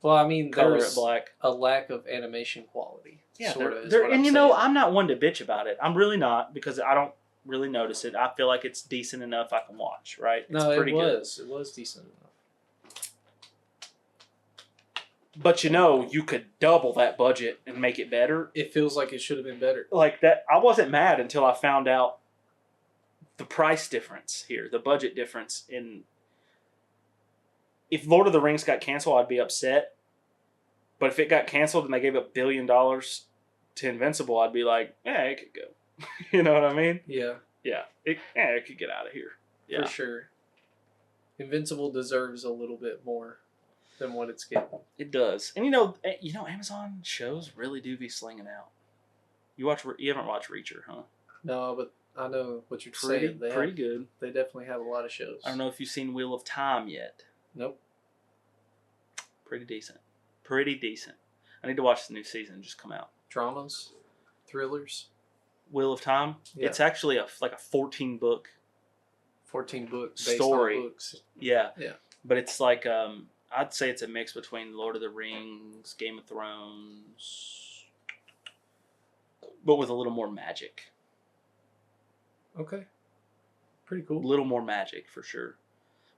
[SPEAKER 1] well, I mean,
[SPEAKER 2] color
[SPEAKER 1] there's
[SPEAKER 2] it black.
[SPEAKER 1] A lack of animation quality.
[SPEAKER 2] Yeah,
[SPEAKER 1] sort of.
[SPEAKER 2] And you know, I'm not one to bitch about it. I'm really not, because I don't really notice it. I feel like it's decent enough I can watch. Right? It's pretty good.
[SPEAKER 1] It was decent enough.
[SPEAKER 2] But you could double that budget and make it better.
[SPEAKER 1] It feels like it should have been better.
[SPEAKER 2] Like that, I wasn't mad until I found out the price difference here, the budget difference in. If Lord of the Rings got canceled, I'd be upset. But if it got canceled and they gave $1 billion to Invincible, I'd be like, yeah, it could go. You know what I mean?
[SPEAKER 1] Yeah.
[SPEAKER 2] Yeah. It could get out of here. Yeah.
[SPEAKER 1] For sure. Invincible deserves a little bit more than what it's getting.
[SPEAKER 2] It does. And Amazon shows really do be slinging out. You haven't watched Reacher, huh?
[SPEAKER 1] No, but I know what you're saying.
[SPEAKER 2] Pretty good.
[SPEAKER 1] They definitely have a lot of shows.
[SPEAKER 2] I don't know if you've seen Wheel of Time yet.
[SPEAKER 1] Nope.
[SPEAKER 2] Pretty decent. I need to watch the new season just come out.
[SPEAKER 1] Dramas? Thrillers?
[SPEAKER 2] Wheel of Time? Yeah. It's actually a 14-book
[SPEAKER 1] 14-book
[SPEAKER 2] story.
[SPEAKER 1] Books.
[SPEAKER 2] Yeah.
[SPEAKER 1] Yeah.
[SPEAKER 2] But it's like I'd say it's a mix between Lord of the Rings, Game of Thrones, but with a little more magic.
[SPEAKER 1] Okay. Pretty cool.
[SPEAKER 2] A little more magic for sure.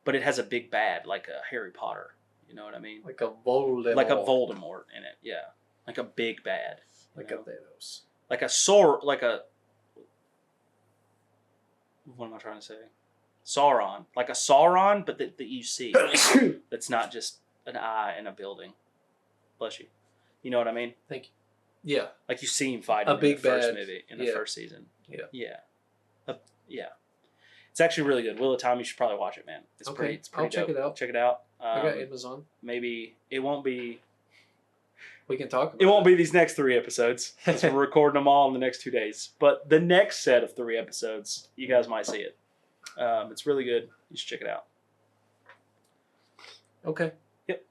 [SPEAKER 2] But it has a big bad, like a Harry Potter. You know what I mean?
[SPEAKER 1] Like a Voldemort.
[SPEAKER 2] Like a Voldemort in it, yeah. Like a big bad.
[SPEAKER 1] Like a Thanos.
[SPEAKER 2] What am I trying to say? Sauron. Like a Sauron, but that you see. That's not just an eye in a building. Bless you. You know what I mean?
[SPEAKER 1] Thank you. Yeah.
[SPEAKER 2] Like you see him fighting in the first movie, in the first season. Yeah. Yeah. Yeah. It's actually really good. Wheel of Time, you should probably watch it, man. It's pretty
[SPEAKER 1] I'll
[SPEAKER 2] dope.
[SPEAKER 1] check it out.
[SPEAKER 2] Check it out.
[SPEAKER 1] I got Amazon.
[SPEAKER 2] Maybe it won't be...
[SPEAKER 1] We can talk about
[SPEAKER 2] it. Won't be these next 3 episodes, because we're recording them all in the next 2 days. But the next set of 3 episodes, you guys might see it. It's really good. You should check it out.
[SPEAKER 1] Okay.
[SPEAKER 2] Yep.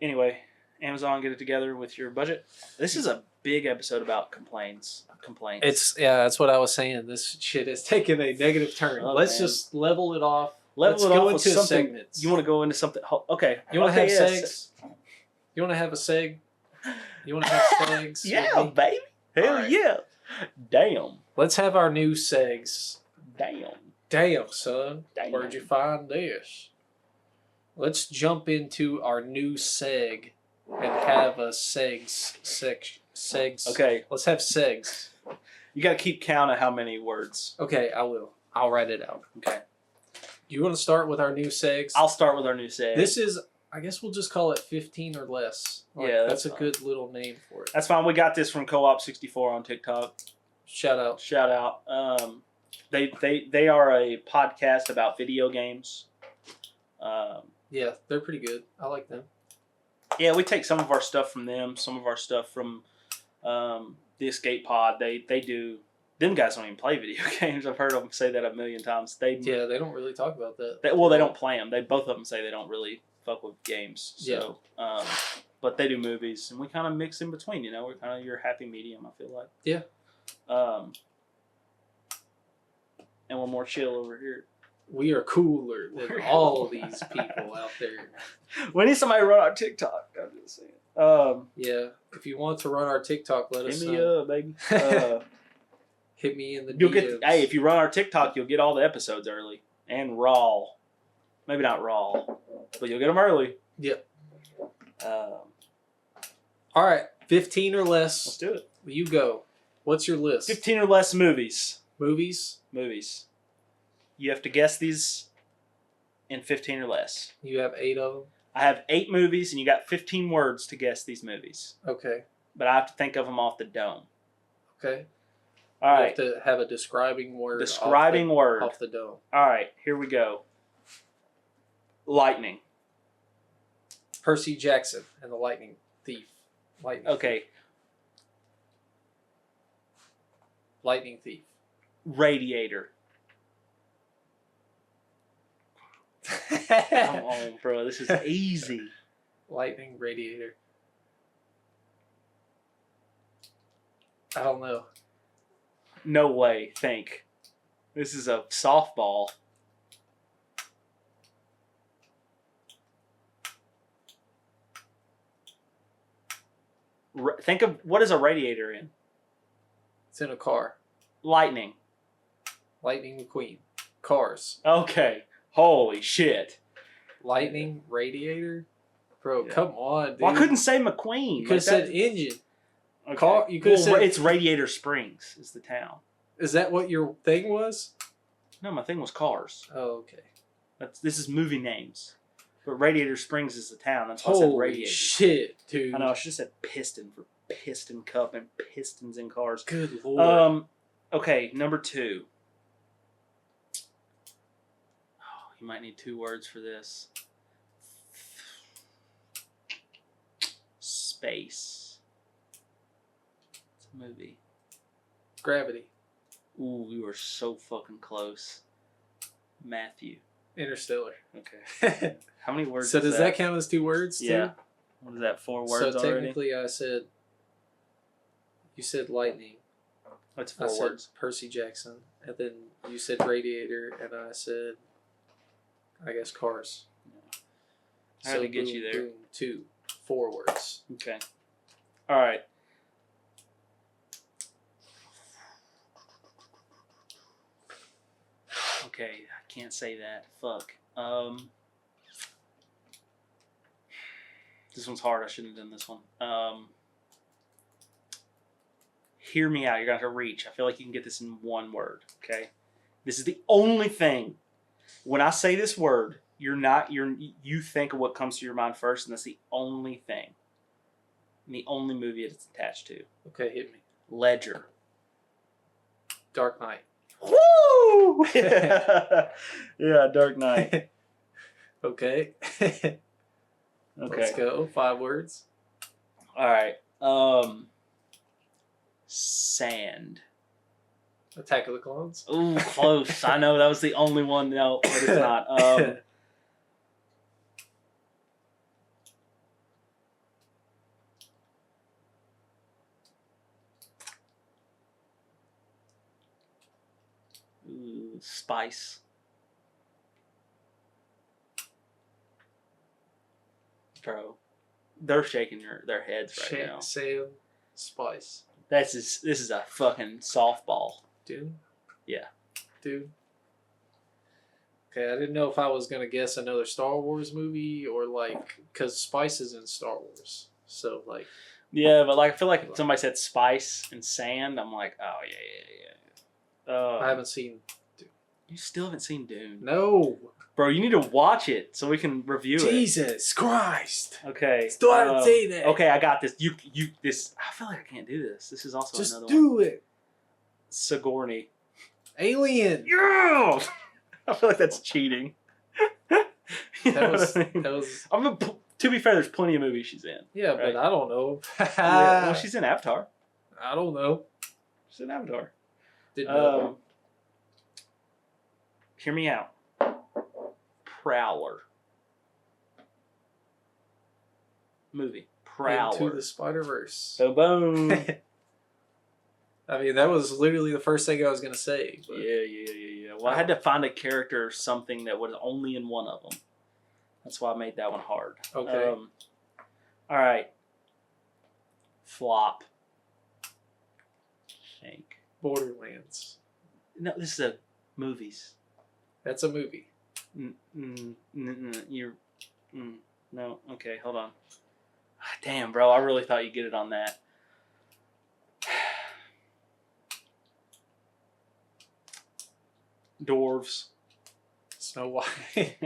[SPEAKER 2] Anyway, Amazon, get it together with your budget. This is a big episode about complaints.
[SPEAKER 1] That's what I was saying. This shit is taking a negative turn. Let's just level it off.
[SPEAKER 2] Level
[SPEAKER 1] Let's
[SPEAKER 2] it
[SPEAKER 1] go
[SPEAKER 2] off with
[SPEAKER 1] into
[SPEAKER 2] something.
[SPEAKER 1] segments.
[SPEAKER 2] You want to go into something? Okay.
[SPEAKER 1] You want to
[SPEAKER 2] Okay,
[SPEAKER 1] have
[SPEAKER 2] yes.
[SPEAKER 1] segs? You want to have a seg? You want to have segs?
[SPEAKER 2] Yeah,
[SPEAKER 1] with me?
[SPEAKER 2] baby. Hell
[SPEAKER 1] All right.
[SPEAKER 2] yeah. Damn.
[SPEAKER 1] Let's have our new segs.
[SPEAKER 2] Damn.
[SPEAKER 1] Damn, son.
[SPEAKER 2] Damn.
[SPEAKER 1] Where'd you find this? Let's jump into our new seg and have a segs.
[SPEAKER 2] Okay.
[SPEAKER 1] Let's have segs.
[SPEAKER 2] You got to keep count of how many words.
[SPEAKER 1] Okay, I will. I'll write it out.
[SPEAKER 2] Okay.
[SPEAKER 1] You want to start with our new segs?
[SPEAKER 2] I'll start with our new seg.
[SPEAKER 1] This is, I guess we'll just call it 15 or less.
[SPEAKER 2] Yeah,
[SPEAKER 1] that's a
[SPEAKER 2] fine.
[SPEAKER 1] good little name for it.
[SPEAKER 2] That's fine. We got this from Co-op64 on TikTok.
[SPEAKER 1] Shout out.
[SPEAKER 2] Shout out. They are a podcast about video games.
[SPEAKER 1] Yeah, they're pretty good. I like them.
[SPEAKER 2] Yeah, we take some of our stuff from them, some of our stuff from the Escape Pod. They do. Them guys don't even play video games. I've heard them say that a million times.
[SPEAKER 1] They don't really talk about that.
[SPEAKER 2] They don't play them. Both of them say they don't really fuck with games. So, but they do movies, and we kind of mix in between. You know, we're kind of your happy medium. I feel like.
[SPEAKER 1] Yeah.
[SPEAKER 2] And we're more chill over here.
[SPEAKER 1] We are cooler than all these people out there.
[SPEAKER 2] We need somebody to run our TikTok. I'm just saying.
[SPEAKER 1] Yeah, if you want to run our TikTok, let us
[SPEAKER 2] Hit me
[SPEAKER 1] know.
[SPEAKER 2] up, baby.
[SPEAKER 1] Hit me in the
[SPEAKER 2] You'll
[SPEAKER 1] DMs.
[SPEAKER 2] get. Hey, if you run our TikTok, you'll get all the episodes early and raw. Maybe not raw, but you'll get them early.
[SPEAKER 1] Yep.
[SPEAKER 2] Let's
[SPEAKER 1] All right, 15 or less.
[SPEAKER 2] do it.
[SPEAKER 1] You go. What's your list?
[SPEAKER 2] 15 or less movies.
[SPEAKER 1] Movies.
[SPEAKER 2] You have to guess these in 15 or less.
[SPEAKER 1] You have 8 of them.
[SPEAKER 2] I have 8 movies, and you got 15 words to guess these movies.
[SPEAKER 1] Okay.
[SPEAKER 2] But I have to think of them off the dome.
[SPEAKER 1] Okay.
[SPEAKER 2] All
[SPEAKER 1] you
[SPEAKER 2] right.
[SPEAKER 1] have to have a describing word.
[SPEAKER 2] Word.
[SPEAKER 1] Off the dome.
[SPEAKER 2] All right, here we go. Lightning.
[SPEAKER 1] Percy Jackson and the Lightning Thief.
[SPEAKER 2] Okay.
[SPEAKER 1] Lightning Thief.
[SPEAKER 2] Radiator. Come on, bro. This is easy.
[SPEAKER 1] Lightning Radiator. I don't know.
[SPEAKER 2] No way. Think. This is a softball. Think of what is a radiator in?
[SPEAKER 1] It's in a car.
[SPEAKER 2] Lightning.
[SPEAKER 1] Lightning McQueen. Cars.
[SPEAKER 2] Okay. Holy shit.
[SPEAKER 1] Lightning Radiator? Bro,
[SPEAKER 2] Yeah.
[SPEAKER 1] come on, dude.
[SPEAKER 2] Well, I couldn't say McQueen.
[SPEAKER 1] You could have said engine.
[SPEAKER 2] okay.
[SPEAKER 1] Car. You could have said.
[SPEAKER 2] It's Radiator Springs is the town.
[SPEAKER 1] Is that what your thing was?
[SPEAKER 2] No, my thing was cars.
[SPEAKER 1] Oh, okay.
[SPEAKER 2] This is movie names. But Radiator Springs is the town. That's why I said
[SPEAKER 1] Holy
[SPEAKER 2] Radiator.
[SPEAKER 1] shit, dude.
[SPEAKER 2] I know. I should have said Piston for Piston Cup and Pistons in cars.
[SPEAKER 1] Good lord.
[SPEAKER 2] Okay, number 2. Oh, you might need 2 words for this. Space. It's a movie.
[SPEAKER 1] Gravity.
[SPEAKER 2] Ooh, we were so fucking close. Matthew.
[SPEAKER 1] Interstellar.
[SPEAKER 2] Okay. How many words
[SPEAKER 1] So
[SPEAKER 2] is
[SPEAKER 1] does that count as 2 words, too?
[SPEAKER 2] Yeah. What is that, 4 words
[SPEAKER 1] so
[SPEAKER 2] already?
[SPEAKER 1] technically you said lightning.
[SPEAKER 2] That's
[SPEAKER 1] I
[SPEAKER 2] 4
[SPEAKER 1] said
[SPEAKER 2] words.
[SPEAKER 1] Percy Jackson. And then you said radiator, and I said, I guess, cars.
[SPEAKER 2] I had to get you there.
[SPEAKER 1] Boom, 2, 4 words.
[SPEAKER 2] Okay. All right. Okay, I can't say that. Fuck. This one's hard. I shouldn't have done this one. Hear me out. You're going to have to reach. I feel like you can get this in 1 word. Okay? This is the only thing. When I say this word, you think of what comes to your mind first, and that's the only thing. And the only movie it's attached to.
[SPEAKER 1] Okay, hit me.
[SPEAKER 2] Ledger.
[SPEAKER 1] Dark Knight.
[SPEAKER 2] Woo! Yeah, Dark Knight.
[SPEAKER 1] Okay.
[SPEAKER 2] Okay.
[SPEAKER 1] Let's go. 5 words.
[SPEAKER 2] All right. Sand.
[SPEAKER 1] Attack of the Clones.
[SPEAKER 2] Ooh, close. I know that was the only one. No, but it's not. Ooh, spice. bro. They're shaking their heads right now.
[SPEAKER 1] Sam Spice.
[SPEAKER 2] This is a fucking softball.
[SPEAKER 1] Dude.
[SPEAKER 2] Yeah.
[SPEAKER 1] Dude. Okay, I didn't know if I was gonna guess another Star Wars movie or like, because Spice is in Star Wars, so like.
[SPEAKER 2] Yeah, but like I feel like if somebody said spice and sand, I'm like, oh yeah.
[SPEAKER 1] I haven't seen. Dune.
[SPEAKER 2] You still haven't seen Dune?
[SPEAKER 1] No.
[SPEAKER 2] Bro, you need to watch it so we can review it.
[SPEAKER 1] Jesus Christ.
[SPEAKER 2] Okay.
[SPEAKER 1] Still haven't seen it.
[SPEAKER 2] Okay, I got this. You this. I feel like I can't do this. This is also
[SPEAKER 1] Just
[SPEAKER 2] another
[SPEAKER 1] do
[SPEAKER 2] one.
[SPEAKER 1] it.
[SPEAKER 2] Sigourney.
[SPEAKER 1] Alien.
[SPEAKER 2] Yeah. I feel like that's cheating.
[SPEAKER 1] That was.
[SPEAKER 2] I mean, to be fair, there's plenty of movies she's in.
[SPEAKER 1] Yeah,
[SPEAKER 2] right?
[SPEAKER 1] but I don't know.
[SPEAKER 2] Yeah, well, she's in Avatar.
[SPEAKER 1] I don't know.
[SPEAKER 2] She's in Avatar.
[SPEAKER 1] Didn't know.
[SPEAKER 2] Hear me out. Prowler. Movie. Prowler.
[SPEAKER 1] Into the Spider-Verse.
[SPEAKER 2] So boom.
[SPEAKER 1] I mean, that was literally the first thing I was gonna say. But...
[SPEAKER 2] Yeah. Well, I had to find a character or something that was only in one of them. That's why I made that one hard.
[SPEAKER 1] Okay.
[SPEAKER 2] All right. Flop. Think.
[SPEAKER 1] Borderlands.
[SPEAKER 2] No, this is a movies.
[SPEAKER 1] That's a movie.
[SPEAKER 2] No. Okay, hold on. Damn, bro. I really thought you'd get it on that. Dwarves.
[SPEAKER 1] Snow White.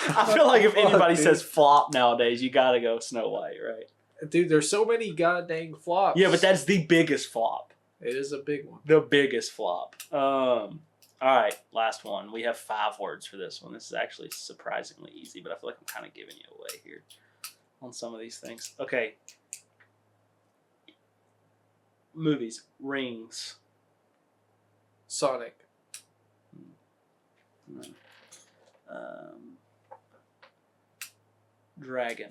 [SPEAKER 2] I feel like if anybody says flop nowadays, you gotta go Snow White, right?
[SPEAKER 1] Dude, there's so many goddamn flops.
[SPEAKER 2] Yeah, but that's the biggest flop.
[SPEAKER 1] It is a big one.
[SPEAKER 2] The biggest flop. All right, last one. We have 5 words for this one. This is actually surprisingly easy, but I feel like I'm kind of giving you away here on some of these things. Okay. Movies. Rings.
[SPEAKER 1] Sonic.
[SPEAKER 2] Dragon.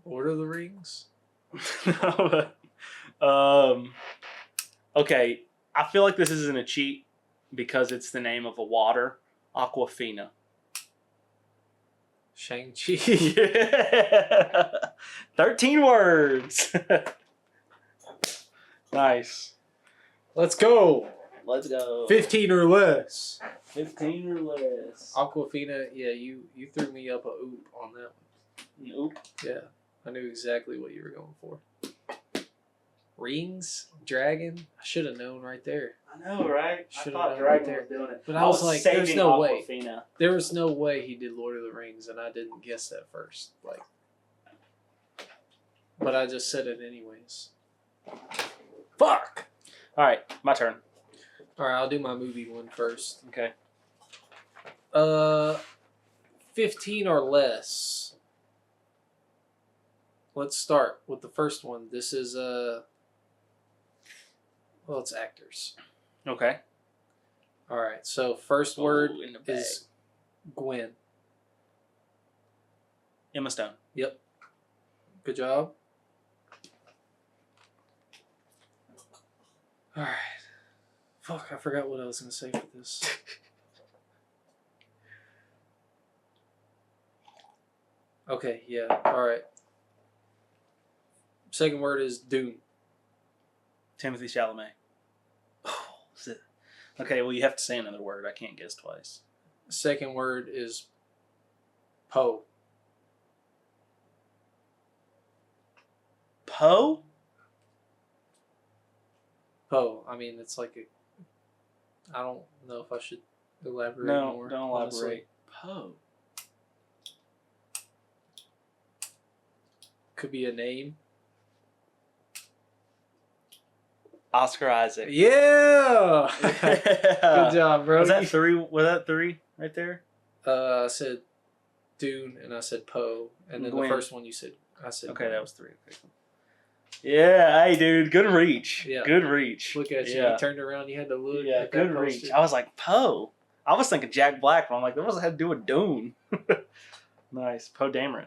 [SPEAKER 1] Lord of the Rings.
[SPEAKER 2] Okay, I feel like this isn't a cheat because it's the name of a water. Aquafina.
[SPEAKER 1] Shang-Chi.
[SPEAKER 2] Yeah. 13 words. Nice.
[SPEAKER 1] Let's go.
[SPEAKER 2] Let's go.
[SPEAKER 1] 15 or less.
[SPEAKER 2] 15 or less.
[SPEAKER 1] Aquafina, yeah, you threw me up a oop on that one.
[SPEAKER 2] Nope.
[SPEAKER 1] Yeah, I knew exactly what you were going for. Rings? Dragon? I should have known right there.
[SPEAKER 2] I know, right?
[SPEAKER 1] Should've
[SPEAKER 2] I thought
[SPEAKER 1] known
[SPEAKER 2] Dragon
[SPEAKER 1] right
[SPEAKER 2] was doing it.
[SPEAKER 1] But I was like, there's
[SPEAKER 2] saving
[SPEAKER 1] no way.
[SPEAKER 2] Aquafina.
[SPEAKER 1] There was no way he did Lord of the Rings, and I didn't guess that first. Like, but I just said it anyways. Fuck!
[SPEAKER 2] All right, my turn.
[SPEAKER 1] All right, I'll do my movie one first.
[SPEAKER 2] Okay.
[SPEAKER 1] 15 or less. Let's start with the first one. This is well, it's actors.
[SPEAKER 2] Okay.
[SPEAKER 1] All right. So first word
[SPEAKER 2] in the bag.
[SPEAKER 1] is Gwen.
[SPEAKER 2] Emma Stone.
[SPEAKER 1] Yep. Good job. All right. Fuck, I forgot what I was gonna say for this. Okay, yeah. All right. Second word is Dune.
[SPEAKER 2] Timothy Chalamet. Oh, is it? Okay, well, you have to say another word. I can't guess twice.
[SPEAKER 1] Second word is Poe.
[SPEAKER 2] Poe?
[SPEAKER 1] Poe. I mean, it's like a. I don't know if I should elaborate more.
[SPEAKER 2] No, don't
[SPEAKER 1] honestly.
[SPEAKER 2] elaborate. Poe.
[SPEAKER 1] Could be a name.
[SPEAKER 2] Oscar Isaac.
[SPEAKER 1] Yeah. Good job, bro.
[SPEAKER 2] Was that 3? Was that 3 right there?
[SPEAKER 1] I said Dune and I said Poe, and then
[SPEAKER 2] Gwen.
[SPEAKER 1] the first one you said I said.
[SPEAKER 2] Okay,
[SPEAKER 1] Gwen.
[SPEAKER 2] that was 3. Okay. Yeah, hey, dude, good reach.
[SPEAKER 1] Yeah.
[SPEAKER 2] Good reach.
[SPEAKER 1] Look at you.
[SPEAKER 2] Yeah.
[SPEAKER 1] You turned around. You had to look.
[SPEAKER 2] Yeah,
[SPEAKER 1] at
[SPEAKER 2] good
[SPEAKER 1] that
[SPEAKER 2] reach.
[SPEAKER 1] poster.
[SPEAKER 2] I was like, Poe. I was thinking Jack Black, but I'm like, that doesn't have to do with Dune. Nice. Poe Dameron.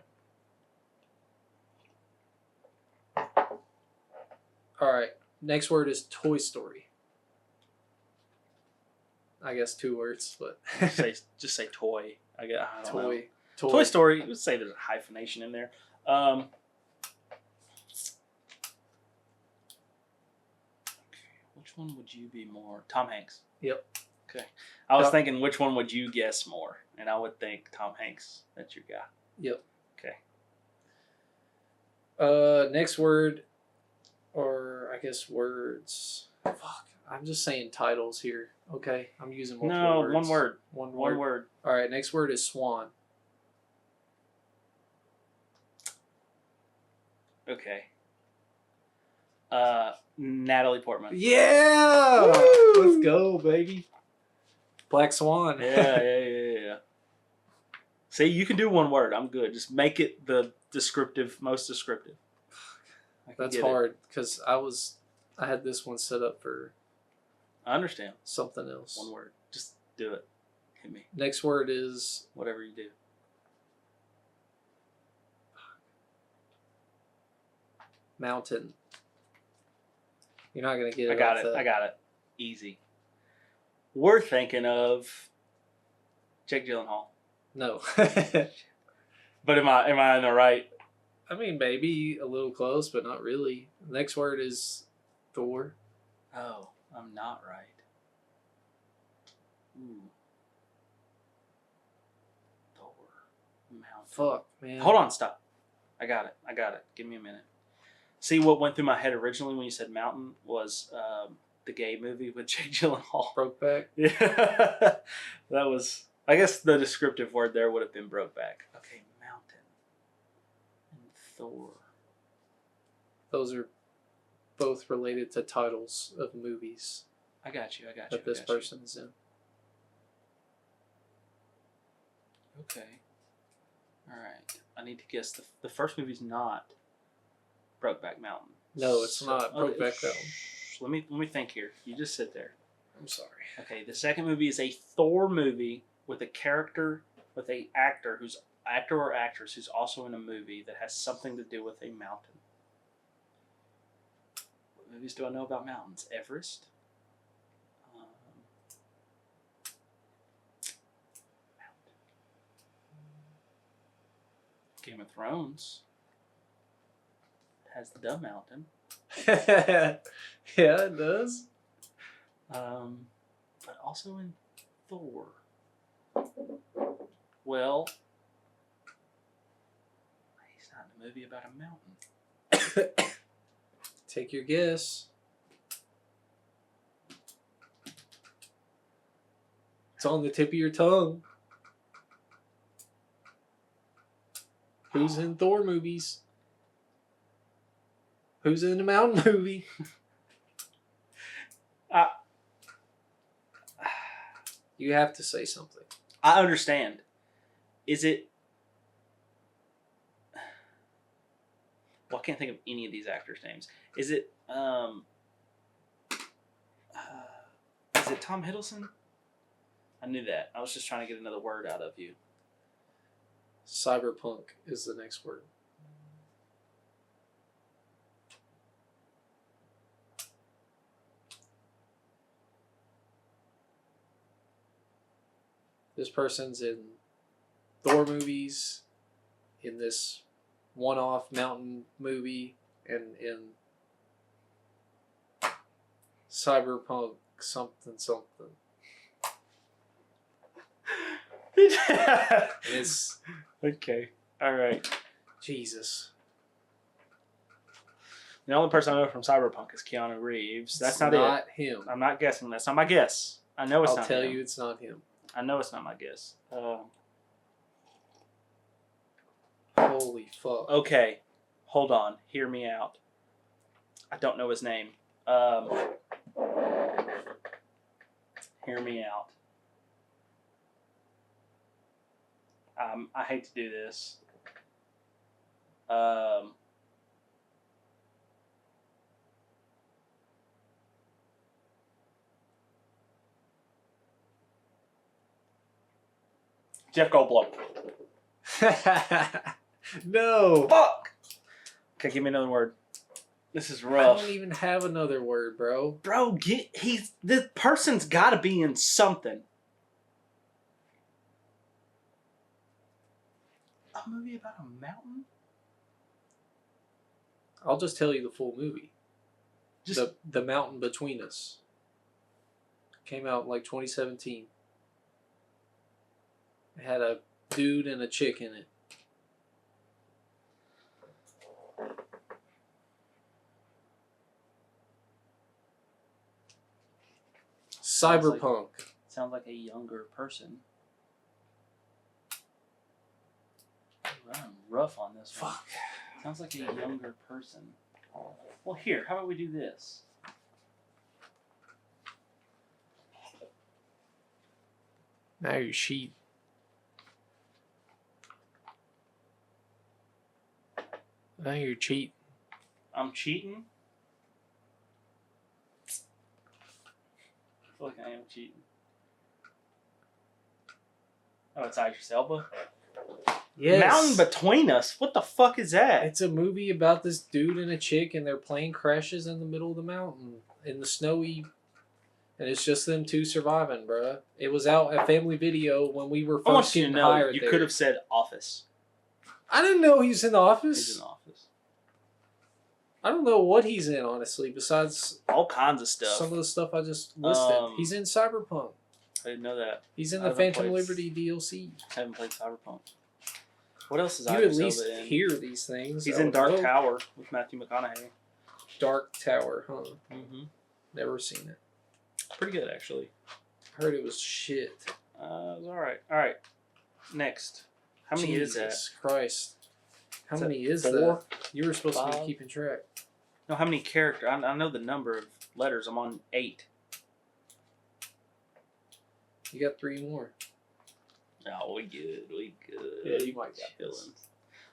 [SPEAKER 1] All right. Next word is Toy Story. I guess 2 words, but
[SPEAKER 2] just say toy. I don't know.
[SPEAKER 1] toy.
[SPEAKER 2] Toy Story. Let's say there's a hyphenation in there. Which one would you be more? Tom Hanks.
[SPEAKER 1] Yep.
[SPEAKER 2] Okay. I was thinking, which one would you guess more? And I would think Tom Hanks. That's your guy.
[SPEAKER 1] Yep.
[SPEAKER 2] Okay.
[SPEAKER 1] Next word, or I guess words. Fuck. I'm just saying titles here. Okay. I'm using multiple words.
[SPEAKER 2] One word.
[SPEAKER 1] One
[SPEAKER 2] One word.
[SPEAKER 1] All right. Next word is swan.
[SPEAKER 2] Okay. Natalie Portman.
[SPEAKER 1] Yeah.
[SPEAKER 2] Woo!
[SPEAKER 1] Let's go, baby. Black Swan.
[SPEAKER 2] Yeah. See, you can do one word. I'm good. Just make it the most descriptive.
[SPEAKER 1] That's hard because I had this one set up for.
[SPEAKER 2] I understand.
[SPEAKER 1] Something else.
[SPEAKER 2] One word. Just do it. Hit me.
[SPEAKER 1] Next word is
[SPEAKER 2] whatever you do.
[SPEAKER 1] mountain. You're not gonna get it.
[SPEAKER 2] I got it. Easy. We're thinking of Jake Gyllenhaal.
[SPEAKER 1] No.
[SPEAKER 2] But am I in the right?
[SPEAKER 1] I mean, maybe a little close, but not really. Next word is Thor.
[SPEAKER 2] Oh, I'm not right. Ooh. Thor. Mountain.
[SPEAKER 1] Fuck, man.
[SPEAKER 2] Hold on, stop. I got it. Give me a minute. See, what went through my head originally when you said mountain was the gay movie with Jake Gyllenhaal.
[SPEAKER 1] Brokeback?
[SPEAKER 2] Yeah. That was, I guess the descriptive word there would have been Brokeback. Okay, mountain. And Thor.
[SPEAKER 1] Those are both related to titles of movies.
[SPEAKER 2] I got you.
[SPEAKER 1] That this person is in.
[SPEAKER 2] Okay. All right. I need to guess. The first movie's not Brokeback Mountain.
[SPEAKER 1] No, it's not Brokeback Mountain.
[SPEAKER 2] Let me think here. You just sit there.
[SPEAKER 1] I'm sorry.
[SPEAKER 2] Okay, the second movie is a Thor movie with a actor or actress who's also in a movie that has something to do with a mountain. What movies do I know about mountains? Everest. Game of Thrones has the mountain.
[SPEAKER 1] Yeah, it does.
[SPEAKER 2] But also in Thor. Well, he's not in a movie about a mountain.
[SPEAKER 1] Take your guess. It's on the tip of your tongue. Who's in Thor movies? Who's in the mountain movie? You have to say something.
[SPEAKER 2] I understand. Is it... Well, I can't think of any of these actors' names. Is it Tom Hiddleston? I knew that. I was just trying to get another word out of you.
[SPEAKER 1] Cyberpunk is the next word. This person's in Thor movies, in this one-off mountain movie, and in Cyberpunk something. It's
[SPEAKER 2] okay. All right.
[SPEAKER 1] Jesus.
[SPEAKER 2] The only person I know from Cyberpunk is Keanu Reeves. That's not
[SPEAKER 1] not him.
[SPEAKER 2] I'm not guessing. That's not my guess. I know it's not him.
[SPEAKER 1] I'll tell you it's not him.
[SPEAKER 2] I know it's not my guess.
[SPEAKER 1] Holy fuck.
[SPEAKER 2] Okay. Hold on. Hear me out. I don't know his name. Hear me out. I hate to do this. Jeff Goldblum.
[SPEAKER 1] No.
[SPEAKER 2] Fuck. Okay, give me another word. This is
[SPEAKER 1] I
[SPEAKER 2] rough.
[SPEAKER 1] don't even have another word, bro.
[SPEAKER 2] Bro, the person's got to be in something. A movie about a mountain?
[SPEAKER 1] I'll just tell you the full movie.
[SPEAKER 2] Just
[SPEAKER 1] The Mountain Between Us. Came out in like 2017. It had a dude and a chick in it. Cyberpunk.
[SPEAKER 2] sounds like a younger person. I'm rough on this one.
[SPEAKER 1] Fuck.
[SPEAKER 2] Sounds like a younger person. Well, here, how about we do this?
[SPEAKER 1] Now you're cheating. Now you're cheating.
[SPEAKER 2] I'm cheating? I feel like I am cheating. Oh, it's Idris Elba?
[SPEAKER 1] Yes.
[SPEAKER 2] Mountain Between Us? What the fuck is that?
[SPEAKER 1] It's a movie about this dude and a chick, and their plane crashes in the middle of the mountain in the snowy, and it's just them two surviving, bruh. It was out at Family Video when we were
[SPEAKER 2] I want
[SPEAKER 1] first
[SPEAKER 2] you to
[SPEAKER 1] getting
[SPEAKER 2] know,
[SPEAKER 1] hired
[SPEAKER 2] you
[SPEAKER 1] there.
[SPEAKER 2] could have said Office.
[SPEAKER 1] I didn't know he was in the Office.
[SPEAKER 2] He's in Office.
[SPEAKER 1] I don't know what he's in, honestly, besides
[SPEAKER 2] All kinds of stuff.
[SPEAKER 1] some of the stuff I just listed.
[SPEAKER 2] Um,
[SPEAKER 1] He's in Cyberpunk.
[SPEAKER 2] I didn't know that.
[SPEAKER 1] He's in
[SPEAKER 2] I
[SPEAKER 1] the
[SPEAKER 2] haven't
[SPEAKER 1] Phantom
[SPEAKER 2] played-
[SPEAKER 1] Liberty DLC.
[SPEAKER 2] I haven't played Cyberpunk. What else is
[SPEAKER 1] You at
[SPEAKER 2] Idris
[SPEAKER 1] least
[SPEAKER 2] Elba in?
[SPEAKER 1] hear these things.
[SPEAKER 2] He's
[SPEAKER 1] I
[SPEAKER 2] in
[SPEAKER 1] would
[SPEAKER 2] Dark
[SPEAKER 1] hope.
[SPEAKER 2] Tower with Matthew McConaughey.
[SPEAKER 1] Dark Tower, huh?
[SPEAKER 2] Mm-hmm.
[SPEAKER 1] Never seen it.
[SPEAKER 2] Pretty good, actually.
[SPEAKER 1] Heard it was shit.
[SPEAKER 2] It was alright. Alright. Next. How many is that?
[SPEAKER 1] Jesus Christ. How
[SPEAKER 2] Is
[SPEAKER 1] many
[SPEAKER 2] that
[SPEAKER 1] is
[SPEAKER 2] 4?
[SPEAKER 1] that? You were supposed to
[SPEAKER 2] Five?
[SPEAKER 1] be keeping track.
[SPEAKER 2] No, how many characters? I know the number of letters. I'm on 8.
[SPEAKER 1] You got 3 more.
[SPEAKER 2] Oh, we good. We good.
[SPEAKER 1] Yeah, you might get this.
[SPEAKER 2] Chilling.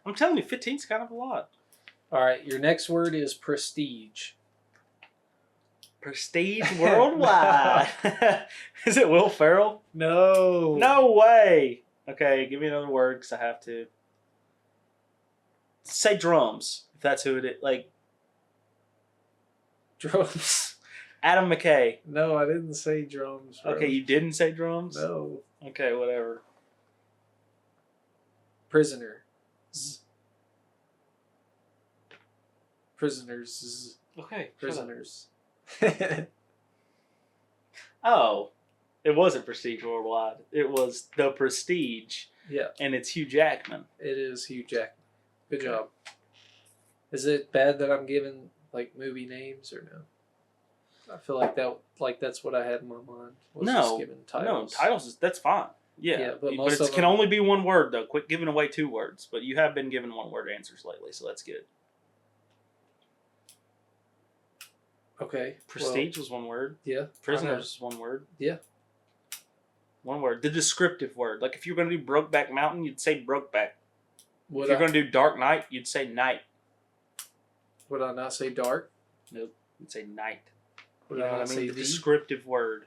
[SPEAKER 2] I'm telling you, 15's kind of a lot.
[SPEAKER 1] Alright, your next word is prestige.
[SPEAKER 2] Prestige Worldwide. Is it Will Ferrell?
[SPEAKER 1] No.
[SPEAKER 2] No way. Okay, give me another word because I have to. Say drums. If that's who it is. Like,
[SPEAKER 1] Drums.
[SPEAKER 2] Adam McKay.
[SPEAKER 1] No, I didn't say drums. Bro.
[SPEAKER 2] Okay, you didn't say drums?
[SPEAKER 1] No.
[SPEAKER 2] Okay, whatever.
[SPEAKER 1] Prisoner. Prisoners.
[SPEAKER 2] Okay.
[SPEAKER 1] Prisoners.
[SPEAKER 2] Oh, it wasn't Prestige Worldwide. It was The Prestige,
[SPEAKER 1] Yeah,
[SPEAKER 2] and it's Hugh Jackman.
[SPEAKER 1] it is Hugh Jackman. Good
[SPEAKER 2] Okay.
[SPEAKER 1] job. Is it bad that I'm giving like movie names or no? I feel like that's what I had in my mind. Was just
[SPEAKER 2] No,
[SPEAKER 1] giving titles.
[SPEAKER 2] No, titles that's fine. Yeah,
[SPEAKER 1] Yeah, but
[SPEAKER 2] but
[SPEAKER 1] most
[SPEAKER 2] it
[SPEAKER 1] of
[SPEAKER 2] can
[SPEAKER 1] them-
[SPEAKER 2] only be one word though. Quit giving away 2 words. But you have been giving 1-word answers lately, so that's good.
[SPEAKER 1] Okay.
[SPEAKER 2] Prestige was 1 word.
[SPEAKER 1] Well, yeah.
[SPEAKER 2] Prisoners is 1 word.
[SPEAKER 1] Yeah.
[SPEAKER 2] 1 word. The descriptive word. Like if you're going to do Brokeback Mountain, you'd say Brokeback.
[SPEAKER 1] Would
[SPEAKER 2] If you're
[SPEAKER 1] I,
[SPEAKER 2] going to do Dark Knight, you'd say Night.
[SPEAKER 1] would I not say dark?
[SPEAKER 2] Nope. You'd say Night.
[SPEAKER 1] Would
[SPEAKER 2] You know
[SPEAKER 1] I
[SPEAKER 2] what I
[SPEAKER 1] not
[SPEAKER 2] mean?
[SPEAKER 1] say
[SPEAKER 2] The
[SPEAKER 1] the?
[SPEAKER 2] descriptive word.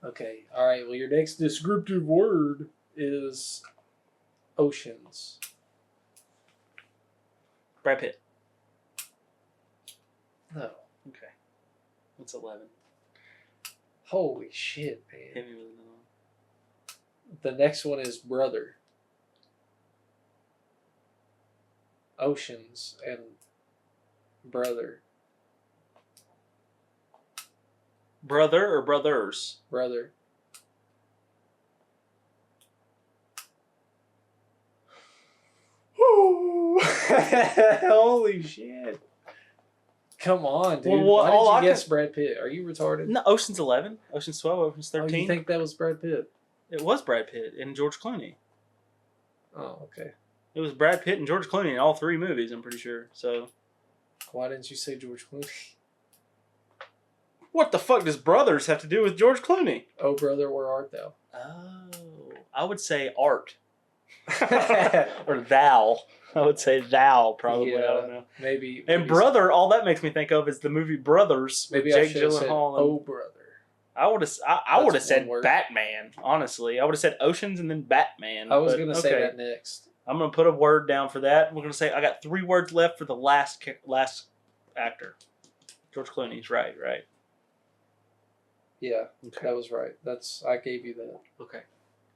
[SPEAKER 1] Okay. All right. Well, your next descriptive word is oceans.
[SPEAKER 2] Brad Pitt.
[SPEAKER 1] No.
[SPEAKER 2] Okay. What's 11?
[SPEAKER 1] Holy shit,
[SPEAKER 2] Hit
[SPEAKER 1] man.
[SPEAKER 2] me with another one.
[SPEAKER 1] The next one is brother. Oceans and brother.
[SPEAKER 2] Brother or brothers?
[SPEAKER 1] Brother. Holy shit. Come on, dude.
[SPEAKER 2] Well,
[SPEAKER 1] Why
[SPEAKER 2] all
[SPEAKER 1] did
[SPEAKER 2] I
[SPEAKER 1] you guess
[SPEAKER 2] can-
[SPEAKER 1] Brad Pitt? Are you retarded?
[SPEAKER 2] No, Ocean's 11, Ocean's 12, Ocean's
[SPEAKER 1] Oh,
[SPEAKER 2] 13.
[SPEAKER 1] you think that was Brad Pitt?
[SPEAKER 2] It was Brad Pitt and George Clooney.
[SPEAKER 1] Oh, okay.
[SPEAKER 2] It was Brad Pitt and George Clooney in all 3 movies, I'm pretty sure. So,
[SPEAKER 1] Why didn't you say George Clooney?
[SPEAKER 2] what the fuck does brothers have to do with George Clooney?
[SPEAKER 1] Oh, brother, where art thou?
[SPEAKER 2] Oh, I would say art. Or thou. I would say thou, probably. I don't know.
[SPEAKER 1] Maybe.
[SPEAKER 2] And brother, all that makes me think of is the movie Brothers with
[SPEAKER 1] Maybe I
[SPEAKER 2] Jake
[SPEAKER 1] should have said,
[SPEAKER 2] Gyllenhaal. And
[SPEAKER 1] oh, brother.
[SPEAKER 2] I would have. I
[SPEAKER 1] That's
[SPEAKER 2] would have said
[SPEAKER 1] one word.
[SPEAKER 2] Batman. Honestly, I would have said Oceans and then Batman.
[SPEAKER 1] I was
[SPEAKER 2] but
[SPEAKER 1] going to say
[SPEAKER 2] okay.
[SPEAKER 1] that next.
[SPEAKER 2] I'm gonna put a word down for that. We're gonna say I got 3 words left for the last actor. George Clooney's right.
[SPEAKER 1] Yeah,
[SPEAKER 2] Okay.
[SPEAKER 1] that was right. I gave you that.
[SPEAKER 2] Okay.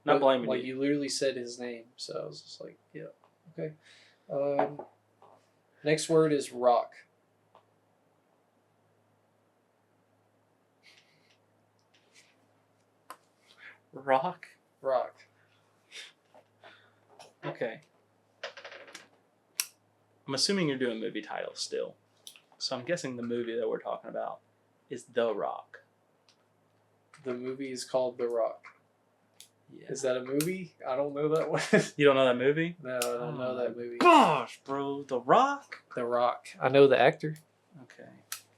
[SPEAKER 2] Not blaming
[SPEAKER 1] like
[SPEAKER 2] you.
[SPEAKER 1] you literally said his name, so I was just like, yeah, okay. Next word is rock.
[SPEAKER 2] Rock. Okay. I'm assuming you're doing movie titles still, so I'm guessing the movie that we're talking about is The Rock.
[SPEAKER 1] The movie is called The Rock.
[SPEAKER 2] Yeah.
[SPEAKER 1] Is that a movie? I don't know that one.
[SPEAKER 2] You don't know that movie?
[SPEAKER 1] No, I don't know that movie.
[SPEAKER 2] Gosh, bro, The Rock.
[SPEAKER 1] The Rock. I know the actor.
[SPEAKER 2] Okay.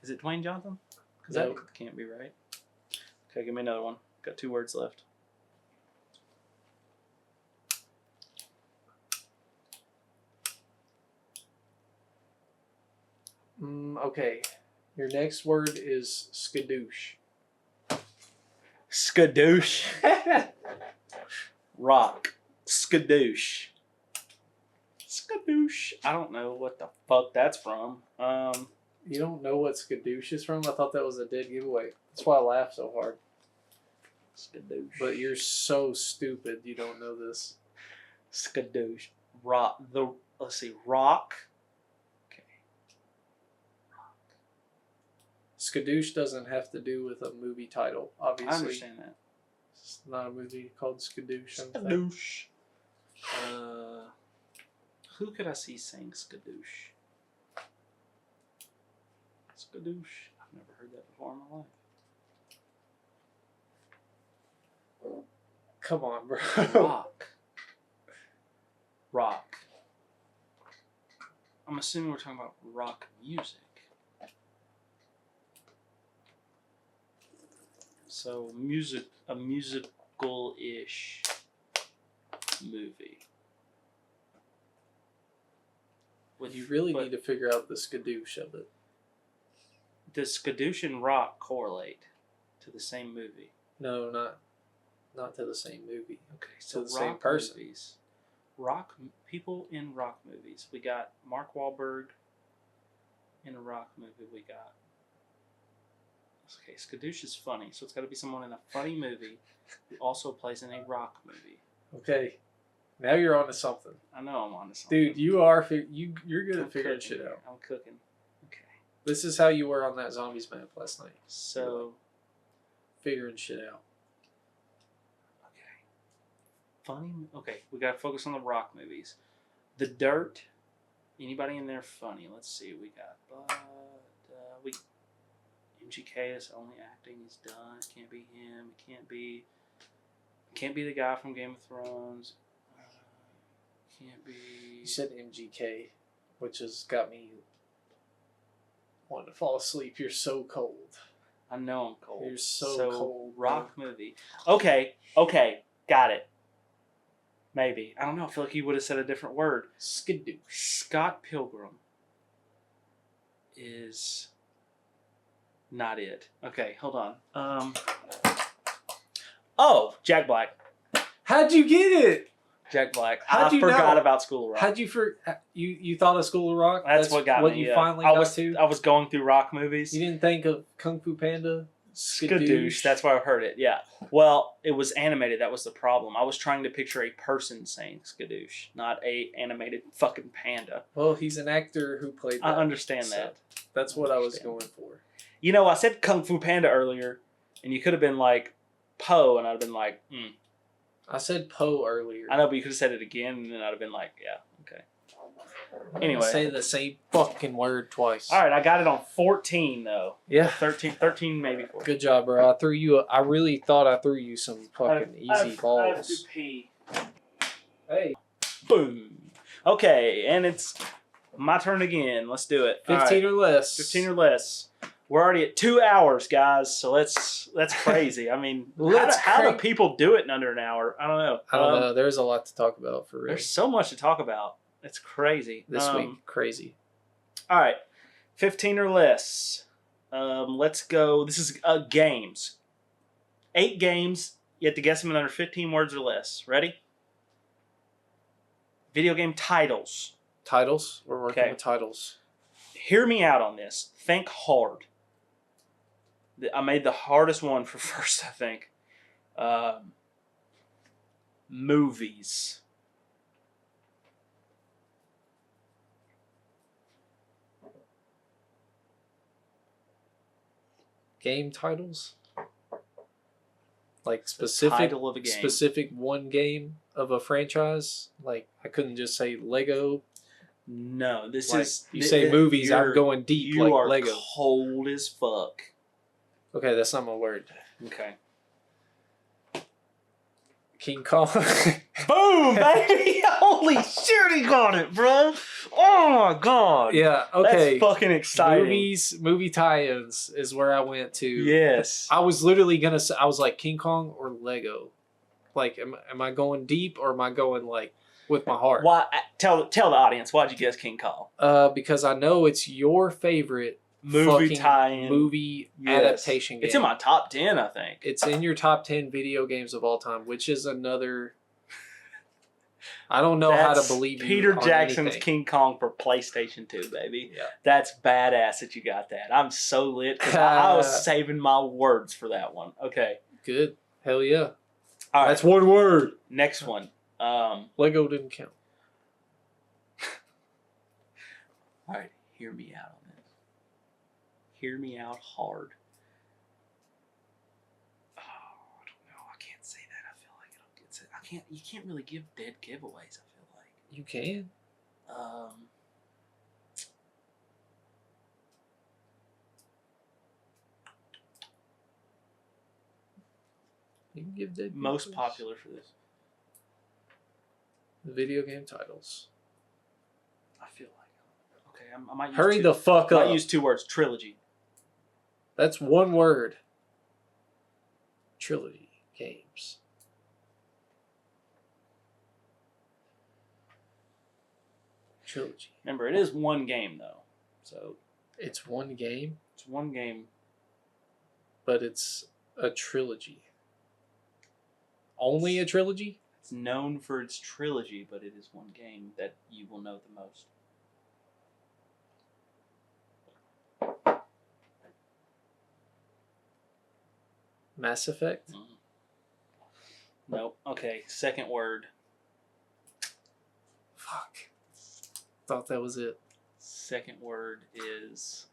[SPEAKER 2] Is it Dwayne Johnson? Because
[SPEAKER 1] Nope.
[SPEAKER 2] that can't be right. Okay, give me another one. Got 2 words left.
[SPEAKER 1] Okay. Your next word is skadoosh.
[SPEAKER 2] Skadoosh. Rock. Skadoosh. Skadoosh. I don't know what the fuck that's from.
[SPEAKER 1] You don't know what skadoosh is from? I thought that was a dead giveaway. That's why I laughed so hard.
[SPEAKER 2] Skadoosh.
[SPEAKER 1] But you're so stupid you don't know this.
[SPEAKER 2] Skadoosh. Rock. Let's see. Rock. Okay. Rock.
[SPEAKER 1] Skadoosh doesn't have to do with a movie title, obviously.
[SPEAKER 2] I understand that.
[SPEAKER 1] It's not a movie called Skadoosh.
[SPEAKER 2] Skadoosh. Who could I see saying skadoosh? Skadoosh. I've never heard that before in my life.
[SPEAKER 1] Come on, bro.
[SPEAKER 2] Rock. I'm assuming we're talking about rock music. So a musical-ish movie.
[SPEAKER 1] You really need to figure out the skadoosh of it.
[SPEAKER 2] Does skadoosh and rock correlate to the same movie?
[SPEAKER 1] No, not to the same movie.
[SPEAKER 2] Okay, so
[SPEAKER 1] to the same person.
[SPEAKER 2] Movies. People in rock movies. We got Mark Wahlberg in a rock movie. We got. Okay, skadoosh is funny, so it's got to be someone in a funny movie who also plays in a rock movie.
[SPEAKER 1] Okay, now you're on to something.
[SPEAKER 2] I know I'm on to something.
[SPEAKER 1] Dude, you're good at figuring shit out.
[SPEAKER 2] I'm cooking. Okay.
[SPEAKER 1] This is how you were on that zombies map last night.
[SPEAKER 2] So,
[SPEAKER 1] figuring shit out.
[SPEAKER 2] Okay. Funny. Okay, we got to focus on the rock movies. The Dirt. Anybody in there funny? Let's see. We got MGK is only acting. He's done. It can't be him. It can't be the guy from Game of Thrones. Can't be.
[SPEAKER 1] You said MGK, which has got me wanting to fall asleep. You're so cold.
[SPEAKER 2] I know I'm cold.
[SPEAKER 1] You're so cold.
[SPEAKER 2] Rock movie. Okay, got it. Maybe. I don't know. I feel like you would have said a different word.
[SPEAKER 1] Skadoosh.
[SPEAKER 2] Scott Pilgrim is not it. Okay, hold on. Oh, Jack Black.
[SPEAKER 1] How'd you get it?
[SPEAKER 2] Jack Black.
[SPEAKER 1] How'd
[SPEAKER 2] I
[SPEAKER 1] you
[SPEAKER 2] forgot
[SPEAKER 1] know?
[SPEAKER 2] about School of Rock.
[SPEAKER 1] How'd you you thought of School of Rock?
[SPEAKER 2] That's what got me.
[SPEAKER 1] What you finally got to?
[SPEAKER 2] I was going through rock movies.
[SPEAKER 1] You didn't think of Kung Fu Panda?
[SPEAKER 2] Skadoosh. That's why I heard it. Yeah. Well, it was animated. That was the problem. I was trying to picture a person saying skadoosh, not a animated fucking panda.
[SPEAKER 1] Well, he's an actor who played that.
[SPEAKER 2] I understand that.
[SPEAKER 1] That's what I was going for.
[SPEAKER 2] You know, I said Kung Fu Panda earlier, and you could have been like Poe, and I'd have been like,
[SPEAKER 1] I said Poe earlier.
[SPEAKER 2] I know, but you could have said it again, and then I'd have been like, yeah, okay. Anyway.
[SPEAKER 1] Say the same fucking word twice.
[SPEAKER 2] All right, I got it on 14, though.
[SPEAKER 1] Yeah.
[SPEAKER 2] 13 maybe 14.
[SPEAKER 1] Good job, bro. I really thought I threw you some fucking easy balls.
[SPEAKER 2] I have to pee.
[SPEAKER 1] Hey.
[SPEAKER 2] Boom. Okay, and it's my turn again. Let's do it.
[SPEAKER 1] 15 or less.
[SPEAKER 2] 15 or less. We're already at 2 hours, guys, so that's crazy. I mean, how do people do it in under an hour? I don't know.
[SPEAKER 1] I don't know. There's a lot to talk about for real.
[SPEAKER 2] There's so much to talk about. It's crazy.
[SPEAKER 1] This week, crazy.
[SPEAKER 2] All right, 15 or less. Let's go. This is games. 8 games. You have to guess them in under 15 words or less. Ready? Video game titles.
[SPEAKER 1] Titles? We're working with titles.
[SPEAKER 2] hear me out on this. Think hard. I made the hardest one for first, I think. Movies.
[SPEAKER 1] Game titles? Like
[SPEAKER 2] The
[SPEAKER 1] specific
[SPEAKER 2] title of a game.
[SPEAKER 1] specific one game of a franchise? Like I couldn't just say Lego.
[SPEAKER 2] No, this
[SPEAKER 1] Like,
[SPEAKER 2] is...
[SPEAKER 1] you say movies, I'm going deep
[SPEAKER 2] You
[SPEAKER 1] like
[SPEAKER 2] are
[SPEAKER 1] Lego.
[SPEAKER 2] cold as fuck.
[SPEAKER 1] Okay, that's not my word.
[SPEAKER 2] Okay.
[SPEAKER 1] King Kong.
[SPEAKER 2] Boom, baby! Holy shit, he got it, bro! Oh my god!
[SPEAKER 1] Yeah, okay.
[SPEAKER 2] That's fucking exciting.
[SPEAKER 1] Movie tie-ins is where I went to.
[SPEAKER 2] Yes.
[SPEAKER 1] I was literally gonna say, I was like King Kong or Lego. Like, am I going deep or am I going like with my heart?
[SPEAKER 2] Why? Tell the audience, why'd you guess King Kong?
[SPEAKER 1] Because I know it's your favorite
[SPEAKER 2] Movie
[SPEAKER 1] fucking
[SPEAKER 2] tie-in.
[SPEAKER 1] movie
[SPEAKER 2] Yes.
[SPEAKER 1] adaptation game.
[SPEAKER 2] It's in my top 10, I think.
[SPEAKER 1] It's in your top 10 video games of all time, which is another. I don't know how to believe you.
[SPEAKER 2] Peter
[SPEAKER 1] on
[SPEAKER 2] Jackson's
[SPEAKER 1] anything.
[SPEAKER 2] King Kong for PlayStation 2, baby.
[SPEAKER 1] Yeah.
[SPEAKER 2] That's badass that you got that. I'm so lit because I was saving my words for that one. Okay.
[SPEAKER 1] Good. Hell yeah.
[SPEAKER 2] All right.
[SPEAKER 1] That's one word.
[SPEAKER 2] Next one.
[SPEAKER 1] Lego didn't count.
[SPEAKER 2] All right. Hear me out on this. Hear me out hard. Oh, I don't know. I can't say that. I feel like it'll get said. You can't really give dead giveaways, I feel like.
[SPEAKER 1] You can. You can give dead
[SPEAKER 2] Most
[SPEAKER 1] giveaways.
[SPEAKER 2] popular for this.
[SPEAKER 1] The video game titles.
[SPEAKER 2] I feel like. Okay, I might use
[SPEAKER 1] Hurry the fuck
[SPEAKER 2] I
[SPEAKER 1] up.
[SPEAKER 2] might use 2 words. Trilogy.
[SPEAKER 1] That's one word. Trilogy games. Trilogy.
[SPEAKER 2] Remember, it is one game though, so
[SPEAKER 1] It's one game,
[SPEAKER 2] it's one game.
[SPEAKER 1] but it's a trilogy. Only a trilogy?
[SPEAKER 2] It's known for its trilogy, but it is one game that you will know the most.
[SPEAKER 1] Mass Effect?
[SPEAKER 2] Nope. Okay, second word.
[SPEAKER 1] Fuck. Thought that was it.
[SPEAKER 2] Second word is...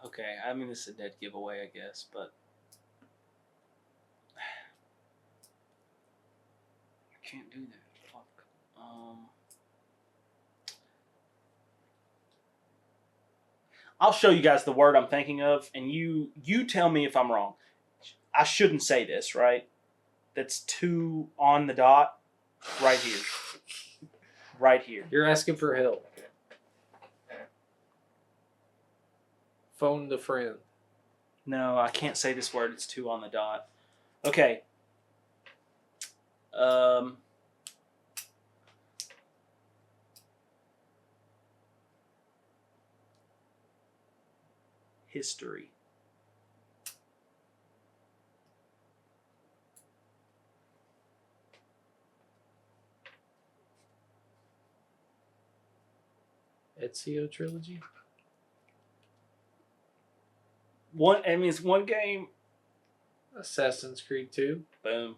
[SPEAKER 2] Okay, I mean, this is a dead giveaway, I guess, but... I can't do that. Fuck. I'll show you guys the word I'm thinking of, and you tell me if I'm wrong. I shouldn't say this, right? That's 2 on the dot, right here. Right here.
[SPEAKER 1] You're asking for help. Phone the friend.
[SPEAKER 2] No, I can't say this word. It's 2 on the dot. Okay. History.
[SPEAKER 1] Ezio trilogy?
[SPEAKER 2] It's one game.
[SPEAKER 1] Assassin's Creed 2?
[SPEAKER 2] Boom.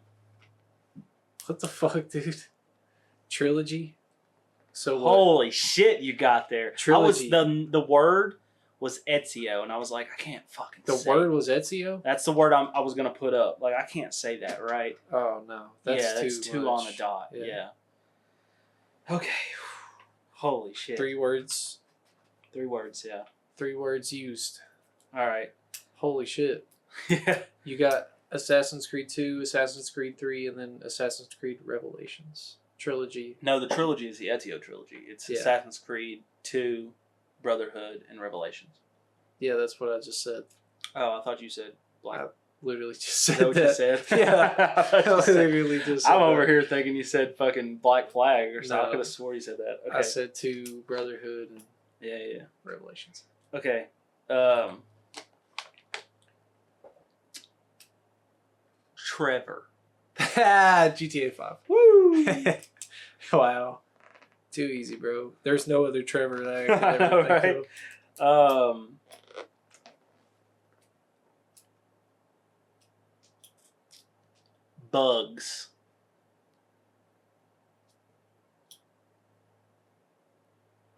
[SPEAKER 1] What the fuck, dude? Trilogy? So what?
[SPEAKER 2] Holy shit, you got there.
[SPEAKER 1] Trilogy.
[SPEAKER 2] The word was Ezio, and I was like, I can't fucking
[SPEAKER 1] The
[SPEAKER 2] say
[SPEAKER 1] word was Ezio?
[SPEAKER 2] That's the word I was going to put up. Like, I can't say that, right?
[SPEAKER 1] Oh, no. That's
[SPEAKER 2] 2
[SPEAKER 1] much.
[SPEAKER 2] on the dot.
[SPEAKER 1] Yeah.
[SPEAKER 2] Yeah. Okay. Holy shit.
[SPEAKER 1] 3 words.
[SPEAKER 2] 3 words, yeah.
[SPEAKER 1] 3 words used.
[SPEAKER 2] All right.
[SPEAKER 1] Holy shit.
[SPEAKER 2] Yeah.
[SPEAKER 1] You got Assassin's Creed 2, Assassin's Creed 3, and then Assassin's Creed Revelations. Trilogy.
[SPEAKER 2] No, the trilogy is the Ezio trilogy. It's
[SPEAKER 1] Yeah.
[SPEAKER 2] Assassin's Creed 2, Brotherhood, and Revelations.
[SPEAKER 1] Yeah, that's what I just said.
[SPEAKER 2] Oh, I thought you said Black.
[SPEAKER 1] I literally just
[SPEAKER 2] Is
[SPEAKER 1] said
[SPEAKER 2] that what you
[SPEAKER 1] that.
[SPEAKER 2] said?
[SPEAKER 1] Yeah. I literally just said
[SPEAKER 2] I'm over
[SPEAKER 1] that.
[SPEAKER 2] here thinking you said fucking Black Flag or something. I
[SPEAKER 1] No.
[SPEAKER 2] could have swore you said that. Okay.
[SPEAKER 1] I said 2, Brotherhood, and
[SPEAKER 2] Yeah.
[SPEAKER 1] Revelations.
[SPEAKER 2] Okay. Trevor.
[SPEAKER 1] GTA 5.
[SPEAKER 2] Woo!
[SPEAKER 1] Wow. Too easy, bro. There's no other Trevor that I could
[SPEAKER 2] I
[SPEAKER 1] ever
[SPEAKER 2] know,
[SPEAKER 1] think
[SPEAKER 2] right?
[SPEAKER 1] of.
[SPEAKER 2] Bugs.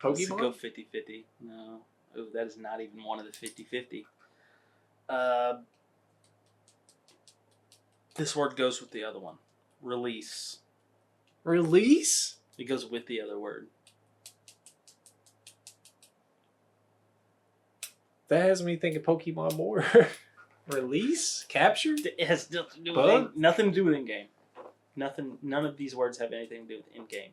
[SPEAKER 2] Let's go
[SPEAKER 1] Pokemon?
[SPEAKER 2] 50-50. No. Ooh, that is not even one of the 50-50. This word goes with the other one. Release.
[SPEAKER 1] Release?
[SPEAKER 2] It goes with the other word.
[SPEAKER 1] That has me thinking Pokemon more. Release? Capture?
[SPEAKER 2] It has nothing to do
[SPEAKER 1] Bug?
[SPEAKER 2] with nothing to do with in-game. Nothing. None of these words have anything to do with in-game.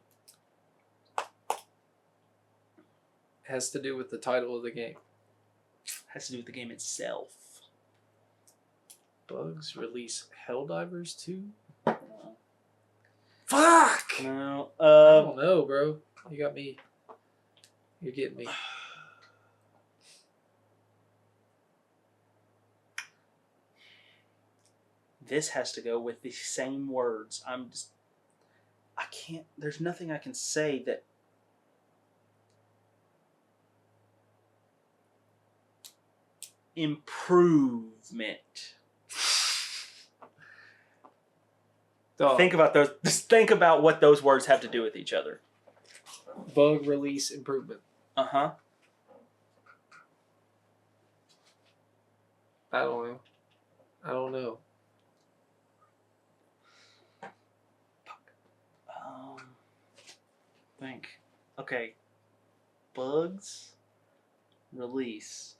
[SPEAKER 1] Has to do with the title of the game.
[SPEAKER 2] Has to do with the game itself.
[SPEAKER 1] Bugs release Helldivers 2?
[SPEAKER 2] No.
[SPEAKER 1] Fuck!
[SPEAKER 2] No.
[SPEAKER 1] I don't know, bro. You got me. You're getting me.
[SPEAKER 2] This has to go with the same words. I can't. There's nothing I can say that. Improvement.
[SPEAKER 1] Dog.
[SPEAKER 2] Think about those. Just think about what those words have to do with each other.
[SPEAKER 1] Bug release improvement.
[SPEAKER 2] Uh-huh.
[SPEAKER 1] I don't know.
[SPEAKER 2] Think. Okay. Bugs. Release.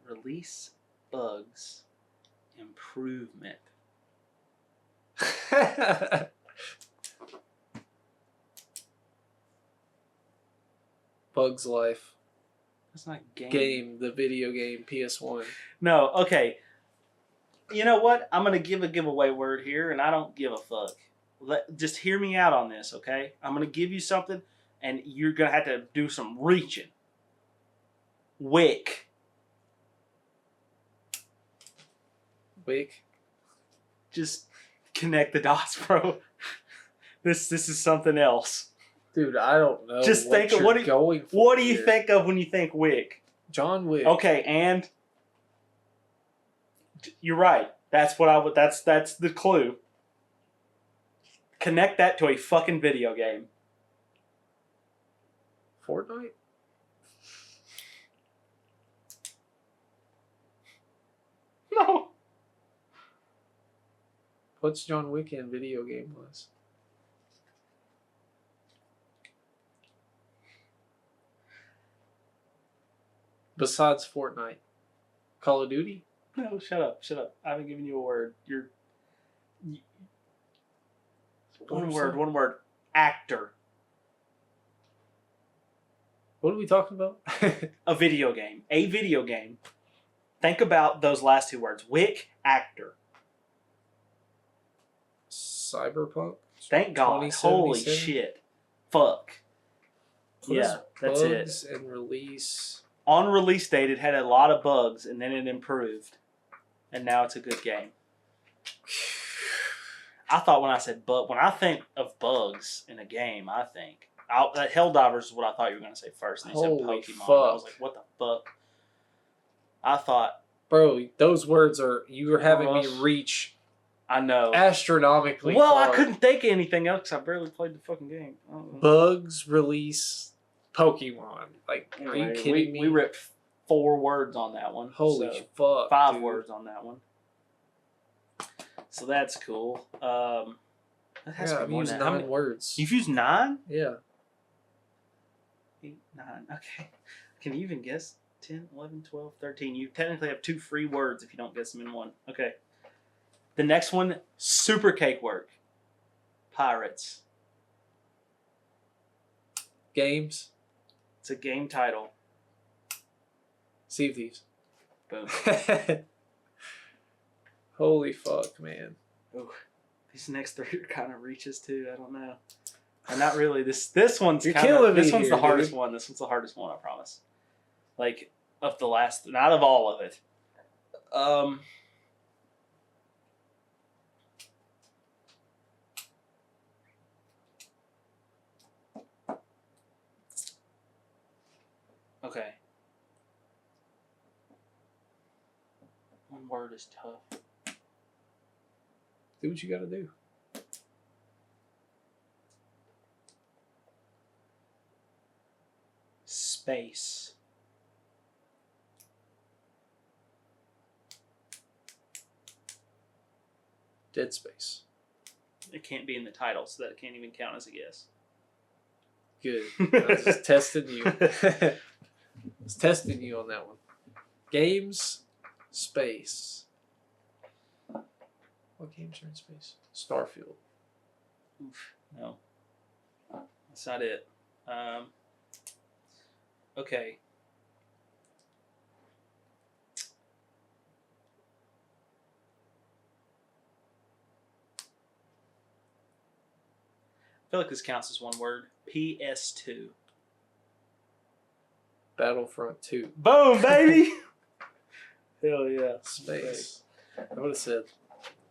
[SPEAKER 2] Release. Bugs. Improvement.
[SPEAKER 1] Bugs Life.
[SPEAKER 2] That's not
[SPEAKER 1] Game, the video game, PS1.
[SPEAKER 2] No, okay. You know what? I'm going to give a giveaway word here, and I don't give a fuck. Just hear me out on this, okay? I'm going to give you something, and you're going to have to do some reaching. Wick.
[SPEAKER 1] Wick.
[SPEAKER 2] Just connect the dots, bro. This is something else.
[SPEAKER 1] Dude, I don't know.
[SPEAKER 2] Just think of what do you think of when you think Wick?
[SPEAKER 1] John Wick.
[SPEAKER 2] Okay, and you're right. That's what I would. That's the clue. Connect that to a fucking video game.
[SPEAKER 1] Fortnite?
[SPEAKER 2] No.
[SPEAKER 1] What's John Wick in video game was? Besides Fortnite. Call of Duty?
[SPEAKER 2] No, shut up. I haven't given you a word. One word. Actor.
[SPEAKER 1] What are we talking about?
[SPEAKER 2] A video game. Think about those last two words. Wick, actor.
[SPEAKER 1] Cyberpunk?
[SPEAKER 2] Thank God. Holy shit. Fuck. Yeah, that's it.
[SPEAKER 1] Bugs and release.
[SPEAKER 2] On release date, it had a lot of bugs, and then it improved. And now it's a good game. I thought when I think of bugs in a game, Helldivers is what I thought you were going to say first. And you said
[SPEAKER 1] Holy
[SPEAKER 2] Pokemon.
[SPEAKER 1] fuck.
[SPEAKER 2] I was like, what the fuck? I thought...
[SPEAKER 1] Bro, those words you were having me
[SPEAKER 2] Gross.
[SPEAKER 1] reach
[SPEAKER 2] I know.
[SPEAKER 1] astronomically
[SPEAKER 2] Well,
[SPEAKER 1] far.
[SPEAKER 2] I couldn't think of anything else because I barely played the fucking game.
[SPEAKER 1] Bugs release Pokemon. Like, are you kidding me?
[SPEAKER 2] We ripped 4 words on that one.
[SPEAKER 1] Holy fuck.
[SPEAKER 2] 5
[SPEAKER 1] dude.
[SPEAKER 2] words on that one. So that's cool. That has to be
[SPEAKER 1] I've
[SPEAKER 2] more
[SPEAKER 1] used
[SPEAKER 2] than
[SPEAKER 1] 9 words.
[SPEAKER 2] You've used 9?
[SPEAKER 1] Yeah.
[SPEAKER 2] 8, 9. Okay. Can you even guess? 10, 11, 12, 13. You technically have 2 free words if you don't guess them in one. Okay. The next one, super cake work. Pirates.
[SPEAKER 1] Games.
[SPEAKER 2] It's a game title.
[SPEAKER 1] Sea of Thieves.
[SPEAKER 2] Boom.
[SPEAKER 1] Holy fuck, man.
[SPEAKER 2] Ooh, these next 3 are kind of reaches too. I don't know. Not really. This one's
[SPEAKER 1] You're
[SPEAKER 2] kinda,
[SPEAKER 1] killing me
[SPEAKER 2] This one's
[SPEAKER 1] here,
[SPEAKER 2] the hardest
[SPEAKER 1] dude.
[SPEAKER 2] one. This one's the hardest one. I promise. Like of the last, not of all of it. Okay. One word is tough.
[SPEAKER 1] Do what you gotta do.
[SPEAKER 2] Space.
[SPEAKER 1] Dead Space.
[SPEAKER 2] It can't be in the title, so that can't even count as a guess.
[SPEAKER 1] Good. I was just testing you. I was testing you on that one. Games, space. What games are in space? Starfield.
[SPEAKER 2] Oof, no. That's not it. Okay. I feel like this counts as one word. PS2.
[SPEAKER 1] Battlefront 2.
[SPEAKER 2] Boom, baby! Hell yeah.
[SPEAKER 1] Space. I would have said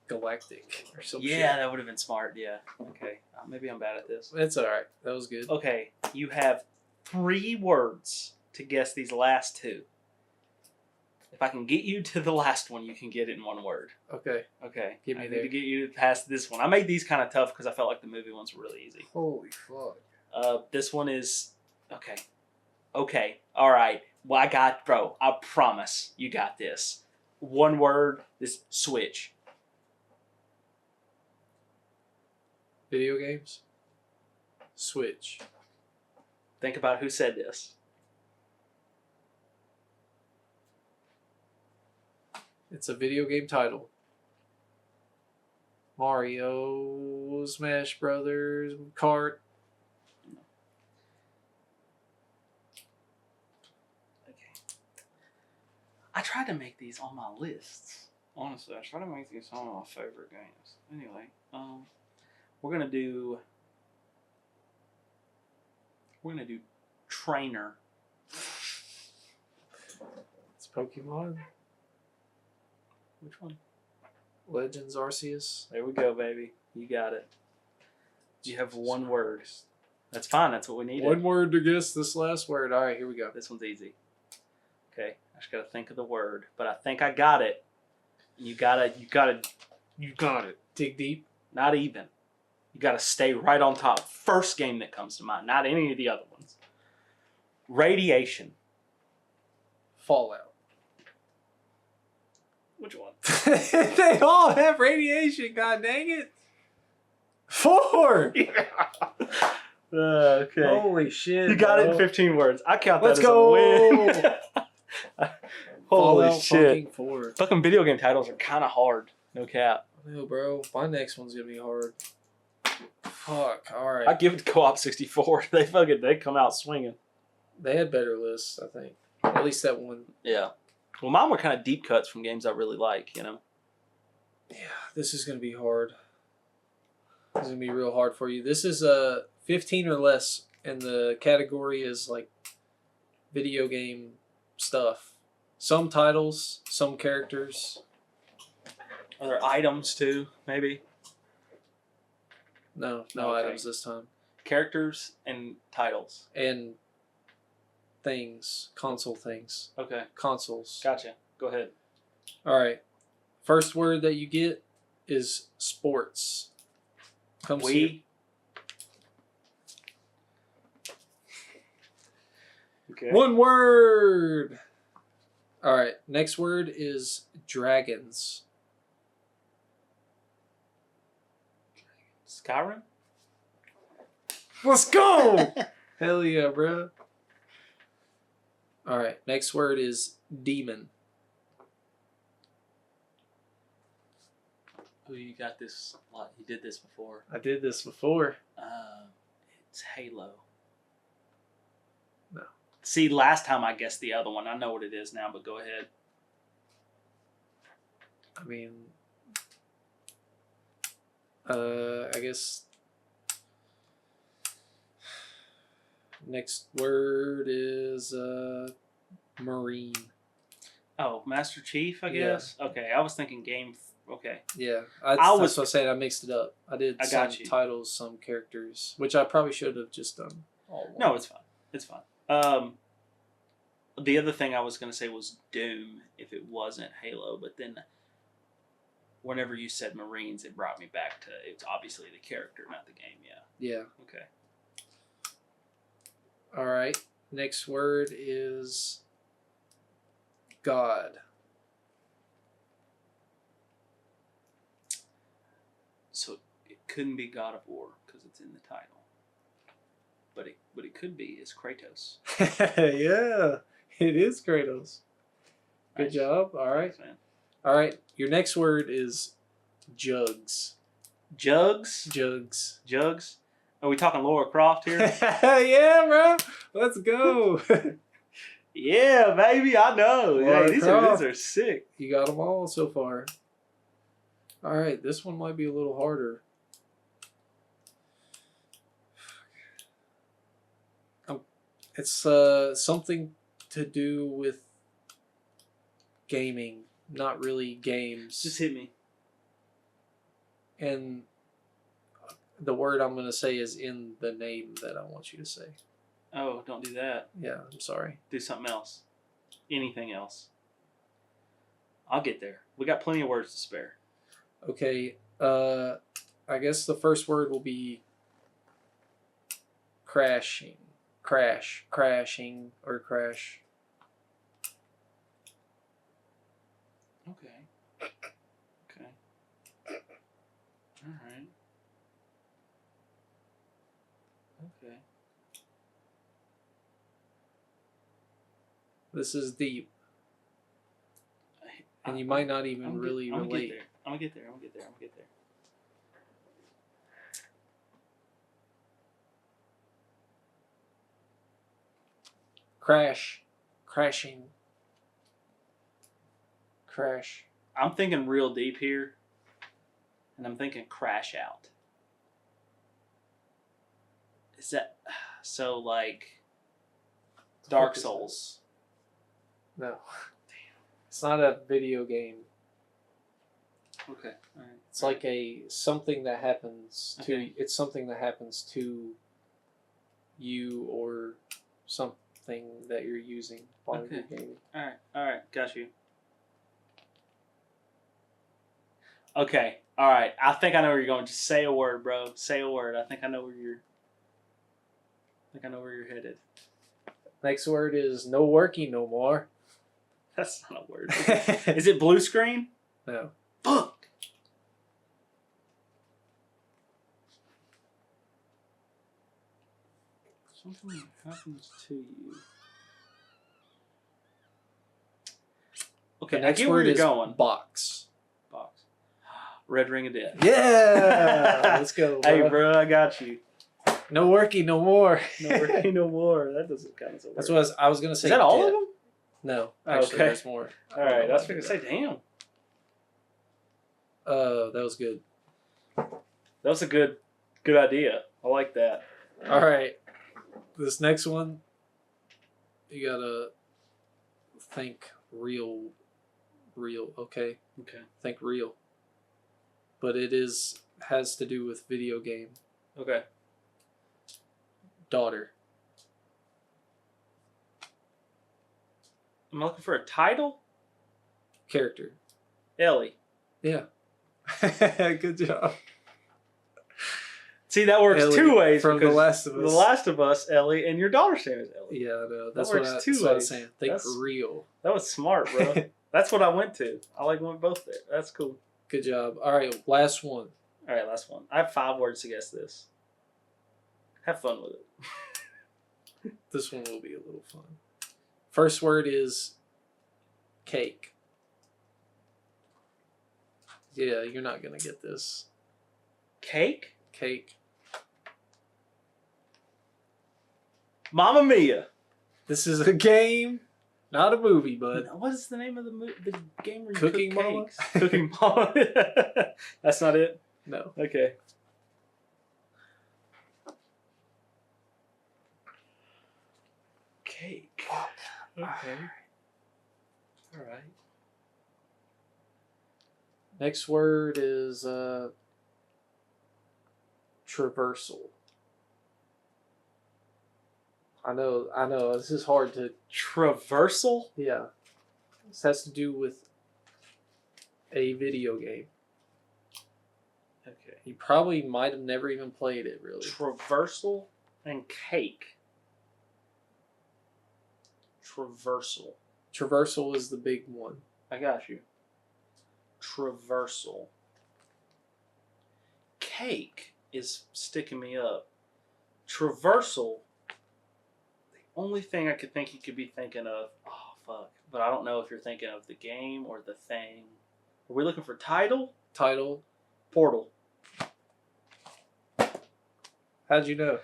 [SPEAKER 1] Galactic or something.
[SPEAKER 2] Yeah, that would have been smart. Yeah. Okay. Maybe I'm bad at this.
[SPEAKER 1] It's alright. That was good.
[SPEAKER 2] Okay. You have 3 words to guess these last 2. If I can get you to the last one, you can get it in one word.
[SPEAKER 1] Okay.
[SPEAKER 2] Okay.
[SPEAKER 1] Get me
[SPEAKER 2] I
[SPEAKER 1] there.
[SPEAKER 2] need to get you past this one. I made these kind of tough because I felt like the movie ones were really easy.
[SPEAKER 1] Holy fuck.
[SPEAKER 2] This one is... Okay. Okay. All right. Well, I got... Bro, I promise you got this. One word is Switch.
[SPEAKER 1] Video games? Switch.
[SPEAKER 2] Think about who said this.
[SPEAKER 1] It's a video game title. Mario, Smash Brothers, Kart.
[SPEAKER 2] Okay. I tried to make these on my lists. Honestly, I tried to make these some of my favorite games. Anyway, we're gonna do Trainer.
[SPEAKER 1] It's Pokemon.
[SPEAKER 2] Which one?
[SPEAKER 1] Legends Arceus.
[SPEAKER 2] There we go, baby. You got it. You have one word. That's fine. That's what we needed.
[SPEAKER 1] One word to guess this last word. All right, here we go.
[SPEAKER 2] This one's easy. Okay, I just gotta think of the word, but I think I got it. You gotta.
[SPEAKER 1] Dig deep.
[SPEAKER 2] Not even. You gotta stay right on top. First game that comes to mind, not any of the other ones. Radiation.
[SPEAKER 1] Fallout.
[SPEAKER 2] Which one?
[SPEAKER 1] They all have radiation. God dang it. 4.
[SPEAKER 2] Okay.
[SPEAKER 1] Holy shit.
[SPEAKER 2] You got it in
[SPEAKER 1] bro.
[SPEAKER 2] 15 words. I count that
[SPEAKER 1] Let's
[SPEAKER 2] as
[SPEAKER 1] go.
[SPEAKER 2] a win. Holy
[SPEAKER 1] Fallout
[SPEAKER 2] shit.
[SPEAKER 1] fucking 4.
[SPEAKER 2] Fucking video game titles are kind of hard. No cap.
[SPEAKER 1] No, bro. My next one's gonna be hard. Fuck. All right.
[SPEAKER 2] I give it to Co-op 64. They come out swinging.
[SPEAKER 1] They had better lists, I think. At least that one.
[SPEAKER 2] Yeah. Well, mine were kind of deep cuts from games I really like, you know?
[SPEAKER 1] Yeah, this is gonna be hard. This is gonna be real hard for you. This is 15 or less, and the category is like video game stuff. Some titles, some characters.
[SPEAKER 2] Are there items too, maybe?
[SPEAKER 1] No
[SPEAKER 2] Okay.
[SPEAKER 1] items this time.
[SPEAKER 2] Characters and titles.
[SPEAKER 1] And things, console things,
[SPEAKER 2] Okay.
[SPEAKER 1] consoles.
[SPEAKER 2] Gotcha. Go ahead.
[SPEAKER 1] All right. First word that you get is sports. Comes here.
[SPEAKER 2] Wii. Okay.
[SPEAKER 1] One word. All right. Next word is dragons.
[SPEAKER 2] Skyrim?
[SPEAKER 1] Let's go. Hell yeah, bro. All right. Next word is demon.
[SPEAKER 2] Oh, you got this a lot. You did this before.
[SPEAKER 1] I did this before.
[SPEAKER 2] It's Halo.
[SPEAKER 1] No.
[SPEAKER 2] See, last time I guessed the other one. I know what it is now, but go ahead.
[SPEAKER 1] I mean, I guess next word is marine.
[SPEAKER 2] Oh, Master Chief, I
[SPEAKER 1] Yeah.
[SPEAKER 2] guess? Okay, I was thinking game... Okay.
[SPEAKER 1] Yeah,
[SPEAKER 2] I
[SPEAKER 1] that's
[SPEAKER 2] was-
[SPEAKER 1] what I said. I mixed it up. I did
[SPEAKER 2] I
[SPEAKER 1] some
[SPEAKER 2] got you.
[SPEAKER 1] titles, some characters, which I probably should have just done all one.
[SPEAKER 2] No, it's fine. It's fine. The other thing I was going to say was Doom if it wasn't Halo, but then whenever you said Marines, it brought me back to it's obviously the character, not the game. Yeah.
[SPEAKER 1] Yeah.
[SPEAKER 2] Okay.
[SPEAKER 1] All right. Next word is God.
[SPEAKER 2] So it couldn't be God of War because it's in the title. But it could be is Kratos.
[SPEAKER 1] Yeah, it is Kratos. Good
[SPEAKER 2] Nice.
[SPEAKER 1] job. All right.
[SPEAKER 2] Thanks, man.
[SPEAKER 1] All right. Your next word is jugs.
[SPEAKER 2] Jugs.
[SPEAKER 1] Jugs.
[SPEAKER 2] Jugs. Are we talking Laura Croft here?
[SPEAKER 1] Yeah, bro. Let's go.
[SPEAKER 2] Yeah, baby. I know.
[SPEAKER 1] Laura
[SPEAKER 2] Hey, these
[SPEAKER 1] Croft.
[SPEAKER 2] are sick.
[SPEAKER 1] You got them all so far. All right. This one might be a little harder. It's something to do with gaming, not really games.
[SPEAKER 2] Just hit me.
[SPEAKER 1] And the word I'm going to say is in the name that I want you to say.
[SPEAKER 2] Oh, don't do that.
[SPEAKER 1] Yeah, I'm sorry.
[SPEAKER 2] Do something else. Anything else. I'll get there. We got plenty of words to spare.
[SPEAKER 1] Okay, I guess the first word will be crashing. Crashing, or crash.
[SPEAKER 2] Okay. All right. Okay.
[SPEAKER 1] This is deep. And you might not even really relate.
[SPEAKER 2] I'm gonna get there.
[SPEAKER 1] Crashing. Crash.
[SPEAKER 2] I'm thinking real deep here, and I'm thinking crash out. Is that so? Like Dark Souls?
[SPEAKER 1] No. It's not a video game.
[SPEAKER 2] Okay. All right.
[SPEAKER 1] It's like something that happens to.
[SPEAKER 2] Okay.
[SPEAKER 1] It's something that happens to you or something that you're using while you're gaming.
[SPEAKER 2] All right. Got you. Okay. All right. I think I know where you're going. Just say a word, bro. Say a word. I think I know where you're headed.
[SPEAKER 1] Next word is no working no more.
[SPEAKER 2] That's not a word. Is it blue screen?
[SPEAKER 1] No.
[SPEAKER 2] Fuck. Something that happens to you. Okay,
[SPEAKER 1] The next
[SPEAKER 2] I get where
[SPEAKER 1] word
[SPEAKER 2] you're
[SPEAKER 1] is
[SPEAKER 2] going.
[SPEAKER 1] box.
[SPEAKER 2] Box. Red Ring of Death.
[SPEAKER 1] Yeah. Let's go, bro.
[SPEAKER 2] Hey, bro, I got you.
[SPEAKER 1] No working no more.
[SPEAKER 2] No working no more. That doesn't count as a word.
[SPEAKER 1] That's what I was gonna say.
[SPEAKER 2] Is that all
[SPEAKER 1] death.
[SPEAKER 2] of them?
[SPEAKER 1] No, actually,
[SPEAKER 2] Okay.
[SPEAKER 1] there's more.
[SPEAKER 2] All right, I was going to say, damn.
[SPEAKER 1] That was good.
[SPEAKER 2] That was a good idea. I like that.
[SPEAKER 1] All right, this next one, you gotta think real. Okay,
[SPEAKER 2] Okay.
[SPEAKER 1] think real. But it has to do with video game.
[SPEAKER 2] Okay.
[SPEAKER 1] Daughter.
[SPEAKER 2] I'm looking for a title.
[SPEAKER 1] Character.
[SPEAKER 2] Ellie.
[SPEAKER 1] Yeah. Good job.
[SPEAKER 2] See, that works
[SPEAKER 1] Ellie
[SPEAKER 2] two ways.
[SPEAKER 1] from The
[SPEAKER 2] because
[SPEAKER 1] Last of Us.
[SPEAKER 2] The Last of Us, Ellie, and your daughter's name is Ellie.
[SPEAKER 1] Yeah, no, that's
[SPEAKER 2] works two
[SPEAKER 1] what I was
[SPEAKER 2] ways.
[SPEAKER 1] saying. Think
[SPEAKER 2] That's-
[SPEAKER 1] real.
[SPEAKER 2] That was smart, bro. That's what I went to. I went both there. That's cool.
[SPEAKER 1] Good job. All right, last one.
[SPEAKER 2] All right, last one. I have 5 words to guess this. Have fun with it.
[SPEAKER 1] This one will be a little fun. First word is cake. Yeah, you're not going to get this.
[SPEAKER 2] Cake?
[SPEAKER 1] Cake.
[SPEAKER 2] Mamma Mia.
[SPEAKER 1] This is a game, not a movie, bud.
[SPEAKER 2] What is the name of the game where you
[SPEAKER 1] Cooking
[SPEAKER 2] cook
[SPEAKER 1] Mama?
[SPEAKER 2] cakes? Cooking Mama. That's not it?
[SPEAKER 1] No.
[SPEAKER 2] Okay. Cake. Okay. All right.
[SPEAKER 1] Next word is traversal. I know. This is hard to.
[SPEAKER 2] Traversal?
[SPEAKER 1] Yeah. This has to do with a video game.
[SPEAKER 2] Okay.
[SPEAKER 1] You probably might have never even played it, really.
[SPEAKER 2] Traversal and cake. Traversal.
[SPEAKER 1] Traversal is the big one.
[SPEAKER 2] I got you. Traversal. Cake is sticking me up. Traversal. The only thing I could think you could be thinking of. Oh, fuck. But I don't know if you're thinking of the game or the thing. Are we looking for title?
[SPEAKER 1] Title.
[SPEAKER 2] Portal.
[SPEAKER 1] How'd you know?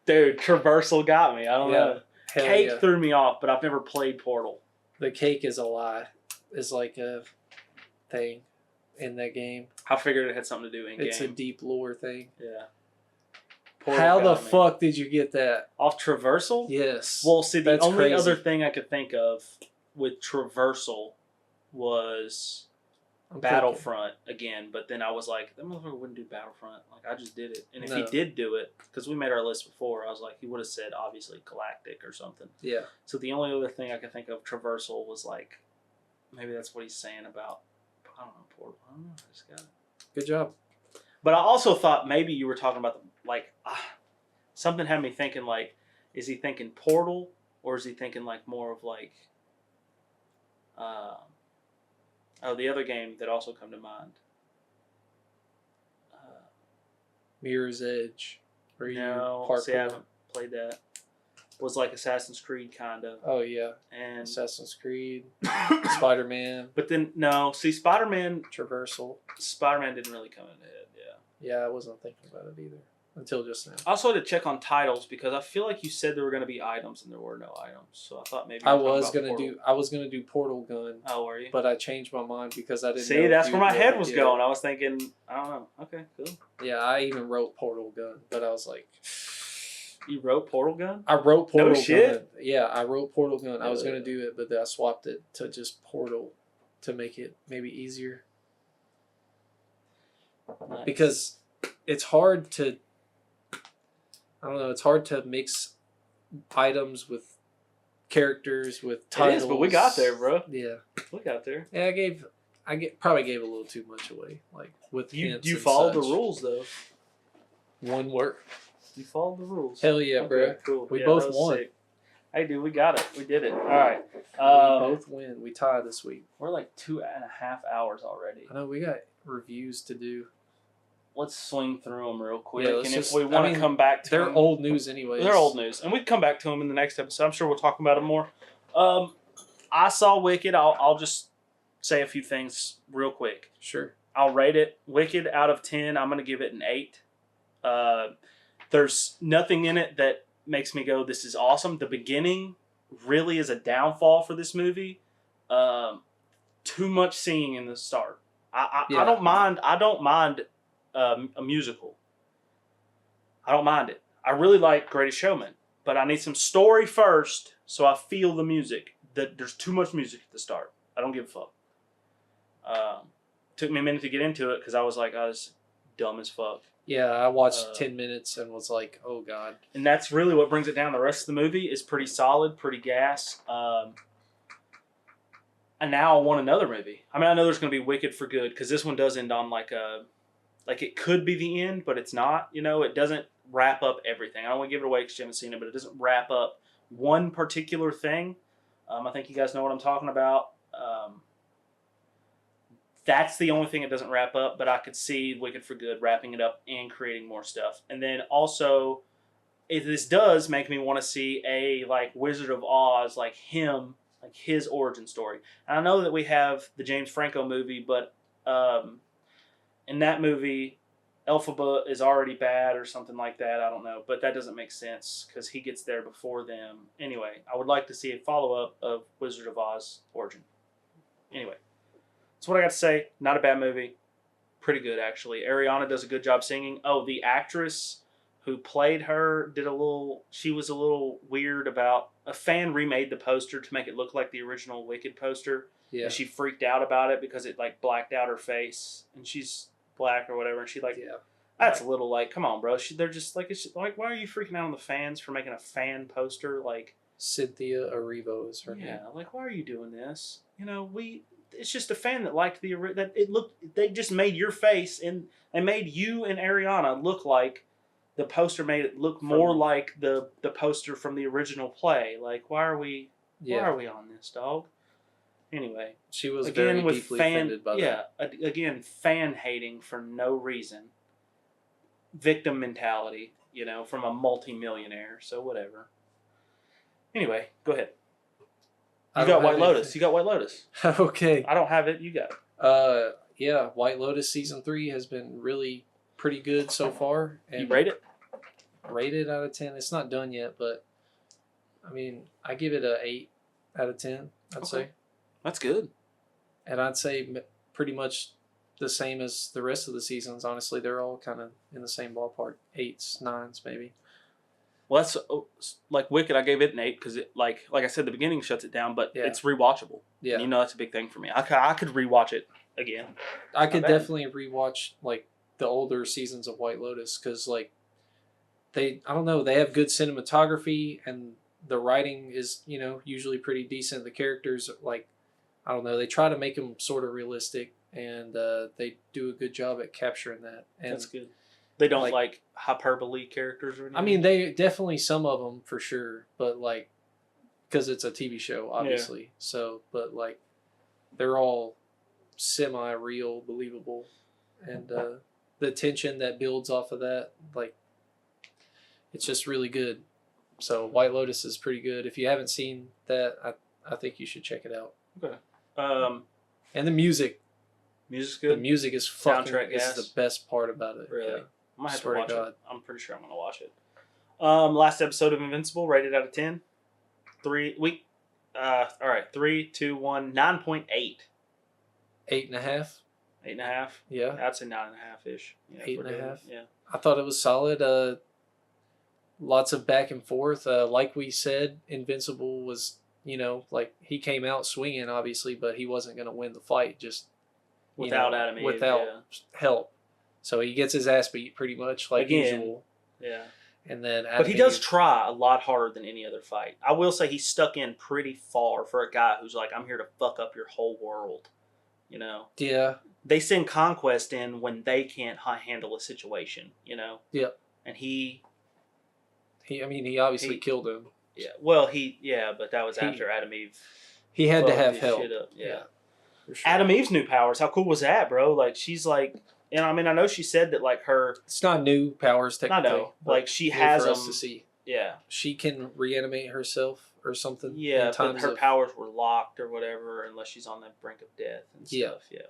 [SPEAKER 2] Dude, Traversal got me. I don't know.
[SPEAKER 1] Hell
[SPEAKER 2] Cake
[SPEAKER 1] yeah.
[SPEAKER 2] threw me off, but I've never played Portal.
[SPEAKER 1] The cake is a lie. It's like a thing in that game.
[SPEAKER 2] I figured it had something to do in game.
[SPEAKER 1] It's a deep lore thing.
[SPEAKER 2] Yeah.
[SPEAKER 1] How the fuck did you get that?
[SPEAKER 2] Off Traversal?
[SPEAKER 1] Yes.
[SPEAKER 2] Well, see, the only
[SPEAKER 1] crazy.
[SPEAKER 2] other thing I could think of with Traversal was Battlefront again, but then I was like, that motherfucker wouldn't do Battlefront. Like, I just did it. And if he did do it, because we made our list before, I was like, he would have said, obviously, Galactic or something.
[SPEAKER 1] Yeah.
[SPEAKER 2] So the only other thing I could think of Traversal was like, maybe that's what he's saying about, I don't know, Portal. I don't know. I just got it.
[SPEAKER 1] Good job.
[SPEAKER 2] But I also thought maybe you were talking about, something had me thinking, like, is he thinking Portal, or is he thinking, like, more of, like, the other game that also come to mind.
[SPEAKER 1] Mirror's Edge.
[SPEAKER 2] No, see, I haven't played that. Was like Assassin's Creed, kind of.
[SPEAKER 1] Oh, yeah.
[SPEAKER 2] And
[SPEAKER 1] Assassin's Creed. Spider-Man.
[SPEAKER 2] But then, no. See, Spider-Man
[SPEAKER 1] Traversal.
[SPEAKER 2] Spider-Man didn't really come into it, yeah.
[SPEAKER 1] Yeah, I wasn't thinking about it either. Until just now.
[SPEAKER 2] I also had to check on titles because I feel like you said there were going to be items and there were no items. So I thought maybe
[SPEAKER 1] I was gonna do Portal Gun.
[SPEAKER 2] Oh, were you?
[SPEAKER 1] But I changed my mind because I didn't.
[SPEAKER 2] See, that's where my head was going. I was thinking, I don't know. Okay, cool.
[SPEAKER 1] Yeah, I even wrote Portal Gun, but I was like,
[SPEAKER 2] you wrote Portal Gun?
[SPEAKER 1] I wrote Portal Gun.
[SPEAKER 2] No shit.
[SPEAKER 1] Yeah, I wrote Portal Gun. I was gonna do it, but then I swapped it to just Portal to make it maybe easier.
[SPEAKER 2] Nice.
[SPEAKER 1] Because it's hard to. I don't know. It's hard to mix items with characters with titles.
[SPEAKER 2] It is, but we got there, bro.
[SPEAKER 1] Yeah,
[SPEAKER 2] we got there.
[SPEAKER 1] Yeah, probably gave a little too much away, like with hints.
[SPEAKER 2] You
[SPEAKER 1] and
[SPEAKER 2] followed
[SPEAKER 1] such.
[SPEAKER 2] the rules though.
[SPEAKER 1] One word.
[SPEAKER 2] You followed the rules.
[SPEAKER 1] Hell yeah,
[SPEAKER 2] okay,
[SPEAKER 1] bro.
[SPEAKER 2] Cool.
[SPEAKER 1] We both won.
[SPEAKER 2] Sick. Hey, dude, we got it. We did it. All right.
[SPEAKER 1] We both win. We tied this week.
[SPEAKER 2] We're like 2.5 hours already.
[SPEAKER 1] I know we got reviews to do.
[SPEAKER 2] Let's swing through them real quick.
[SPEAKER 1] Yeah,
[SPEAKER 2] and if we want to come back to
[SPEAKER 1] they're
[SPEAKER 2] them,
[SPEAKER 1] old news anyways.
[SPEAKER 2] They're old news. And we can come back to them in the next episode. I'm sure we'll talk about them more. I saw Wicked. I'll just say a few things real quick.
[SPEAKER 1] Sure.
[SPEAKER 2] I'll rate it. Wicked out of 10, I'm going to give it an 8. There's nothing in it that makes me go, this is awesome. The beginning really is a downfall for this movie. Too much singing in the start. I don't mind a musical. I don't mind it. I really like Greatest Showman, but I need some story first so I feel the music. There's too much music at the start. I don't give a fuck. Took me a minute to get into it because I was like, I was dumb as fuck.
[SPEAKER 1] Yeah, I watched 10 minutes and was like, oh god.
[SPEAKER 2] And that's really what brings it down. The rest of the movie is pretty solid, pretty gas. And now I want another movie. I mean, I know there's going to be Wicked for Good because this one does end on like it could be the end, but it's not. You know, it doesn't wrap up everything. I don't want to give it away because you haven't seen it, but it doesn't wrap up one particular thing. I think you guys know what I'm talking about. That's the only thing it doesn't wrap up, but I could see Wicked for Good wrapping it up and creating more stuff. And then also, if this does make me want to see a like Wizard of Oz, like him, like his origin story. And I know that we have the James Franco movie, but in that movie, Elphaba is already bad or something like that. I don't know, but that doesn't make sense because he gets there before them. Anyway, I would like to see a follow-up of Wizard of Oz origin. Anyway, that's what I got to say. Not a bad movie. Pretty good, actually. Ariana does a good job singing. Oh, the actress who played her she was a little weird about, a fan remade the poster to make it look like the original Wicked poster.
[SPEAKER 1] Yeah.
[SPEAKER 2] And she freaked out about it because it like blacked out her face, and she's black or whatever, and she like,
[SPEAKER 1] yeah.
[SPEAKER 2] That's a little like, come on, bro. They're just like, it's like, why are you freaking out on the fans for making a fan poster? Like,
[SPEAKER 1] Cynthia Erivo is her name.
[SPEAKER 2] yeah, like, why are you doing this? You know, it's just a fan that liked that it looked. They just made your face and they made you and Ariana look like the poster made it look more like the poster from the original play. Like, why are we on this, dog? Anyway,
[SPEAKER 1] she was very deeply offended by that.
[SPEAKER 2] Yeah, again, fan hating for no reason. Victim mentality, you know, from a multi-millionaire. So whatever. Anyway, go ahead. You got White Lotus. You got White Lotus.
[SPEAKER 1] Okay.
[SPEAKER 2] I don't have it. You got it.
[SPEAKER 1] Yeah, White Lotus season 3 has been really pretty good so far. And
[SPEAKER 2] you rate it?
[SPEAKER 1] Rated out of 10. It's not done yet, but I mean, I give it a 8 out of 10. I'd say.
[SPEAKER 2] That's good.
[SPEAKER 1] And I'd say pretty much the same as the rest of the seasons. Honestly, they're all kind of in the same ballpark. 8s, 9s, maybe.
[SPEAKER 2] Well, that's like Wicked. I gave it an 8 because it, like I said, the beginning shuts it down, but it's rewatchable. Yeah, and you know that's a big thing for me. I could rewatch it again.
[SPEAKER 1] I could definitely rewatch like the older seasons of White Lotus because like I don't know, they have good cinematography and the writing is usually pretty decent. The characters like I don't know, they try to make them sort of realistic and they do a good job at capturing that. And
[SPEAKER 2] that's good. They don't like hyperbole characters or anything?
[SPEAKER 1] I mean, they definitely, some of them for sure, but like, because it's a TV show, obviously. Yeah. So, but like, they're all semi-real, believable. And the tension that builds off of that, like, it's just really good. So, White Lotus is pretty good. If you haven't seen that, I think you should check it out.
[SPEAKER 2] Okay.
[SPEAKER 1] And the music.
[SPEAKER 2] Music's good?
[SPEAKER 1] The music is fucking, is the best part about it.
[SPEAKER 2] Really?
[SPEAKER 1] Yeah.
[SPEAKER 2] I might have to watch it. I'm pretty sure I'm going to watch it. Last episode of Invincible, rated out of 10. All right. 3, 2, 1, 9.8.
[SPEAKER 1] 8.5.
[SPEAKER 2] 8.5?
[SPEAKER 1] Yeah.
[SPEAKER 2] I'd say 9.5-ish. Yeah,
[SPEAKER 1] 8.5?
[SPEAKER 2] Yeah.
[SPEAKER 1] I thought it was solid. Lots of back and forth. Like we said, Invincible was, like he came out swinging, obviously, but he wasn't going to win the fight just
[SPEAKER 2] without Adam Eve.
[SPEAKER 1] Without help. So he gets his ass beat pretty much like usual.
[SPEAKER 2] Yeah.
[SPEAKER 1] And then
[SPEAKER 2] but he does try a lot harder than any other fight. I will say he stuck in pretty far for a guy who's like, I'm here to fuck up your whole world.
[SPEAKER 1] Yeah.
[SPEAKER 2] They send Conquest in when they can't handle a situation,
[SPEAKER 1] Yeah.
[SPEAKER 2] And he
[SPEAKER 1] obviously killed him.
[SPEAKER 2] Yeah. Well, but that was after Adam Eve.
[SPEAKER 1] He had to have help.
[SPEAKER 2] Yeah.
[SPEAKER 1] For sure.
[SPEAKER 2] Adam Eve's new powers. How cool was that, bro? Like, she's like, and I mean, I know she said that like her.
[SPEAKER 1] It's not new powers technically.
[SPEAKER 2] I know. Like she has them.
[SPEAKER 1] To see.
[SPEAKER 2] Yeah.
[SPEAKER 1] She can reanimate herself or something.
[SPEAKER 2] Yeah, but her powers were locked or whatever, unless she's on the brink of death and stuff. Yeah.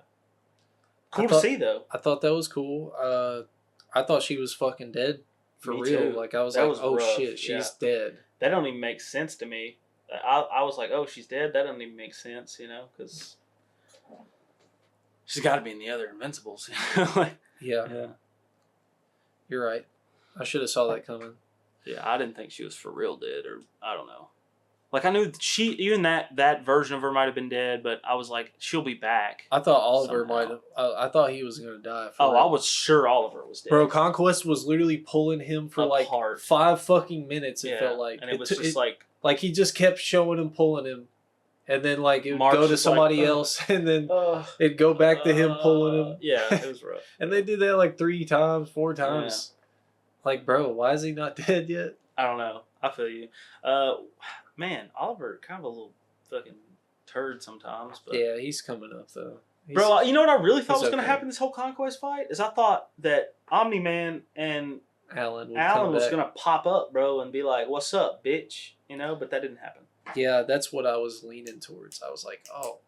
[SPEAKER 2] Cool to see though.
[SPEAKER 1] I thought that was cool. I thought she was fucking dead for real.
[SPEAKER 2] Too.
[SPEAKER 1] Like I was like, oh rough. Shit, she's dead.
[SPEAKER 2] That don't even make sense to me. I was like, oh, she's dead. That doesn't even make sense, because she's got to be in the other Invincibles.
[SPEAKER 1] Yeah. You're right. I should have saw that coming.
[SPEAKER 2] Yeah, I didn't think she was for real dead, or I don't know. Like, I knew even that version of her might have been dead, but I was like, she'll be back.
[SPEAKER 1] I thought Oliver might have. I thought he was going to die.
[SPEAKER 2] I was sure Oliver was dead.
[SPEAKER 1] Bro, Conquest was literally pulling him for like 5 fucking minutes, it felt like.
[SPEAKER 2] And it was just like...
[SPEAKER 1] Like, he just kept showing him, pulling him. And then, like, it would go to somebody else, and then it'd go back to him pulling him.
[SPEAKER 2] Yeah, it was rough.
[SPEAKER 1] And they did that, like, 3 times, 4 times. Yeah. Like, bro, why is he not dead yet?
[SPEAKER 2] I don't know. I feel you. Man, Oliver, kind of a little fucking turd sometimes. But
[SPEAKER 1] yeah, he's coming up, though.
[SPEAKER 2] Bro, you know what I really thought was going to happen this whole Conquest fight? Is I thought that Omni-Man and Alan was going to pop up, bro, and be like, what's up, bitch? But that didn't happen.
[SPEAKER 1] Yeah, that's what I was leaning towards. I was like, oh,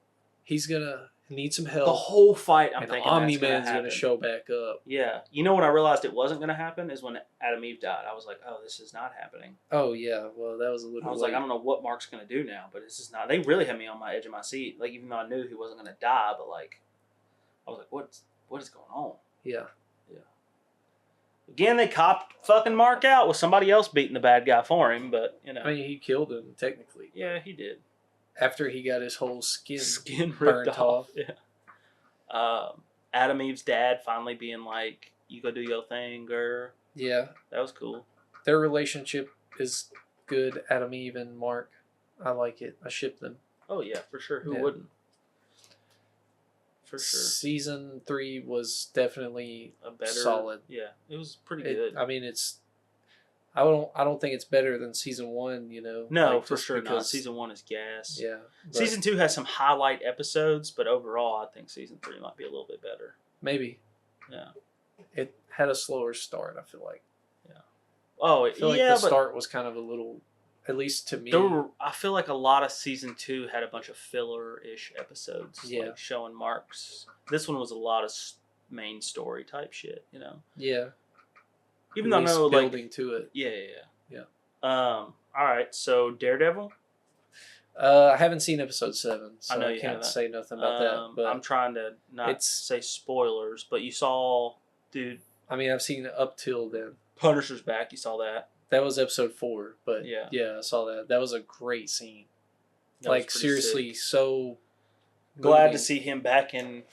[SPEAKER 1] he's going to need some help.
[SPEAKER 2] The whole fight, I'm thinking
[SPEAKER 1] Omni-Man's going to show back up.
[SPEAKER 2] Yeah. You know when I realized it wasn't going to happen is when Adam Eve died. I was like, oh, this is not happening.
[SPEAKER 1] Oh, yeah. Well, that was a little
[SPEAKER 2] I was like, I don't know what Mark's going to do now, but this is not. They really had me on my edge of my seat. Like, even though I knew he wasn't going to die, but like, I was like, what is going on?
[SPEAKER 1] Yeah.
[SPEAKER 2] Again, they copped fucking Mark out with somebody else beating the bad guy for him, but,
[SPEAKER 1] I mean, he killed him, technically.
[SPEAKER 2] Yeah, he did.
[SPEAKER 1] After he got his whole skin
[SPEAKER 2] ripped off. Yeah. Adam Eve's dad finally being like, "You go do your thing, girl."
[SPEAKER 1] Yeah.
[SPEAKER 2] That was cool.
[SPEAKER 1] Their relationship is good. Adam Eve and Mark. I like it. I ship them.
[SPEAKER 2] Oh yeah, for sure. Who
[SPEAKER 1] Yeah.
[SPEAKER 2] wouldn't? For sure.
[SPEAKER 1] Season 3 was definitely
[SPEAKER 2] A better
[SPEAKER 1] solid.
[SPEAKER 2] Yeah, it was pretty good.
[SPEAKER 1] I mean, I don't think it's better than season 1.
[SPEAKER 2] No,
[SPEAKER 1] like,
[SPEAKER 2] for
[SPEAKER 1] just
[SPEAKER 2] sure not.
[SPEAKER 1] because-
[SPEAKER 2] Season 1 is gas.
[SPEAKER 1] Yeah. but
[SPEAKER 2] Season 2 has some highlight episodes, but overall, I think season 3 might be a little bit better.
[SPEAKER 1] Maybe
[SPEAKER 2] Yeah.
[SPEAKER 1] it had a slower start. I feel like.
[SPEAKER 2] Oh,
[SPEAKER 1] I feel like the start was kind of a little, at least to me.
[SPEAKER 2] I feel like a lot of season 2 had a bunch of filler-ish episodes,
[SPEAKER 1] Yeah.
[SPEAKER 2] like showing Mark's. This one was a lot of main story type shit,
[SPEAKER 1] Yeah.
[SPEAKER 2] Even though I know,
[SPEAKER 1] building to it.
[SPEAKER 2] Yeah. All right, so Daredevil.
[SPEAKER 1] I haven't seen episode 7, so
[SPEAKER 2] I know
[SPEAKER 1] I
[SPEAKER 2] you
[SPEAKER 1] can't
[SPEAKER 2] haven't.
[SPEAKER 1] say nothing about that. But
[SPEAKER 2] I'm trying to not say spoilers, but you saw, dude.
[SPEAKER 1] I mean, I've seen up till then.
[SPEAKER 2] Punisher's back. You saw that?
[SPEAKER 1] That was episode 4, but
[SPEAKER 2] yeah,
[SPEAKER 1] I saw that. That was a great scene.
[SPEAKER 2] That
[SPEAKER 1] like seriously,
[SPEAKER 2] sick.
[SPEAKER 1] so
[SPEAKER 2] glad
[SPEAKER 1] moving.
[SPEAKER 2] to see him back in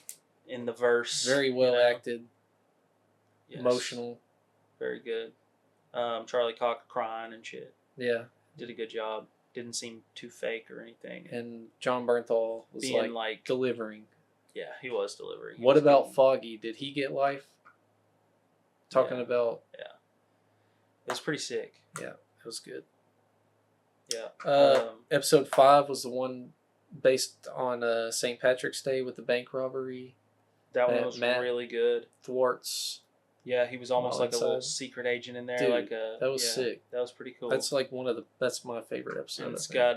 [SPEAKER 2] the verse.
[SPEAKER 1] Very well acted,
[SPEAKER 2] yes.
[SPEAKER 1] Emotional.
[SPEAKER 2] Very good. Charlie Cox crying and shit.
[SPEAKER 1] Yeah,
[SPEAKER 2] did a good job. Didn't seem too fake or anything.
[SPEAKER 1] And John Bernthal was
[SPEAKER 2] being
[SPEAKER 1] like delivering.
[SPEAKER 2] Yeah, he was delivering.
[SPEAKER 1] What about Foggy? Did he get life? Talking about.
[SPEAKER 2] Yeah. It was pretty sick.
[SPEAKER 1] Yeah, it was good.
[SPEAKER 2] Yeah.
[SPEAKER 1] Episode 5 was the one based on St. Patrick's Day with the bank robbery.
[SPEAKER 2] That one was really good.
[SPEAKER 1] Thwarts.
[SPEAKER 2] Yeah, he was almost like a little secret agent in there.
[SPEAKER 1] Dude, that was sick.
[SPEAKER 2] That was pretty cool.
[SPEAKER 1] That's like that's my favorite episode.
[SPEAKER 2] And it's got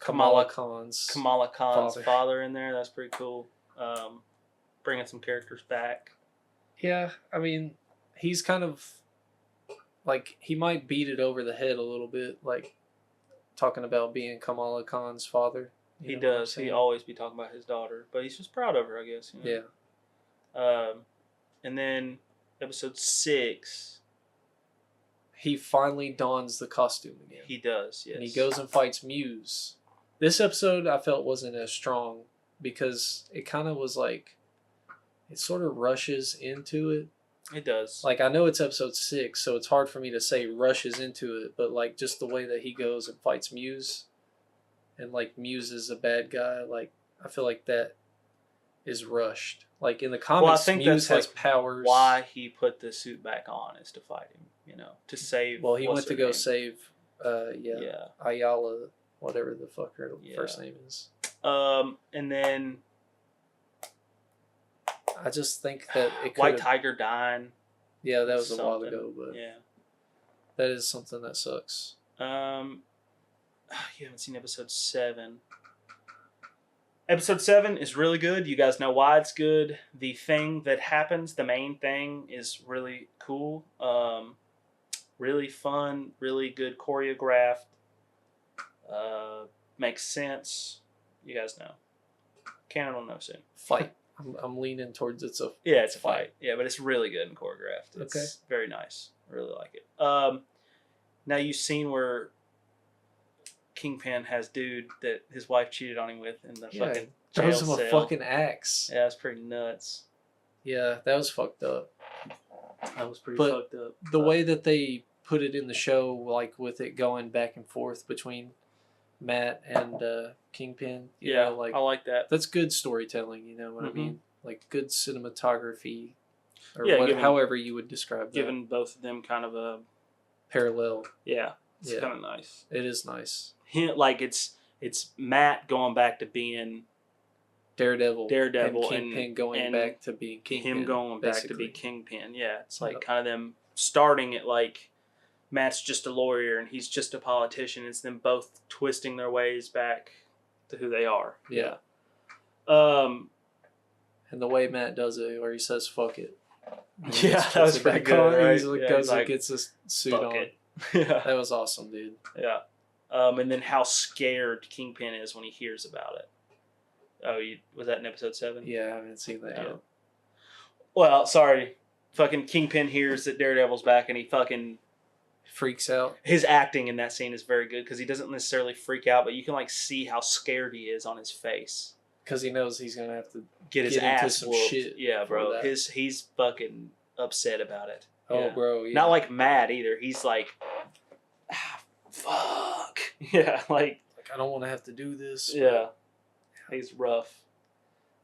[SPEAKER 1] Kamala Khan's
[SPEAKER 2] father in there. That's pretty cool. Bringing some characters back.
[SPEAKER 1] Yeah, I mean, he's kind of like, he might beat it over the head a little bit, like talking about being Kamala Khan's father.
[SPEAKER 2] He does. He always be talking about his daughter, but he's just proud of her, I guess.
[SPEAKER 1] Yeah.
[SPEAKER 2] And then episode 6,
[SPEAKER 1] he finally dons the costume again.
[SPEAKER 2] He does, yes.
[SPEAKER 1] And he goes and fights Muse. This episode I felt wasn't as strong because it kind of was like, it sort of rushes into it.
[SPEAKER 2] It does.
[SPEAKER 1] Like, I know it's episode 6, so it's hard for me to say rushes into it, but like just the way that he goes and fights Muse, and like Muse is a bad guy, like I feel like that is rushed. Like in the comics, I think Muse has powers.
[SPEAKER 2] Why he put the suit back on is to fight him, to save.
[SPEAKER 1] Well, he went to go save, Ayala, whatever the fuck her first name is.
[SPEAKER 2] And then
[SPEAKER 1] I just think that it
[SPEAKER 2] White Tiger dying.
[SPEAKER 1] Yeah, that was a while ago, but
[SPEAKER 2] yeah,
[SPEAKER 1] that is something that sucks.
[SPEAKER 2] You haven't seen episode 7. Episode 7 is really good. You guys know why it's good. The thing that happens, the main thing, is really cool. Really fun, really good choreographed. Makes sense. You guys know. Canon will know soon.
[SPEAKER 1] Fight. I'm leaning towards it's a
[SPEAKER 2] fight. Yeah, but it's really good and choreographed. It's very nice. I really like it. Now you've seen where Kingpin has dude that his wife cheated on him with in the fucking jail
[SPEAKER 1] throws him a fucking axe.
[SPEAKER 2] Yeah, that's pretty nuts.
[SPEAKER 1] Yeah, that was fucked up.
[SPEAKER 2] That was pretty fucked up.
[SPEAKER 1] The way that they put it in the show, like with it going back and forth between Matt and Kingpin, you know, like
[SPEAKER 2] I like that.
[SPEAKER 1] That's good storytelling. You know what I mean? Like good cinematography, or however you would describe that.
[SPEAKER 2] Giving both of them kind of a
[SPEAKER 1] parallel.
[SPEAKER 2] Yeah, it's kind of nice.
[SPEAKER 1] It is nice.
[SPEAKER 2] Like it's Matt going back to being
[SPEAKER 1] Daredevil,
[SPEAKER 2] and
[SPEAKER 1] Kingpin going back to being Kingpin.
[SPEAKER 2] Him going back to be Kingpin. Yeah, it's like kind of them starting it like Matt's just a lawyer and he's just a politician. It's them both twisting their ways back to who they are.
[SPEAKER 1] Yeah. And the way Matt does it, where he says "fuck it."
[SPEAKER 2] Yeah, that was pretty good. Right?
[SPEAKER 1] He goes and gets his suit on.
[SPEAKER 2] Yeah,
[SPEAKER 1] that was awesome, dude.
[SPEAKER 2] Yeah. And then how scared Kingpin is when he hears about it. Oh, was that in episode 7?
[SPEAKER 1] Yeah, I haven't seen that yet.
[SPEAKER 2] Well, sorry. Fucking Kingpin hears that Daredevil's back and he fucking
[SPEAKER 1] freaks out.
[SPEAKER 2] His acting in that scene is very good because he doesn't necessarily freak out, but you can like see how scared he is on his face.
[SPEAKER 1] because he knows he's gonna have to
[SPEAKER 2] get his
[SPEAKER 1] get into
[SPEAKER 2] ass
[SPEAKER 1] some
[SPEAKER 2] whooped.
[SPEAKER 1] shit
[SPEAKER 2] Yeah,
[SPEAKER 1] for
[SPEAKER 2] bro.
[SPEAKER 1] that.
[SPEAKER 2] He's fucking upset about it.
[SPEAKER 1] Oh,
[SPEAKER 2] Yeah.
[SPEAKER 1] bro, yeah.
[SPEAKER 2] Not like mad either. He's like, fuck. Yeah, like
[SPEAKER 1] I don't want to have to do this.
[SPEAKER 2] Yeah, he's rough.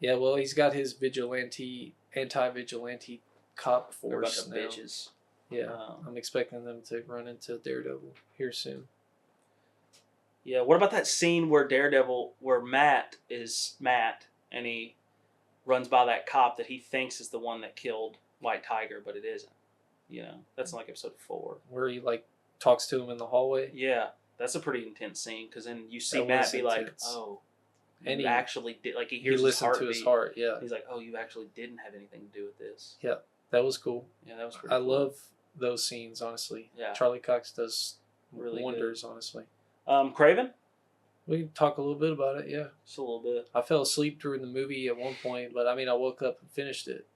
[SPEAKER 1] Yeah, well, he's got his anti-vigilante cop
[SPEAKER 2] They're a bunch
[SPEAKER 1] force
[SPEAKER 2] of
[SPEAKER 1] now.
[SPEAKER 2] bitches.
[SPEAKER 1] Yeah, I'm expecting them to run into Daredevil here soon.
[SPEAKER 2] Yeah, what about that scene where Matt is Matt, and he runs by that cop that he thinks is the one that killed White Tiger, but it isn't. You know, that's in like episode 4.
[SPEAKER 1] Where he like talks to him in the hallway.
[SPEAKER 2] Yeah, that's a pretty intense scene because then you see
[SPEAKER 1] That
[SPEAKER 2] Matt
[SPEAKER 1] was
[SPEAKER 2] be
[SPEAKER 1] intense.
[SPEAKER 2] like, "Oh,
[SPEAKER 1] And
[SPEAKER 2] you
[SPEAKER 1] he
[SPEAKER 2] actually did." Like he
[SPEAKER 1] He
[SPEAKER 2] hears his
[SPEAKER 1] listened
[SPEAKER 2] heartbeat.
[SPEAKER 1] to his heart. Yeah,
[SPEAKER 2] He's like, "Oh, you actually didn't have anything to do with this."
[SPEAKER 1] yeah, that was cool.
[SPEAKER 2] Yeah, that was pretty.
[SPEAKER 1] I
[SPEAKER 2] cool.
[SPEAKER 1] love those scenes. Honestly,
[SPEAKER 2] Yeah.
[SPEAKER 1] Charlie Cox does
[SPEAKER 2] Really
[SPEAKER 1] wonders. Honestly,
[SPEAKER 2] Craven.
[SPEAKER 1] we can talk a little bit about it. Yeah,
[SPEAKER 2] Just a little bit.
[SPEAKER 1] I fell asleep during the movie at one point, but I mean, I woke up and finished it.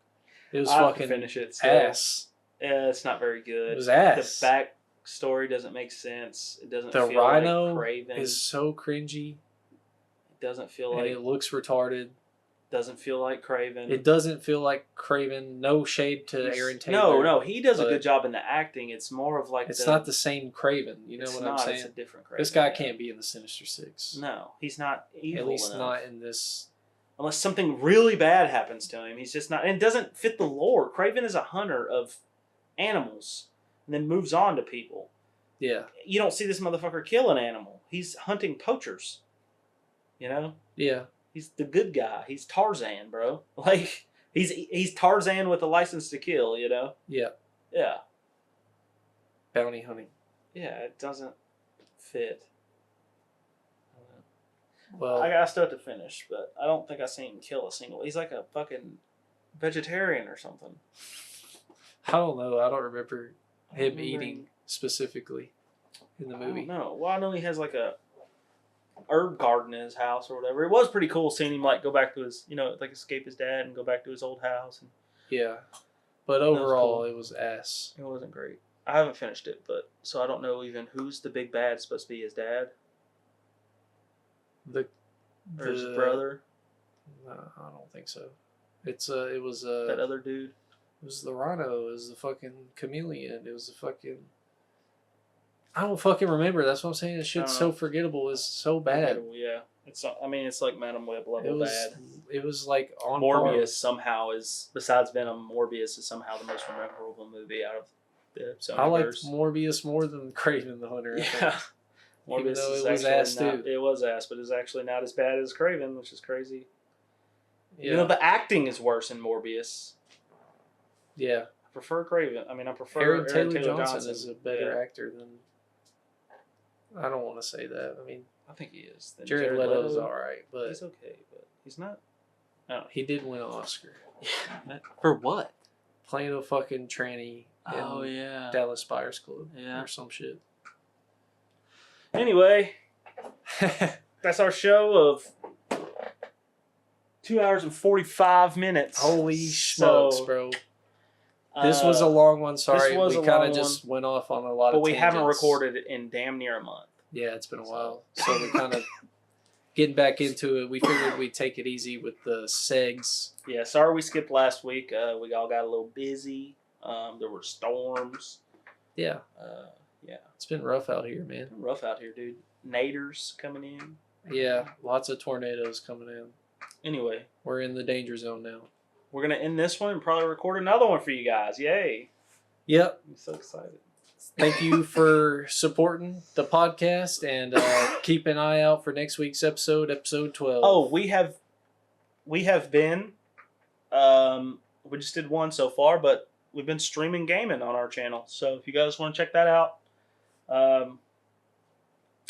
[SPEAKER 1] It was
[SPEAKER 2] I have to
[SPEAKER 1] fucking
[SPEAKER 2] finish it still.
[SPEAKER 1] ass.
[SPEAKER 2] Yeah, it's not very good.
[SPEAKER 1] It was ass.
[SPEAKER 2] The back story doesn't make sense. It doesn't
[SPEAKER 1] The
[SPEAKER 2] feel
[SPEAKER 1] Rhino
[SPEAKER 2] like Craven.
[SPEAKER 1] is so cringy.
[SPEAKER 2] It doesn't feel
[SPEAKER 1] And
[SPEAKER 2] like
[SPEAKER 1] it looks retarded.
[SPEAKER 2] doesn't feel like Craven.
[SPEAKER 1] It doesn't feel like Craven. No shade to Aaron Taylor.
[SPEAKER 2] No, he does a
[SPEAKER 1] but
[SPEAKER 2] good job in the acting. It's more of like
[SPEAKER 1] it's not the same Craven. You know
[SPEAKER 2] it's
[SPEAKER 1] what
[SPEAKER 2] not,
[SPEAKER 1] I'm saying?
[SPEAKER 2] It's a different Craven.
[SPEAKER 1] This guy
[SPEAKER 2] yeah.
[SPEAKER 1] can't be in the Sinister Six.
[SPEAKER 2] No, he's not evil
[SPEAKER 1] At least
[SPEAKER 2] enough.
[SPEAKER 1] not in this.
[SPEAKER 2] Unless something really bad happens to him. He's just not. And it doesn't fit the lore. Craven is a hunter of animals and then moves on to people.
[SPEAKER 1] Yeah.
[SPEAKER 2] You don't see this motherfucker kill an animal. He's hunting poachers. You know?
[SPEAKER 1] Yeah.
[SPEAKER 2] He's the good guy. He's Tarzan, bro. Like he's Tarzan with a license to kill, you know?
[SPEAKER 1] Yeah.
[SPEAKER 2] Yeah.
[SPEAKER 1] Bounty hunting.
[SPEAKER 2] Yeah, it doesn't fit.
[SPEAKER 1] Well,
[SPEAKER 2] I got stuff to finish, but I don't think I seen him kill a single. He's like a fucking vegetarian or something.
[SPEAKER 1] I don't know. I don't remember him eating specifically in the movie.
[SPEAKER 2] No, well, I know he has like a herb garden in his house or whatever. It was pretty cool seeing him like go back to his, like escape his dad and go back to his old house. And
[SPEAKER 1] Yeah. But overall,
[SPEAKER 2] cool.
[SPEAKER 1] it was ass.
[SPEAKER 2] It wasn't great. I haven't finished it, but so I don't know even who's the big bad. It's supposed to be his dad or his brother.
[SPEAKER 1] No, I don't think so. It was
[SPEAKER 2] That other dude.
[SPEAKER 1] It was the Rhino. It was the fucking chameleon. It was the fucking. I don't fucking remember. That's what I'm saying. This shit's so forgettable. It's so bad.
[SPEAKER 2] Yeah, it's like Madam Web
[SPEAKER 1] It
[SPEAKER 2] level
[SPEAKER 1] was.
[SPEAKER 2] bad.
[SPEAKER 1] It was like on
[SPEAKER 2] Morbius somehow is, besides Venom, Morbius is somehow the most memorable movie out of the Sonyverse.
[SPEAKER 1] I liked Morbius more than Craven the Hunter. I think.
[SPEAKER 2] Yeah. Morbius
[SPEAKER 1] Even though
[SPEAKER 2] is
[SPEAKER 1] it was
[SPEAKER 2] actually
[SPEAKER 1] ass
[SPEAKER 2] not,
[SPEAKER 1] too.
[SPEAKER 2] It was ass, but it's actually not as bad as Craven, which is crazy.
[SPEAKER 1] Yeah.
[SPEAKER 2] The acting is worse in Morbius.
[SPEAKER 1] Yeah.
[SPEAKER 2] I prefer Craven. I mean, I prefer
[SPEAKER 1] Aaron
[SPEAKER 2] Taylor
[SPEAKER 1] Taylor
[SPEAKER 2] Johnson
[SPEAKER 1] is a better actor than. I don't want to say that. I mean,
[SPEAKER 2] I think he is. Then
[SPEAKER 1] Jared Leto's all right, but
[SPEAKER 2] he's okay, but he's not.
[SPEAKER 1] he did win an Oscar.
[SPEAKER 2] For what?
[SPEAKER 1] Playing a fucking tranny in
[SPEAKER 2] Yeah.
[SPEAKER 1] Dallas Buyers Club
[SPEAKER 2] Yeah.
[SPEAKER 1] or some shit.
[SPEAKER 2] Anyway, that's our show of 2 hours and 45 minutes.
[SPEAKER 1] Holy smokes, bro. This was a
[SPEAKER 2] uh,
[SPEAKER 1] long one. Sorry,
[SPEAKER 2] was
[SPEAKER 1] we
[SPEAKER 2] a
[SPEAKER 1] kind
[SPEAKER 2] long
[SPEAKER 1] of just went off on a lot
[SPEAKER 2] but
[SPEAKER 1] of
[SPEAKER 2] we haven't
[SPEAKER 1] tangents.
[SPEAKER 2] recorded it in damn near a month.
[SPEAKER 1] Yeah, it's been a while. So we're kind of getting back into it. We figured we'd take it easy with the segs.
[SPEAKER 2] Yeah, sorry we skipped last week. We all got a little busy. There were storms.
[SPEAKER 1] Yeah,
[SPEAKER 2] Yeah,
[SPEAKER 1] it's been rough out here, man.
[SPEAKER 2] rough out here, dude. Naders coming in.
[SPEAKER 1] Yeah, lots of tornadoes coming in.
[SPEAKER 2] Anyway,
[SPEAKER 1] We're in the danger zone now.
[SPEAKER 2] we're going to end this one and probably record another one for you guys. Yay.
[SPEAKER 1] Yep.
[SPEAKER 2] I'm so excited.
[SPEAKER 1] Thank you for supporting the podcast, and keep an eye out for next week's episode 12.
[SPEAKER 2] Oh, we have been, we just did one so far, but we've been streaming gaming on our channel. So if you guys want to check that out,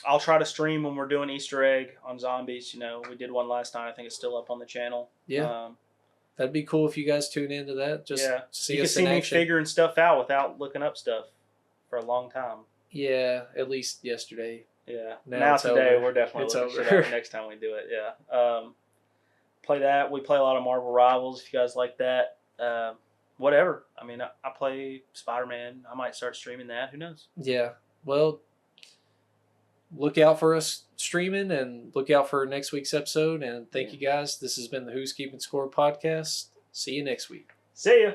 [SPEAKER 2] I'll try to stream when we're doing Easter egg on zombies. We did one last night. I think it's still up on the channel.
[SPEAKER 1] Yeah. That'd be cool if you guys tune into that. Just see
[SPEAKER 2] you can
[SPEAKER 1] us
[SPEAKER 2] see
[SPEAKER 1] in
[SPEAKER 2] me
[SPEAKER 1] action.
[SPEAKER 2] figuring stuff out without looking up stuff for a long time.
[SPEAKER 1] Yeah, at least yesterday.
[SPEAKER 2] Yeah.
[SPEAKER 1] Now
[SPEAKER 2] Now
[SPEAKER 1] it's
[SPEAKER 2] today
[SPEAKER 1] over.
[SPEAKER 2] we're definitely
[SPEAKER 1] It's
[SPEAKER 2] looking
[SPEAKER 1] over.
[SPEAKER 2] shit up next time we do it. Yeah. Play that. We play a lot of Marvel Rivals if you guys like that. Whatever. I mean, I play Spider-Man. I might start streaming that. Who knows?
[SPEAKER 1] Yeah. Well, look out for us streaming and look out for next week's episode. And thank you guys. This has been the Who's Keeping Score podcast. See you next week.
[SPEAKER 2] See ya.